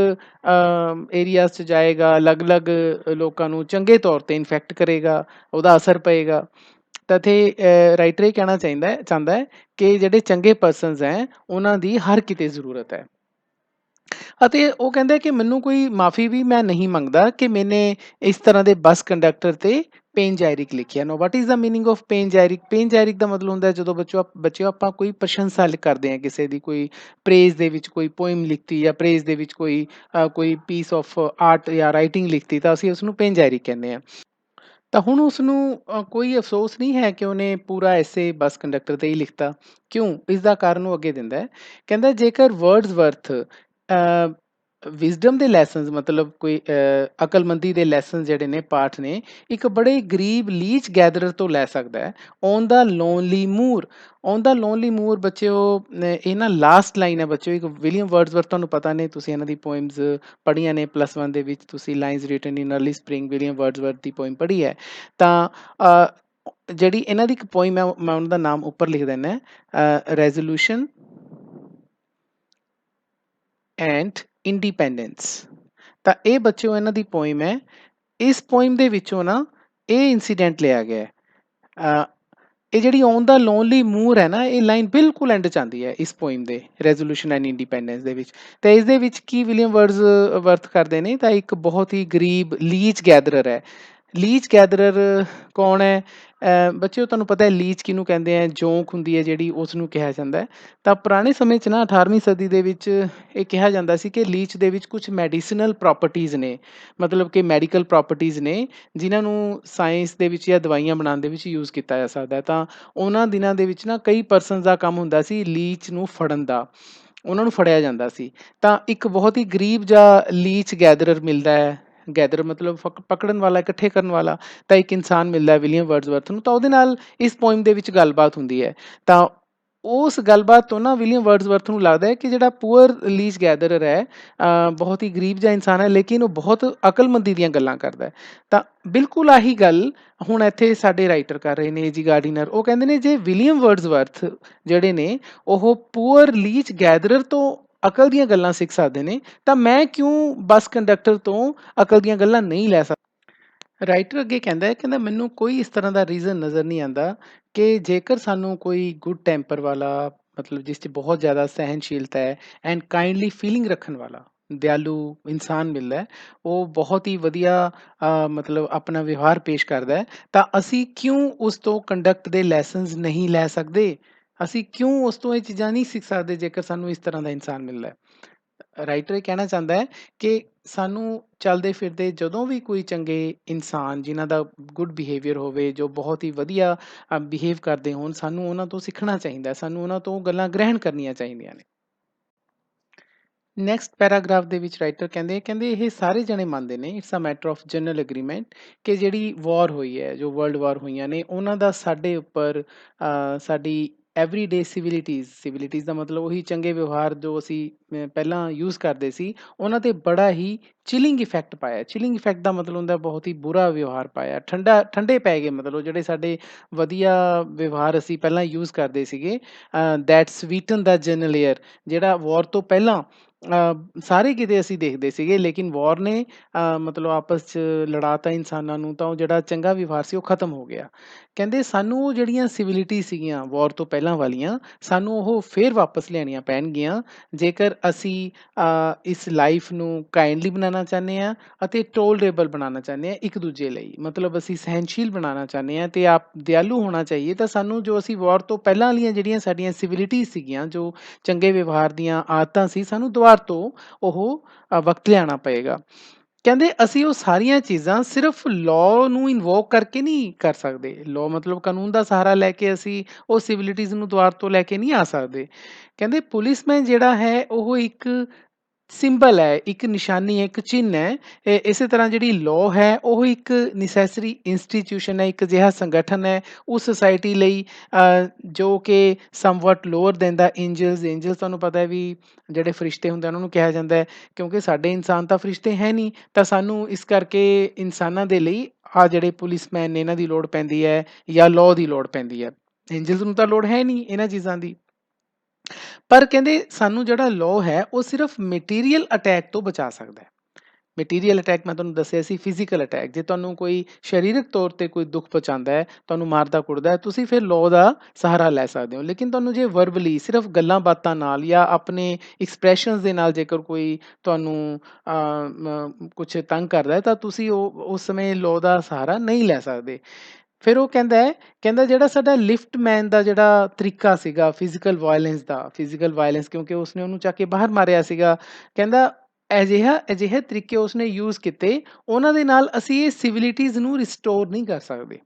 ਏਰੀਆਜ਼ 'ਚ ਜਾਏਗਾ, ਅਲੱਗ-ਅਲੱਗ ਲੋਕਾਂ ਨੂੰ ਚੰਗੇ ਤੌਰ 'ਤੇ ਇਨਫੈਕਟ ਕਰੇਗਾ, ਉਹਦਾ ਅਸਰ ਪਏਗਾ। ਤਾਂ ਇੱਥੇ ਰਾਈਟਰ ਇਹ ਕਹਿਣਾ ਚਾਹੁੰਦਾ ਹੈ ਕਿ ਜਿਹੜੇ ਚੰਗੇ ਪਰਸਨਸ ਹੈ ਉਹਨਾਂ ਦੀ ਹਰ ਕਿਤੇ ਜ਼ਰੂਰਤ ਹੈ। ਅਤੇ ਉਹ ਕਹਿੰਦਾ ਕਿ ਮੈਨੂੰ ਕੋਈ ਮਾਫੀ ਵੀ ਮੈਂ ਨਹੀਂ ਮੰਗਦਾ ਕਿ ਮੈਨੇ ਇਸ ਤਰ੍ਹਾਂ ਦੇ ਬੱਸ ਕੰਡਕਟਰ ਤੇ ਪੇਨਜੈਰਿਕ ਲਿਖਿਆ। Now what is the meaning of panegyric? Panegyric ਦਾ ਮਤਲਬ ਹੁੰਦਾ ਜਦੋਂ ਬੱਚਿਓ ਆਪਾਂ ਕੋਈ ਪ੍ਰਸ਼ੰਸਾ ਕਰਦੇ ਹਾਂ ਕਿਸੇ ਦੀ, ਕੋਈ ਪ੍ਰੇਜ਼ ਦੇ ਵਿੱਚ ਕੋਈ ਪੋਇਮ ਲਿਖਤੀ ਜਾਂ ਪ੍ਰੇਜ਼ ਦੇ ਵਿੱਚ ਕੋਈ ਪੀਸ ਆਫ ਆਰਟ ਜਾਂ ਰਾਈਟਿੰਗ ਲਿਖਤੀ, ਤਾਂ ਅਸੀਂ ਉਸਨੂੰ ਪੇਨਜੈਰਿਕ ਕਹਿੰਦੇ ਹਾਂ। ਤਾਂ ਹੁਣ ਉਸਨੂੰ ਕੋਈ ਅਫਸੋਸ ਨਹੀਂ ਹੈ ਕਿ ਉਹਨੇ ਪੂਰਾ ਐਸੇ ਬੱਸ ਕੰਡਕਟਰ ਤੇ ਹੀ ਲਿਖਤਾ। ਕਿਉਂ? ਇਸ ਦਾ ਕਾਰਨ ਉਹ ਅੱਗੇ ਦਿੰਦਾ ਹੈ। ਕਹਿੰਦਾ ਜੇਕਰ ਵਰਡਸਵਰਥ ਵਿਜ਼ਡਮ ਦੇ ਲੈਸਨਸ, ਮਤਲਬ ਕੋਈ ਅਕਲਮੰਦੀ ਦੇ ਲੈਸਨ ਜਿਹੜੇ ਨੇ, ਪਾਠ ਨੇ, ਇੱਕ ਬੜੇ ਗਰੀਬ ਲੀਚ ਗੈਦਰਰ ਤੋਂ ਲੈ ਸਕਦਾ ਹੈ। On the lonely moor, on the lonely moor ਬੱਚਿਓ, ਇਹ ਨਾ ਲਾਸਟ ਲਾਈਨ ਹੈ ਬੱਚਿਓ, ਇੱਕ ਵਿਲੀਅਮ ਵਰਡਸਵਰਥ, ਤੁਹਾਨੂੰ ਪਤਾ ਨੇ, ਤੁਸੀਂ ਇਹਨਾਂ ਦੀ ਪੋਇਮਸ ਪੜ੍ਹੀਆਂ ਨੇ +1 ਦੇ ਵਿੱਚ, ਤੁਸੀਂ lines written in early spring, William Wordsworth ਦੀ ਪੋਇਮ ਪੜ੍ਹੀ ਹੈ। ਤਾਂ ਜਿਹੜੀ ਇਹਨਾਂ ਦੀ ਇੱਕ ਪੋਇਮ ਹੈ, ਮੈਂ ਉਹਨਾਂ ਦਾ ਨਾਮ ਉੱਪਰ ਲਿਖ ਦਿੰਦਾ, ਰੈਜ਼ੋਲੂਸ਼ਨ ਐਂਡ ਇੰਡੀਪੈਂਡੈਂਸ। ਤਾਂ ਇਹ ਬੱਚਿਓ ਇਹਨਾਂ ਦੀ ਪੋਇਮ ਹੈ। ਇਸ ਪੋਇਮ ਦੇ ਵਿੱਚੋਂ ਨਾ ਇਹ ਇਨਸੀਡੈਂਟ ਲਿਆ ਗਿਆ ਹੈ। ਇਹ ਜਿਹੜੀ ਔਨ ਦਾ ਲੋਨਲੀ ਮੂਰ ਹੈ ਨਾ, ਇਹ ਲਾਈਨ ਬਿਲਕੁਲ ਐਂਡ 'ਚ ਆਉਂਦੀ ਹੈ ਇਸ ਪੋਇਮ ਦੇ, ਰੈਜ਼ੋਲੂਸ਼ਨ ਐਂਡ ਇੰਡੀਪੈਂਡੈਂਸ ਦੇ ਵਿੱਚ। ਤੇ ਇਸ ਦੇ ਵਿੱਚ ਕੀ ਵਿਲੀਅਮ ਵਰਡਸਵਰਥ ਕਰਦੇ ਨੇ, ਤਾਂ ਇੱਕ ਬਹੁਤ ਹੀ ਗਰੀਬ ਲੀਚ ਗੈਦਰਰ ਹੈ। ਲੀਚ ਗੈਦਰਰ ਕੌਣ ਹੈ? ਬੱਚਿਓ ਤੁਹਾਨੂੰ ਪਤਾ ਹੈ ਲੀਚ ਕਿਹਨੂੰ ਕਹਿੰਦੇ ਆ? ਜੌਂਕ ਹੁੰਦੀ ਹੈ ਜਿਹੜੀ, ਉਸ ਨੂੰ ਕਿਹਾ ਜਾਂਦਾ ਹੈ। ਤਾਂ ਪੁਰਾਣੇ ਸਮੇਂ 'ਚ ਨਾ 18ਵੀਂ ਸਦੀ ਦੇ ਵਿੱਚ ਇਹ ਕਿਹਾ ਜਾਂਦਾ ਸੀ ਕਿ ਲੀਚ ਦੇ ਵਿੱਚ ਕੁਝ ਮੈਡੀਸਿਨਲ ਪ੍ਰੋਪਰਟੀਜ਼ ਨੇ, ਮਤਲਬ ਕਿ ਮੈਡੀਕਲ ਪ੍ਰੋਪਰਟੀਜ਼ ਨੇ, ਜਿਨ੍ਹਾਂ ਨੂੰ ਸਾਇੰਸ ਦੇ ਵਿੱਚ ਜਾਂ ਦਵਾਈਆਂ ਬਣਾਉਣ ਦੇ ਵਿੱਚ ਯੂਜ਼ ਕੀਤਾ ਜਾ ਸਕਦਾ ਹੈ। ਤਾਂ ਉਹਨਾਂ ਦਿਨਾਂ ਦੇ ਵਿੱਚ ਨਾ ਕਈ ਪਰਸਨਸ ਦਾ ਕੰਮ ਹੁੰਦਾ ਸੀ ਲੀਚ ਨੂੰ ਫੜਨ ਦਾ, ਉਹਨਾਂ ਨੂੰ ਫੜਿਆ ਜਾਂਦਾ ਸੀ। ਤਾਂ ਇੱਕ ਬਹੁਤ ਹੀ ਗਰੀਬ ਜਿਹਾ ਲੀਚ ਗੈਦਰਰ ਮਿਲਦਾ ਹੈ, ਗੈਦਰ ਮਤਲਬ ਪਕੜਨ ਵਾਲਾ, ਇਕੱਠੇ ਕਰਨ ਵਾਲਾ। ਤਾਂ ਇੱਕ ਇਨਸਾਨ ਮਿਲਦਾ ਵਿਲੀਅਮ ਵਰਡਸਵਰਥ ਨੂੰ, ਤਾਂ ਉਹਦੇ ਨਾਲ ਇਸ ਪੋਇਮ ਦੇ ਵਿੱਚ ਗੱਲਬਾਤ ਹੁੰਦੀ ਹੈ। ਤਾਂ ਉਸ ਗੱਲਬਾਤ ਤੋਂ ਨਾ ਵਿਲੀਅਮ ਵਰਡਸਵਰਥ ਨੂੰ ਲੱਗਦਾ ਹੈ ਕਿ ਜਿਹੜਾ ਪੂਅਰ ਲੀਚ ਗੈਦਰਰ ਹੈ, ਬਹੁਤ ਹੀ ਗਰੀਬ ਜਿਹਾ ਇਨਸਾਨ ਹੈ, ਲੇਕਿਨ ਉਹ ਬਹੁਤ ਅਕਲਮੰਦੀ ਦੀਆਂ ਗੱਲਾਂ ਕਰਦਾ ਹੈ। ਤਾਂ ਬਿਲਕੁਲ ਆਹੀ ਗੱਲ ਹੁਣ ਇੱਥੇ ਸਾਡੇ ਰਾਈਟਰ ਕਰ ਰਹੇ ਨੇ, ਏ ਜੀ ਗਾਰਡੀਨਰ। ਉਹ ਕਹਿੰਦੇ ਨੇ ਜੇ ਵਿਲੀਅਮ ਵਰਡਸਵਰਥ ਜਿਹੜੇ ਨੇ ਉਹ ਪੂਅਰ ਲੀਚ ਗੈਦਰਰ ਤੋਂ ਅਕਲ ਦੀਆਂ ਗੱਲਾਂ ਸਿੱਖ ਸਕਦੇ ਨੇ, ਤਾਂ ਮੈਂ ਕਿਉਂ ਬੱਸ ਕੰਡਕਟਰ ਤੋਂ ਅਕਲ ਦੀਆਂ ਗੱਲਾਂ ਨਹੀਂ ਲੈ ਸਕਦਾ? ਰਾਈਟਰ ਅੱਗੇ ਕਹਿੰਦਾ ਮੈਨੂੰ ਕੋਈ ਇਸ ਤਰ੍ਹਾਂ ਦਾ ਰੀਜ਼ਨ ਨਜ਼ਰ ਨਹੀਂ ਆਉਂਦਾ ਕਿ ਜੇਕਰ ਸਾਨੂੰ ਕੋਈ ਗੁੱਡ ਟੈਂਪਰ ਵਾਲਾ, ਮਤਲਬ ਜਿਸ 'ਚ ਬਹੁਤ ਜ਼ਿਆਦਾ ਸਹਿਨਸ਼ੀਲਤਾ ਹੈ, ਐਂਡ ਕਾਈਂਡਲੀ ਫੀਲਿੰਗ ਰੱਖਣ ਵਾਲਾ ਦਿਆਲੂ ਇਨਸਾਨ ਮਿਲਦਾ ਹੈ, ਉਹ ਬਹੁਤ ਹੀ ਵਧੀਆ ਮਤਲਬ ਆਪਣਾ ਵਿਵਹਾਰ ਪੇਸ਼ ਕਰਦਾ ਹੈ, ਤਾਂ ਅਸੀਂ ਕਿਉਂ ਉਸ ਤੋਂ ਕੰਡਕਟ ਦੇ ਲੈਸਨਸ ਨਹੀਂ ਲੈ ਸਕਦੇ? ਅਸੀਂ ਕਿਉਂ ਉਸ ਤੋਂ ਇਹ ਚੀਜ਼ਾਂ ਨਹੀਂ ਸਿੱਖ ਸਕਦੇ ਜੇਕਰ ਸਾਨੂੰ ਇਸ ਤਰ੍ਹਾਂ ਦਾ ਇਨਸਾਨ ਮਿਲਦਾ ਹੈ? ਰਾਈਟਰ ਇਹ ਕਹਿਣਾ ਚਾਹੁੰਦਾ ਹੈ ਕਿ ਸਾਨੂੰ ਚਲਦੇ ਫਿਰਦੇ ਜਦੋਂ ਵੀ ਕੋਈ ਚੰਗੇ ਇਨਸਾਨ ਜਿਨ੍ਹਾਂ ਦਾ ਗੁੱਡ ਬਿਹੇਵੀਅਰ ਹੋਵੇ, ਜੋ ਬਹੁਤ ਹੀ ਵਧੀਆ ਬਿਹੇਵ ਕਰਦੇ ਹੋਣ, ਸਾਨੂੰ ਉਹਨਾਂ ਤੋਂ ਸਿੱਖਣਾ ਚਾਹੀਦਾ, ਸਾਨੂੰ ਉਹਨਾਂ ਤੋਂ ਗੱਲਾਂ ਗ੍ਰਹਿਣ ਕਰਨੀਆਂ ਚਾਹੀਦੀਆਂ ਨੇ। ਨੈਕਸਟ ਪੈਰਾਗ੍ਰਾਫ ਦੇ ਵਿੱਚ ਰਾਈਟਰ ਕਹਿੰਦੇ ਇਹ ਸਾਰੇ ਜਣੇ ਮੰਨਦੇ ਨੇ, it's a matter of general agreement, ਕਿ ਜਿਹੜੀ ਵਾਰ ਹੋਈ ਹੈ, ਜੋ ਵਰਲਡ ਵਾਰ ਹੋਈਆਂ ਨੇ, ਉਹਨਾਂ ਦਾ ਸਾਡੇ ਉੱਪਰ ਸਾਡੀ ਐਵਰੀਡੇ ਸਿਵਿਲਿਟੀਜ਼ ਦਾ ਮਤਲਬ ਉਹੀ ਚੰਗੇ ਵਿਵਹਾਰ ਜੋ ਅਸੀਂ ਪਹਿਲਾਂ ਯੂਜ਼ ਕਰਦੇ ਸੀ, ਉਹਨਾਂ 'ਤੇ ਬੜਾ ਹੀ ਚਿਲਿੰਗ ਇਫੈਕਟ ਪਾਇਆ। ਚਿਲਿੰਗ ਇਫੈਕਟ ਦਾ ਮਤਲਬ ਹੁੰਦਾ ਬਹੁਤ ਹੀ ਬੁਰਾ ਵਿਵਹਾਰ ਪਾਇਆ, ਠੰਡੇ ਪੈ ਗਏ, ਮਤਲਬ ਜਿਹੜੇ ਸਾਡੇ ਵਧੀਆ ਵਿਵਹਾਰ ਅਸੀਂ ਪਹਿਲਾਂ ਯੂਜ਼ ਕਰਦੇ ਸੀਗੇ, ਦੈਟ ਸਵੀਟਨ ਦਾ ਜਨਰਲ ਏਅਰ, ਜਿਹੜਾ ਵਾਰ ਤੋਂ ਪਹਿਲਾਂ ਸਾਰੇ ਕਿਤੇ ਅਸੀਂ ਦੇਖਦੇ ਸੀਗੇ, ਲੇਕਿਨ ਵਾਰ ਨੇ ਮਤਲਬ ਆਪਸ 'ਚ ਲੜਾ ਤਾ ਇਨਸਾਨਾਂ ਨੂੰ, ਤਾਂ ਉਹ ਜਿਹੜਾ ਚੰਗਾ ਵਿਵਹਾਰ ਸੀ ਉਹ ਖਤਮ ਹੋ ਗਿਆ। ਕਹਿੰਦੇ ਸਾਨੂੰ ਉਹ ਜਿਹੜੀਆਂ ਸਿਵਿਲਿਟੀ ਸੀਗੀਆਂ ਵਾਰ ਤੋਂ ਪਹਿਲਾਂ ਵਾਲੀਆਂ, ਸਾਨੂੰ ਉਹ ਫੇਰ ਵਾਪਸ ਲਿਆਉਣੀਆਂ ਪੈਣਗੀਆਂ ਜੇਕਰ ਅਸੀਂ ਇਸ ਲਾਈਫ ਨੂੰ ਕਾਈਂਡਲੀ ਬਣਾਉਣਾ ਚਾਹੁੰਦੇ ਹਾਂ ਅਤੇ ਟੋਲਰੇਬਲ ਬਣਾਉਣਾ ਚਾਹੁੰਦੇ ਹਾਂ ਇੱਕ ਦੂਜੇ ਲਈ। ਮਤਲਬ ਅਸੀਂ ਸਹਿਨਸ਼ੀਲ ਬਣਾਉਣਾ ਚਾਹੁੰਦੇ ਹਾਂ ਅਤੇ ਆਪ ਦਿਆਲੂ ਹੋਣਾ ਚਾਹੀਏ, ਤਾਂ ਸਾਨੂੰ ਜੋ ਅਸੀਂ ਵਾਰ ਤੋਂ ਪਹਿਲਾਂ ਵਾਲੀਆਂ ਜਿਹੜੀਆਂ ਸਾਡੀਆਂ ਸਿਵਿਲਿਟੀ ਸੀਗੀਆਂ, ਜੋ ਚੰਗੇ ਵਿਵਹਾਰ ਦੀਆਂ ਆਦਤਾਂ ਸੀ, ਸਾਨੂੰ ਦੁਬਾਰਾ ਤੋਂ ਉਹ ਵਕਤ ਲਿਆਉਣਾ ਪਏਗਾ। ਕਹਿੰਦੇ ਅਸੀਂ ਉਹ ਸਾਰੀਆਂ ਚੀਜ਼ਾਂ ਸਿਰਫ ਲਾਅ ਨੂੰ ਇਨਵੋਕ ਕਰਕੇ ਨਹੀਂ ਕਰ ਸਕਦੇ। ਲਾਅ ਮਤਲਬ ਕਾਨੂੰਨ ਦਾ ਸਹਾਰਾ ਲੈ ਕੇ ਅਸੀਂ ਉਹ ਸਿਵਿਲਿਟੀਜ਼ ਨੂੰ ਦੁਬਾਰਾ ਤੋਂ ਲੈ ਕੇ ਨਹੀਂ ਆ ਸਕਦੇ। ਕਹਿੰਦੇ ਪੁਲਿਸਮੈਨ ਜਿਹੜਾ ਹੈ ਉਹ ਇੱਕ ਸਿੰਬਲ ਹੈ, ਇੱਕ ਨਿਸ਼ਾਨੀ ਹੈ, ਇੱਕ ਚਿੰਨ੍ਹ ਹੈ। ਇਸੇ ਤਰ੍ਹਾਂ ਜਿਹੜੀ ਲਾਅ ਹੈ ਉਹ ਇੱਕ ਨੈਸੈਸਰੀ ਇੰਸਟੀਟਿਊਸ਼ਨ ਹੈ, ਇੱਕ ਅਜਿਹਾ ਸੰਗਠਨ ਹੈ ਉਸ ਸੁਸਾਇਟੀ ਲਈ ਜੋ ਕਿ ਸਮਵਟ ਲੋਅਰ ਦੈਨ ਦਾ ਏਂਜਲਸ ਤੁਹਾਨੂੰ ਪਤਾ ਹੈ ਵੀ ਜਿਹੜੇ ਫਰਿਸ਼ਤੇ ਹੁੰਦੇ ਉਹਨਾਂ ਨੂੰ ਕਿਹਾ ਜਾਂਦਾ ਹੈ, ਕਿਉਂਕਿ ਸਾਡੇ ਇਨਸਾਨ ਤਾਂ ਫਰਿਸ਼ਤੇ ਹੈ ਨਹੀਂ, ਤਾਂ ਸਾਨੂੰ ਇਸ ਕਰਕੇ ਇਨਸਾਨਾਂ ਦੇ ਲਈ ਜਿਹੜੇ ਪੁਲਿਸਮੈਨ ਨੇ ਇਹਨਾਂ ਦੀ ਲੋੜ ਪੈਂਦੀ ਹੈ, ਜਾਂ ਲਾਅ ਦੀ ਲੋੜ ਪੈਂਦੀ ਹੈ। ਏਂਜਲਸ ਨੂੰ ਤਾਂ ਲੋੜ ਹੈ ਨਹੀਂ ਇਹਨਾਂ ਚੀਜ਼ਾਂ ਦੀ। ਪਰ ਕਹਿੰਦੇ ਸਾਨੂੰ ਜਿਹੜਾ ਲਾਅ ਹੈ ਉਹ ਸਿਰਫ ਮਟੀਰੀਅਲ ਅਟੈਕ ਤੋਂ ਬਚਾ ਸਕਦਾ ਹੈ। ਮਟੀਰੀਅਲ ਅਟੈਕ ਮੈਂ ਤੁਹਾਨੂੰ ਦੱਸਿਆ ਸੀ, ਫਿਜ਼ੀਕਲ ਅਟੈਕ, ਜੇ ਤੁਹਾਨੂੰ ਕੋਈ ਸਰੀਰਕ ਤੌਰ ਤੇ ਕੋਈ ਦੁੱਖ ਪਹੁੰਚਾਉਂਦਾ ਹੈ, ਤੁਹਾਨੂੰ ਮਾਰਦਾ ਕੁੱਟਦਾ ਹੈ, ਤੁਸੀਂ ਫਿਰ ਲਾਅ ਦਾ ਸਹਾਰਾ ਲੈ ਸਕਦੇ ਹੋ। ਲੇਕਿਨ ਤੁਹਾਨੂੰ ਜੇ ਵਰਬਲੀ ਸਿਰਫ ਗੱਲਾਂ ਬਾਤਾਂ ਨਾਲ ਜਾਂ ਆਪਣੇ ਐਕਸਪ੍ਰੈਸ਼ਨਸ ਦੇ ਨਾਲ ਜੇਕਰ ਕੋਈ ਤੁਹਾਨੂੰ ਕੁਛ ਤੰਗ ਕਰਦਾ ਹੈ ਤਾਂ ਤੁਸੀਂ ਉਹ ਉਸ ਸਮੇਂ ਲਾਅ ਦਾ ਸਹਾਰਾ ਨਹੀਂ ਲੈ ਸਕਦੇ। ਫਿਰ ਉਹ ਕਹਿੰਦਾ ਜਿਹੜਾ ਸਾਡਾ ਲਿਫਟ ਮੈਨ ਦਾ ਜਿਹੜਾ ਤਰੀਕਾ ਸੀਗਾ ਫਿਜ਼ੀਕਲ ਵਾਇਲੈਂਸ, ਕਿਉਂਕਿ ਉਸਨੇ ਉਹਨੂੰ ਚੱਕ ਕੇ ਬਾਹਰ ਮਾਰਿਆ ਸੀਗਾ, ਕਹਿੰਦਾ ਅਜਿਹੇ ਤਰੀਕੇ ਉਸਨੇ ਯੂਜ਼ ਕੀਤੇ, ਉਹਨਾਂ ਦੇ ਨਾਲ ਅਸੀਂ ਇਹ ਸਿਵਿਲਿਟੀਜ਼ ਨੂੰ ਰਿਸਟੋਰ ਨਹੀਂ ਕਰ ਸਕਦੇ।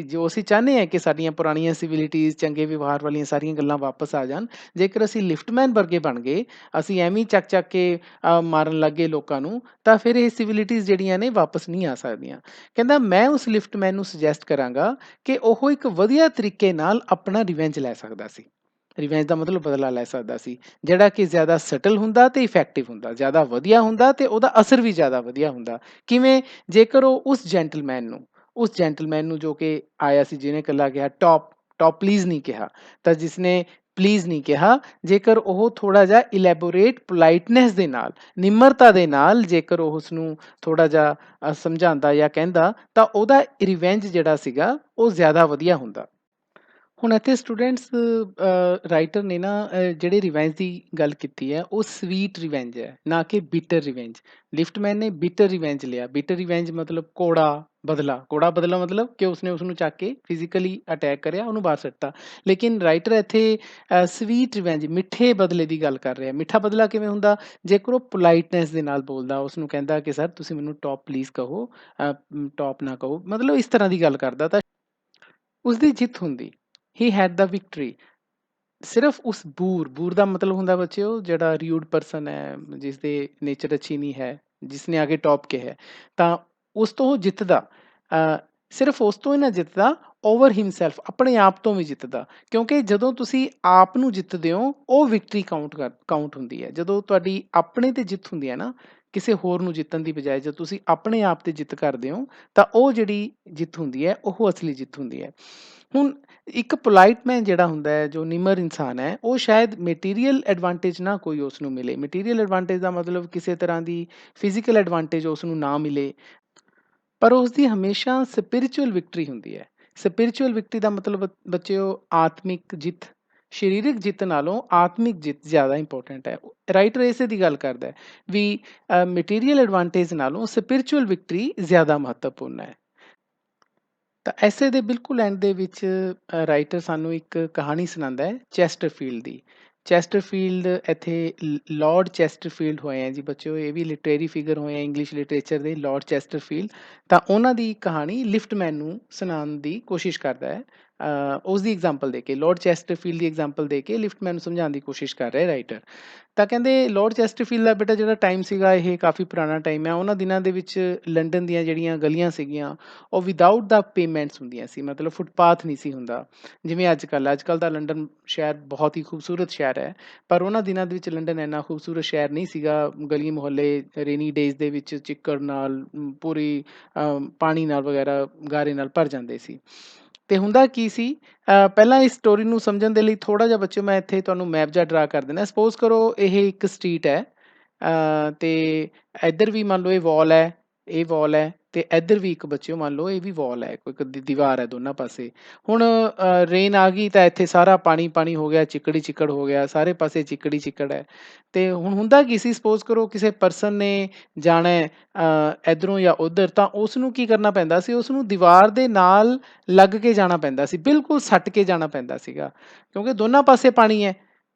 ਜੋ ਅਸੀਂ ਚਾਹੁੰਦੇ ਹਾਂ ਕਿ ਸਾਡੀਆਂ ਪੁਰਾਣੀਆਂ ਸਿਵਿਲਿਟੀਜ਼, ਚੰਗੇ ਵਿਵਹਾਰ ਵਾਲੀਆਂ ਸਾਰੀਆਂ ਗੱਲਾਂ ਵਾਪਸ ਆ ਜਾਣ, ਜੇਕਰ ਅਸੀਂ ਲਿਫਟਮੈਨ ਵਰਗੇ ਬਣ ਗਏ, ਅਸੀਂ ਐਵੇਂ ਚੱਕ ਕੇ ਮਾਰਨ ਲੱਗ ਗਏ ਲੋਕਾਂ ਨੂੰ, ਤਾਂ ਫਿਰ ਇਹ ਸਿਵਿਲਿਟੀਜ਼ ਜਿਹੜੀਆਂ ਨੇ ਵਾਪਸ ਨਹੀਂ ਆ ਸਕਦੀਆਂ। ਕਹਿੰਦਾ ਮੈਂ ਉਸ ਲਿਫਟਮੈਨ ਨੂੰ ਸੁਜੈਸਟ ਕਰਾਂਗਾ ਕਿ ਉਹ ਇੱਕ ਵਧੀਆ ਤਰੀਕੇ ਨਾਲ ਆਪਣਾ ਰਿਵੈਂਜ ਲੈ ਸਕਦਾ ਸੀ। ਰਿਵੈਂਜ ਦਾ ਮਤਲਬ ਬਦਲਾ ਲੈ ਸਕਦਾ ਸੀ, ਜਿਹੜਾ ਕਿ ਜ਼ਿਆਦਾ ਸਟਲ ਹੁੰਦਾ ਤੇ ਇਫੈਕਟਿਵ ਹੁੰਦਾ, ਜ਼ਿਆਦਾ ਵਧੀਆ ਹੁੰਦਾ ਤੇ ਉਹਦਾ ਅਸਰ ਵੀ ਜ਼ਿਆਦਾ ਵਧੀਆ ਹੁੰਦਾ। ਕਿਵੇਂ? ਜੇਕਰ ਉਹ ਉਸ ਜੈਂਟਲਮੈਨ ਨੂੰ ਜੋ ਕਿ ਆਇਆ ਸੀ, ਜਿਹਨੇ ਇਕੱਲਾ ਕਿਹਾ ਟੌਪ ਟੌਪ ਪਲੀਜ਼ ਨਹੀਂ ਕਿਹਾ, ਤਾਂ ਜਿਸਨੇ ਪਲੀਜ਼ ਨਹੀਂ ਕਿਹਾ, ਜੇਕਰ ਉਹ ਥੋੜ੍ਹਾ ਜਿਹਾ ਇਲੈਬੋਰੇਟ ਪੋਲਾਈਟਨੈਸ ਦੇ ਨਾਲ, ਨਿਮਰਤਾ ਦੇ ਨਾਲ ਜੇਕਰ ਉਹ ਉਸਨੂੰ ਥੋੜ੍ਹਾ ਜਿਹਾ ਸਮਝਾਉਂਦਾ ਜਾਂ ਕਹਿੰਦਾ, ਤਾਂ ਉਹਦਾ ਰਿਵੈਂਜ ਜਿਹੜਾ ਸੀਗਾ ਉਹ ਜ਼ਿਆਦਾ ਵਧੀਆ ਹੁੰਦਾ। ਹੁਣ ਇੱਥੇ ਸਟੂਡੈਂਟਸ, ਰਾਈਟਰ ਨੇ ਨਾ ਜਿਹੜੇ ਰਿਵੈਂਜ ਦੀ ਗੱਲ ਕੀਤੀ ਹੈ ਉਹ ਸਵੀਟ ਰਿਵੈਂਜ ਹੈ, ਨਾ ਕਿ ਬਿਟਰ ਰਿਵੈਂਜ। ਲਿਫਟਮੈਨ ਨੇ ਬਿਟਰ ਰਿਵੈਂਜ ਲਿਆ। ਬਿਟਰ ਰਿਵੈਂਜ ਮਤਲਬ ਕੋੜਾ ਬਦਲਾ ਮਤਲਬ ਕਿ ਉਸਨੇ ਉਸਨੂੰ ਚੱਕ ਕੇ ਫਿਜ਼ੀਕਲੀ ਅਟੈਕ ਕਰਿਆ, ਉਹਨੂੰ ਬਾਹਰ ਸੁੱਟਤਾ। ਲੇਕਿਨ ਰਾਈਟਰ ਇੱਥੇ ਸਵੀਟ ਰਿਵੈਂਜ, ਮਿੱਠੇ ਬਦਲੇ ਦੀ ਗੱਲ ਕਰ ਰਿਹਾ। ਮਿੱਠਾ ਬਦਲਾ ਕਿਵੇਂ ਹੁੰਦਾ? ਜੇਕਰ ਉਹ ਪੋਲਾਈਟਨੈਸ ਦੇ ਨਾਲ ਬੋਲਦਾ, ਉਸਨੂੰ ਕਹਿੰਦਾ ਕਿ ਸਰ ਤੁਸੀਂ ਮੈਨੂੰ ਟੌਪ ਪਲੀਜ਼ ਕਹੋ, ਟੌਪ ਨਾ ਕਹੋ, ਮਤਲਬ ਇਸ ਤਰ੍ਹਾਂ ਦੀ ਗੱਲ ਕਰਦਾ, ਤਾਂ ਉਸਦੀ ਜਿੱਤ ਹੁੰਦੀ। He had the victory. ਸਿਰਫ ਉਸ ਬੂਰ ਦਾ ਮਤਲਬ ਹੁੰਦਾ ਬੱਚਿਓ ਜਿਹੜਾ ਰਿਊਡ ਪਰਸਨ ਹੈ, ਜਿਸ ਦੇ ਨੇਚਰ ਅੱਛੀ ਨਹੀਂ ਹੈ, ਜਿਸ ਨੇ ਆਗੇ ਟੌਪ ਕਿਹਾ, ਤਾਂ ਉਸ ਤੋਂ ਉਹ ਜਿੱਤਦਾ। ਸਿਰਫ ਉਸ ਤੋਂ ਹੀ ਨਾ ਜਿੱਤਦਾ, ਓਵਰ ਹਿਮਸੈਲਫ, ਆਪਣੇ ਆਪ ਤੋਂ ਵੀ ਜਿੱਤਦਾ। ਕਿਉਂਕਿ ਜਦੋਂ ਤੁਸੀਂ ਆਪ ਨੂੰ ਜਿੱਤਦੇ ਹੋ, ਉਹ ਵਿਕਟਰੀ ਕਾਊਂਟ ਹੁੰਦੀ ਹੈ। ਜਦੋਂ ਤੁਹਾਡੀ ਆਪਣੇ ਤੇ ਜਿੱਤ ਹੁੰਦੀ ਹੈ ਨਾ, ਕਿਸੇ ਹੋਰ ਨੂੰ ਜਿੱਤਣ ਦੀ ਬਜਾਏ ਜਦੋਂ ਤੁਸੀਂ ਆਪਣੇ ਆਪ ਤੇ ਜਿੱਤ ਕਰਦੇ ਹੋ, ਤਾਂ ਉਹ ਜਿਹੜੀ ਜਿੱਤ ਹੁੰਦੀ ਹੈ ਉਹ ਅਸਲੀ ਜਿੱਤ ਹੁੰਦੀ ਹੈ। ਹੁਣ ਇੱਕ ਪੋਲਾਈਟ ਮੈਨ ਜਿਹੜਾ ਹੁੰਦਾ ਹੈ, ਜੋ ਨਿਮਰ ਇਨਸਾਨ ਹੈ, ਉਹ ਸ਼ਾਇਦ ਮਟੀਰੀਅਲ ਐਡਵਾਂਟੇਜ ਨਾ ਕੋਈ ਉਸ ਨੂੰ ਮਿਲੇ। ਮਟੀਰੀਅਲ ਐਡਵਾਂਟੇਜ ਦਾ ਮਤਲਬ ਕਿਸੇ ਤਰ੍ਹਾਂ ਦੀ ਫਿਜ਼ੀਕਲ ਐਡਵਾਂਟੇਜ ਉਸ ਨੂੰ ਨਾ ਮਿਲੇ, ਪਰ ਉਸ ਦੀ ਹਮੇਸ਼ਾ ਸਪਿਰਿਚੁਅਲ ਵਿਕਟਰੀ ਹੁੰਦੀ ਹੈ। ਸਪਿਰਿਚੁਅਲ ਵਿਕਟਰੀ ਦਾ ਮਤਲਬ ਬੱਚਿਓ ਆਤਮਿਕ ਜਿੱਤ। ਸਰੀਰਕ ਜਿੱਤ ਨਾਲੋਂ ਆਤਮਿਕ ਜਿੱਤ ਜ਼ਿਆਦਾ ਇੰਪੋਰਟੈਂਟ ਹੈ। ਰਾਈਟਰ ਇਸੇ ਦੀ ਗੱਲ ਕਰਦਾ ਹੈ ਵੀ ਮਟੀਰੀਅਲ ਐਡਵਾਂਟੇਜ ਨਾਲੋਂ ਸਪਿਰਿਚੁਅਲ ਵਿਕਟਰੀ ਜ਼ਿਆਦਾ ਮਹੱਤਵਪੂਰਨ ਹੈ। ਤਾਂ ਐਸੇ ਦੇ ਬਿਲਕੁਲ ਐਂਡ ਦੇ ਵਿੱਚ ਰਾਈਟਰ ਸਾਨੂੰ ਇੱਕ ਕਹਾਣੀ ਸੁਣਾਉਂਦਾ ਹੈ ਚੈਸਟਰਫੀਲਡ ਦੀ। ਚੈਸਟਰਫੀਲਡ ਇੱਥੇ ਲਾਰਡ ਚੈਸਟਰਫੀਲਡ ਹੋਏ ਆ ਜੀ ਬੱਚਿਓ, ਇਹ ਵੀ ਲਿਟਰੇਰੀ ਫਿਗਰ ਹੋਏ ਆ ਇੰਗਲਿਸ਼ ਲਿਟਰੇਚਰ ਦੇ, ਲਾਰਡ ਚੈਸਟਰਫੀਲਡ। ਤਾਂ ਉਹਨਾਂ ਦੀ ਕਹਾਣੀ ਲਿਫਟਮੈਨ ਨੂੰ ਸੁਣਾਉਣ ਦੀ ਕੋਸ਼ਿਸ਼ ਕਰਦਾ ਹੈ। ਉਸ ਦੀ ਐਗਜ਼ਾਮਪਲ ਦੇ ਕੇ, ਲਾਰਡ ਚੈਸਟਰਫੀਲਡ ਦੀ ਐਗਜ਼ਾਮਪਲ ਦੇ ਕੇ ਲਿਫਟਮੈਨ ਨੂੰ ਸਮਝਾਉਣ ਦੀ ਕੋਸ਼ਿਸ਼ ਕਰ ਰਿਹਾ ਰਾਈਟਰ। ਤਾਂ ਕਹਿੰਦੇ ਲਾਰਡ ਚੈਸਟਰਫੀਲਡ ਦਾ ਬੇਟਾ ਜਿਹੜਾ ਟਾਈਮ ਸੀਗਾ, ਇਹ ਕਾਫੀ ਪੁਰਾਣਾ ਟਾਈਮ ਹੈ। ਉਹਨਾਂ ਦਿਨਾਂ ਦੇ ਵਿੱਚ ਲੰਡਨ ਦੀਆਂ ਜਿਹੜੀਆਂ ਗਲੀਆਂ ਸੀਗੀਆਂ ਉਹ ਵਿਦਆਊਟ ਦਾ ਪੇਮੈਂਟਸ ਹੁੰਦੀਆਂ ਸੀ, ਮਤਲਬ ਫੁੱਟਪਾਥ ਨਹੀਂ ਸੀ ਹੁੰਦਾ ਜਿਵੇਂ ਅੱਜ ਕੱਲ੍ਹ ਦਾ ਲੰਡਨ ਸ਼ਹਿਰ ਬਹੁਤ ਹੀ ਖੂਬਸੂਰਤ ਸ਼ਹਿਰ ਹੈ, ਪਰ ਉਹਨਾਂ ਦਿਨਾਂ ਦੇ ਵਿੱਚ ਲੰਡਨ ਇੰਨਾ ਖੂਬਸੂਰਤ ਸ਼ਹਿਰ ਨਹੀਂ ਸੀਗਾ। ਗਲੀ ਮੁਹੱਲੇ ਰੇਨੀ ਡੇਜ਼ ਦੇ ਵਿੱਚ ਚਿੱਕੜ ਨਾਲ, ਪੂਰੀ ਪਾਣੀ ਨਾਲ ਵਗੈਰਾ, ਗਾਰੇ ਨਾਲ ਭਰ ਜਾਂਦੇ ਸੀ। ਤੇ ਹੁੰਦਾ ਕੀ ਸੀ, ਪਹਿਲਾਂ ਇਸ ਸਟੋਰੀ ਨੂੰ ਸਮਝਣ ਦੇ ਲਈ ਥੋੜ੍ਹਾ ਜਿਹਾ ਬੱਚਿਓ ਮੈਂ ਇੱਥੇ ਤੁਹਾਨੂੰ ਮੈਪ ਜਿਹਾ ਡਰਾ ਕਰ ਦਿੰਦਾ। ਸਪੋਜ਼ ਕਰੋ ਇਹ ਇੱਕ ਸਟਰੀਟ ਹੈ, ਤੇ ਇੱਧਰ ਵੀ ਮੰਨ ਲਓ ਇਹ ਵਾਲ ਹੈ, ਤੇ ਇੱਧਰ ਵੀ ਇੱਕ ਬੱਚਿਓ ਮੰਨ ਲਓ ਇਹ ਵੀ ਵਾਲ ਹੈ, ਕੋਈ ਦੀਵਾਰ ਹੈ ਦੋਨਾਂ ਪਾਸੇ। ਹੁਣ ਰੇਨ ਆ ਗਈ ਤਾਂ ਇੱਥੇ ਸਾਰਾ ਪਾਣੀ ਪਾਣੀ ਹੋ ਗਿਆ, ਚਿੱਕੜੀ ਚਿੱਕੜ ਹੋ ਗਿਆ, ਸਾਰੇ ਪਾਸੇ ਚਿੱਕੜੀ ਚਿੱਕੜ ਹੈ। ਤੇ ਹੁਣ ਹੁੰਦਾ ਕੀ ਸੀ, ਸਪੋਜ਼ ਕਰੋ ਕਿਸੇ ਪਰਸਨ ਨੇ ਜਾਣਾ ਇੱਧਰੋਂ ਜਾਂ ਉੱਧਰ, ਤਾਂ ਉਸ ਨੂੰ ਕੀ ਕਰਨਾ ਪੈਂਦਾ ਸੀ, ਉਸ ਨੂੰ ਦੀਵਾਰ ਦੇ ਨਾਲ ਲੱਗ ਕੇ ਜਾਣਾ ਪੈਂਦਾ ਸੀ, ਬਿਲਕੁਲ ਸੱਟ ਕੇ ਜਾਣਾ ਪੈਂਦਾ ਸੀਗਾ, ਕਿਉਂਕਿ ਦੋਨਾਂ ਪਾਸੇ ਪਾਣੀ ਹੈ।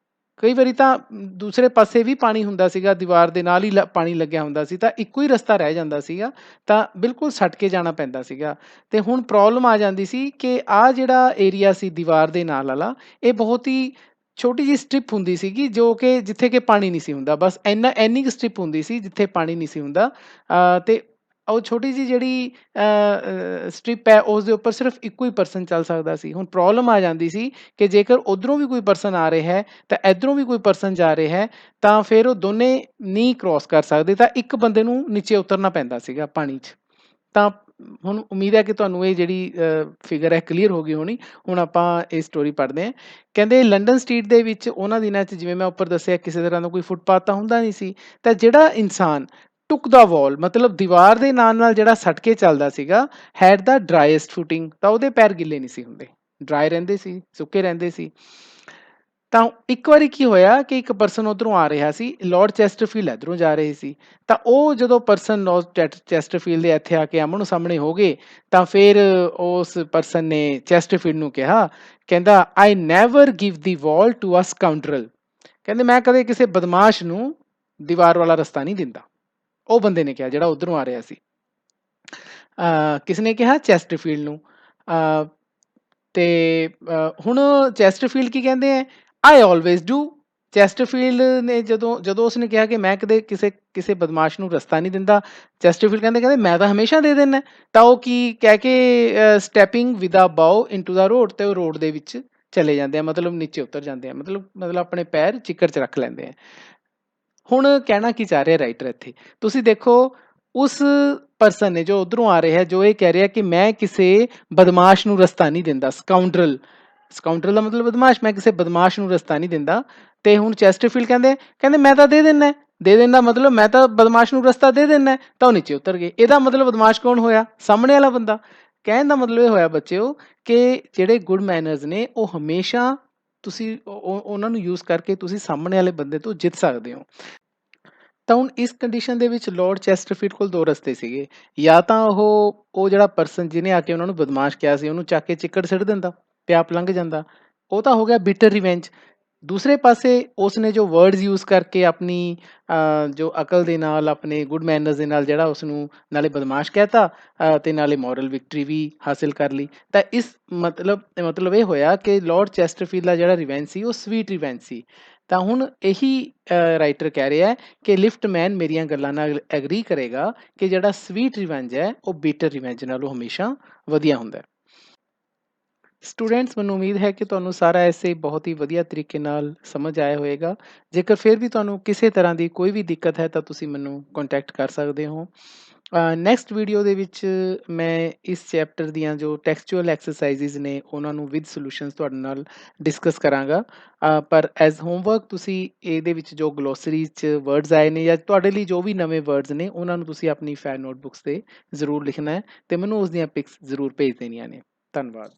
ਕਈ ਵਾਰੀ ਤਾਂ ਦੂਸਰੇ ਪਾਸੇ ਵੀ ਪਾਣੀ ਹੁੰਦਾ ਸੀਗਾ, ਦੀਵਾਰ ਦੇ ਨਾਲ ਹੀ ਪਾਣੀ ਲੱਗਿਆ ਹੁੰਦਾ ਸੀ, ਤਾਂ ਇੱਕੋ ਹੀ ਰਸਤਾ ਰਹਿ ਜਾਂਦਾ ਸੀਗਾ, ਤਾਂ ਬਿਲਕੁਲ ਸੱਟ ਕੇ ਜਾਣਾ ਪੈਂਦਾ ਸੀਗਾ। ਤੇ ਹੁਣ ਪ੍ਰੋਬਲਮ ਆ ਜਾਂਦੀ ਸੀ ਕਿ ਆਹ ਜਿਹੜਾ ਏਰੀਆ ਸੀ ਦੀਵਾਰ ਦੇ ਨਾਲ ਵਾਲਾ, ਇਹ ਬਹੁਤ ਹੀ ਛੋਟੀ ਜਿਹੀ ਸਟ੍ਰਿਪ ਹੁੰਦੀ ਸੀਗੀ, ਜੋ ਕਿ ਜਿੱਥੇ ਕਿ ਪਾਣੀ ਨਹੀਂ ਸੀ ਹੁੰਦਾ, ਬਸ ਇੰਨੀ ਕੁ ਸਟ੍ਰਿਪ ਹੁੰਦੀ ਸੀ ਜਿੱਥੇ ਪਾਣੀ ਨਹੀਂ ਸੀ ਹੁੰਦਾ। ਤੇ ਉਹ ਛੋਟੀ ਜਿਹੀ ਜਿਹੜੀ ਸਟ੍ਰਿਪ ਹੈ, ਉਸ ਦੇ ਉੱਪਰ ਸਿਰਫ ਇੱਕੋ ਹੀ ਪਰਸਨ ਚੱਲ ਸਕਦਾ ਸੀ। ਹੁਣ ਪ੍ਰੋਬਲਮ ਆ ਜਾਂਦੀ ਸੀ ਕਿ ਜੇਕਰ ਉੱਧਰੋਂ ਵੀ ਕੋਈ ਪਰਸਨ ਆ ਰਿਹਾ ਹੈ ਤਾਂ ਇੱਧਰੋਂ ਵੀ ਕੋਈ ਪਰਸਨ ਜਾ ਰਿਹਾ ਹੈ, ਤਾਂ ਫਿਰ ਉਹ ਦੋਨੇ ਨਹੀਂ ਕ੍ਰੋਸ ਕਰ ਸਕਦੇ, ਤਾਂ ਇੱਕ ਬੰਦੇ ਨੂੰ ਨੀਚੇ ਉਤਰਨਾ ਪੈਂਦਾ ਸੀਗਾ ਪਾਣੀ 'ਚ। ਤਾਂ ਹੁਣ ਉਮੀਦ ਹੈ ਕਿ ਤੁਹਾਨੂੰ ਇਹ ਜਿਹੜੀ ਫਿਗਰ ਹੈ ਕਲੀਅਰ ਹੋ ਗਈ ਹੋਣੀ। ਹੁਣ ਆਪਾਂ ਇਹ ਸਟੋਰੀ ਪੜ੍ਹਦੇ ਹਾਂ। ਕਹਿੰਦੇ ਲੰਡਨ ਸਟਰੀਟ ਦੇ ਵਿੱਚ ਉਹਨਾਂ ਦਿਨਾਂ 'ਚ, ਜਿਵੇਂ ਮੈਂ ਉੱਪਰ ਦੱਸਿਆ, ਕਿਸੇ ਤਰ੍ਹਾਂ ਦਾ ਕੋਈ ਫੁੱਟਪਾਥ ਤਾਂ ਹੁੰਦਾ ਨਹੀਂ ਸੀ। ਤਾਂ ਜਿਹੜਾ ਇਨਸਾਨ ਟੁੱਕ ਦਾ ਵਾਲ, ਮਤਲਬ ਦੀਵਾਰ ਦੇ ਨਾਲ ਜਿਹੜਾ ਸਟ ਕੇ ਚੱਲਦਾ ਸੀਗਾ, ਹੈਡ ਦਾ ਡਰਾਈਐਸਟ ਫੁਟਿੰਗ, ਤਾਂ ਉਹਦੇ ਪੈਰ ਗਿੱਲੇ ਨਹੀਂ ਸੀ ਹੁੰਦੇ, ਡਰਾਈ ਰਹਿੰਦੇ ਸੀ, ਸੁੱਕੇ ਰਹਿੰਦੇ ਸੀ। ਤਾਂ ਇੱਕ ਵਾਰੀ ਕੀ ਹੋਇਆ ਕਿ ਇੱਕ ਪਰਸਨ ਉੱਧਰੋਂ ਆ ਰਿਹਾ ਸੀ, ਲਾਰਡ ਚੈਸਟਰਫੀਲਡ ਇੱਧਰੋਂ ਜਾ ਰਹੇ ਸੀ। ਤਾਂ ਉਹ ਜਦੋਂ ਪਰਸਨ ਲਾਰਡ ਚੈਸਟਰਫੀਲਡ ਦੇ ਇੱਥੇ ਆ ਕੇ ਆਮੋ ਸਾਹਮਣੇ ਹੋ ਗਏ, ਤਾਂ ਫਿਰ ਉਸ ਪਰਸਨ ਨੇ ਚੈਸਟਰਫੀਲਡ ਨੂੰ ਕਿਹਾ, ਕਹਿੰਦਾ I never give the wall to ਅ ਸਕਾਊਂਡਰਲ। ਕਹਿੰਦੇ ਮੈਂ ਕਦੇ ਕਿਸੇ ਬਦਮਾਸ਼ ਨੂੰ ਦੀਵਾਰ ਵਾਲਾ ਰਸਤਾ ਨਹੀਂ ਦਿੰਦਾ। ਉਹ ਬੰਦੇ ਨੇ ਕਿਹਾ ਜਿਹੜਾ ਉੱਧਰੋਂ ਆ ਰਿਹਾ ਸੀ। ਕਿਸ ਨੇ ਕਿਹਾ? ਚੈਸਟਰਫੀਲਡ ਨੂੰ। ਤੇ ਹੁਣ ਚੈਸਟਰਫੀਲਡ ਕੀ ਕਹਿੰਦੇ ਹੈ? ਆਈ ਆਲਵੇਜ਼ ਡੂ। ਚੈਸਟਰਫੀਲਡ ਨੇ ਜਦੋਂ ਉਸਨੇ ਕਿਹਾ ਕਿ ਮੈਂ ਕਦੇ ਕਿਸੇ ਬਦਮਾਸ਼ ਨੂੰ ਰਸਤਾ ਨਹੀਂ ਦਿੰਦਾ, ਚੈਸਟਰਫੀਲਡ ਕਹਿੰਦੇ ਮੈਂ ਤਾਂ ਹਮੇਸ਼ਾ ਦੇ ਦਿੰਦਾ। ਤਾਂ ਉਹ ਕੀ ਕਹਿ ਕੇ stepping with a bow into the road, ਤੇ ਉਹ ਰੋਡ ਦੇ ਵਿੱਚ ਚਲੇ ਜਾਂਦੇ ਆ, ਮਤਲਬ ਨੀਚੇ ਉਤਰ ਜਾਂਦੇ ਆ, ਮਤਲਬ ਆਪਣੇ ਪੈਰ ਚਿੱਕੜ 'ਚ ਰੱਖ ਲੈਂਦੇ ਆ। ਹੁਣ ਕਹਿਣਾ ਕੀ ਚਾਹ ਰਿਹਾ ਰਾਈਟਰ ਇੱਥੇ? ਤੁਸੀਂ ਦੇਖੋ, ਉਸ ਪਰਸਨ ਨੇ ਜੋ ਉਧਰੋਂ ਆ ਰਿਹਾ, ਜੋ ਇਹ ਕਹਿ ਰਿਹਾ ਕਿ ਮੈਂ ਕਿਸੇ ਬਦਮਾਸ਼ ਨੂੰ ਰਸਤਾ ਨਹੀਂ ਦਿੰਦਾ, ਸਕਾਊਂਡਰਲ ਦਾ ਮਤਲਬ ਬਦਮਾਸ਼, ਮੈਂ ਕਿਸੇ ਬਦਮਾਸ਼ ਨੂੰ ਰਸਤਾ ਨਹੀਂ ਦਿੰਦਾ। ਤੇ ਹੁਣ ਚੈਸਟਰਫੀਲਡ ਕਹਿੰਦੇ ਮੈਂ ਤਾਂ ਦੇ ਦਿੰਦਾ, ਮਤਲਬ ਮੈਂ ਤਾਂ ਬਦਮਾਸ਼ ਨੂੰ ਰਸਤਾ ਦੇ ਦਿੰਦਾ। ਤਾਂ ਉਹ ਨੀਚੇ ਉਤਰ ਗਏ। ਇਹਦਾ ਮਤਲਬ ਬਦਮਾਸ਼ ਕੌਣ ਹੋਇਆ? ਸਾਹਮਣੇ ਵਾਲਾ ਬੰਦਾ। ਕਹਿਣ ਦਾ ਮਤਲਬ ਇਹ ਹੋਇਆ ਬੱਚਿਓ ਕਿ ਜਿਹੜੇ ਗੁੱਡ ਮੈਨਰਸ ਨੇ ਉਹ ਹਮੇਸ਼ਾ ਤੁਸੀਂ ਉਹਨਾਂ ਨੂੰ ਯੂਜ਼ ਕਰਕੇ ਤੁਸੀਂ ਸਾਹਮਣੇ ਵਾਲੇ ਬੰਦੇ ਤੋਂ ਜਿੱਤ ਸਕਦੇ ਹੋ। ਤਾਂ ਹੁਣ ਇਸ ਕੰਡੀਸ਼ਨ ਦੇ ਵਿੱਚ ਲਾਰਡ ਚੈਸਟਰਫੀਲਡ ਕੋਲ ਦੋ ਰਸਤੇ ਸੀਗੇ। ਜਾਂ ਤਾਂ ਉਹ ਜਿਹੜਾ ਪਰਸਨ ਜਿਹਨੇ ਆ ਕੇ ਉਹਨਾਂ ਨੂੰ ਬਦਮਾਸ਼ ਕਿਹਾ ਸੀ, ਉਹਨੂੰ ਚੱਕ ਕੇ ਚਿੱਕੜ ਸਿੱਟ ਦਿੰਦਾ ਤੇ ਆਪ ਲੰਘ ਜਾਂਦਾ। ਉਹ ਤਾਂ ਹੋ ਗਿਆ ਬਿਟਰ ਰਿਵੈਂਜ। ਦੂਸਰੇ ਪਾਸੇ ਉਸਨੇ ਜੋ ਵਰਡਸ ਯੂਜ਼ ਕਰਕੇ ਆਪਣੀ ਜੋ ਅਕਲ ਦੇ ਨਾਲ, ਆਪਣੇ ਗੁੱਡ ਮੈਨਰਸ ਦੇ ਨਾਲ, ਜਿਹੜਾ ਉਸਨੂੰ ਨਾਲੇ ਬਦਮਾਸ਼ ਕਹਿਤਾ ਤੇ ਨਾਲੇ ਮੋਰਲ ਵਿਕਟਰੀ ਵੀ ਹਾਸਿਲ ਕਰ ਲਈ। ਤਾਂ ਇਸ ਮਤਲਬ ਇਹ ਹੋਇਆ ਕਿ ਲਾਰਡ ਚੈਸਟਰਫੀਲਡ ਦਾ ਜਿਹੜਾ ਰਿਵੈਂਜ ਸੀ ਉਹ ਸਵੀਟ ਰਿਵੈਂਜ ਸੀ। ਤਾਂ ਹੁਣ ਇਹੀ ਰਾਈਟਰ ਕਹਿ ਰਿਹਾ ਕਿ ਲਿਫਟਮੈਨ ਮੇਰੀਆਂ ਗੱਲਾਂ ਨਾਲ ਐਗਰੀ ਕਰੇਗਾ ਕਿ ਜਿਹੜਾ ਸਵੀਟ ਰਿਵੈਂਜ ਹੈ ਉਹ ਬਿਟਰ ਰਿਵੈਂਜ ਨਾਲੋਂ ਹਮੇਸ਼ਾ ਵਧੀਆ ਹੁੰਦਾ ਹੈ। ਸਟੂਡੈਂਟਸ, ਮੈਨੂੰ ਉਮੀਦ ਹੈ ਕਿ ਤੁਹਾਨੂੰ ਸਾਰਾ ਐਸੇ ਬਹੁਤ ਹੀ ਵਧੀਆ ਤਰੀਕੇ ਨਾਲ ਸਮਝ ਆਇਆ ਹੋਵੇਗਾ। ਜੇਕਰ ਫਿਰ ਵੀ ਤੁਹਾਨੂੰ ਕਿਸੇ ਤਰ੍ਹਾਂ ਦੀ ਕੋਈ ਵੀ ਦਿੱਕਤ ਹੈ ਤਾਂ ਤੁਸੀਂ ਮੈਨੂੰ ਕੰਟੈਕਟ ਕਰ ਸਕਦੇ ਹੋ। ਨੈਕਸਟ ਵੀਡੀਓ ਦੇ ਵਿੱਚ ਮੈਂ ਇਸ ਚੈਪਟਰ ਦੀਆਂ ਜੋ ਟੈਕਸਚੁਅਲ ਐਕਸਰਸਾਈਜ਼ਿਸ ਨੇ ਉਹਨਾਂ ਨੂੰ ਵਿਦ ਸੋਲੂਸ਼ਨਸ ਤੁਹਾਡੇ ਨਾਲ ਡਿਸਕਸ ਕਰਾਂਗਾ। ਪਰ ਐਜ਼ ਹੋਮਵਰਕ ਤੁਸੀਂ ਇਹਦੇ ਵਿੱਚ ਜੋ ਗਲੋਸਰੀ 'ਚ ਵਰਡਸ ਆਏ ਨੇ ਜਾਂ ਤੁਹਾਡੇ ਲਈ ਜੋ ਵੀ ਨਵੇਂ ਵਰਡਸ ਨੇ, ਉਹਨਾਂ ਨੂੰ ਤੁਸੀਂ ਆਪਣੀ ਫੈਨ ਨੋਟਬੁੱਕਸ 'ਤੇ ਜ਼ਰੂਰ ਲਿਖਣਾ ਹੈ ਅਤੇ ਮੈਨੂੰ ਉਸ ਦੀਆਂ ਪਿਕਸ ਜ਼ਰੂਰ ਭੇਜ ਦੇਣੀਆਂ ਨੇ। ਧੰਨਵਾਦ।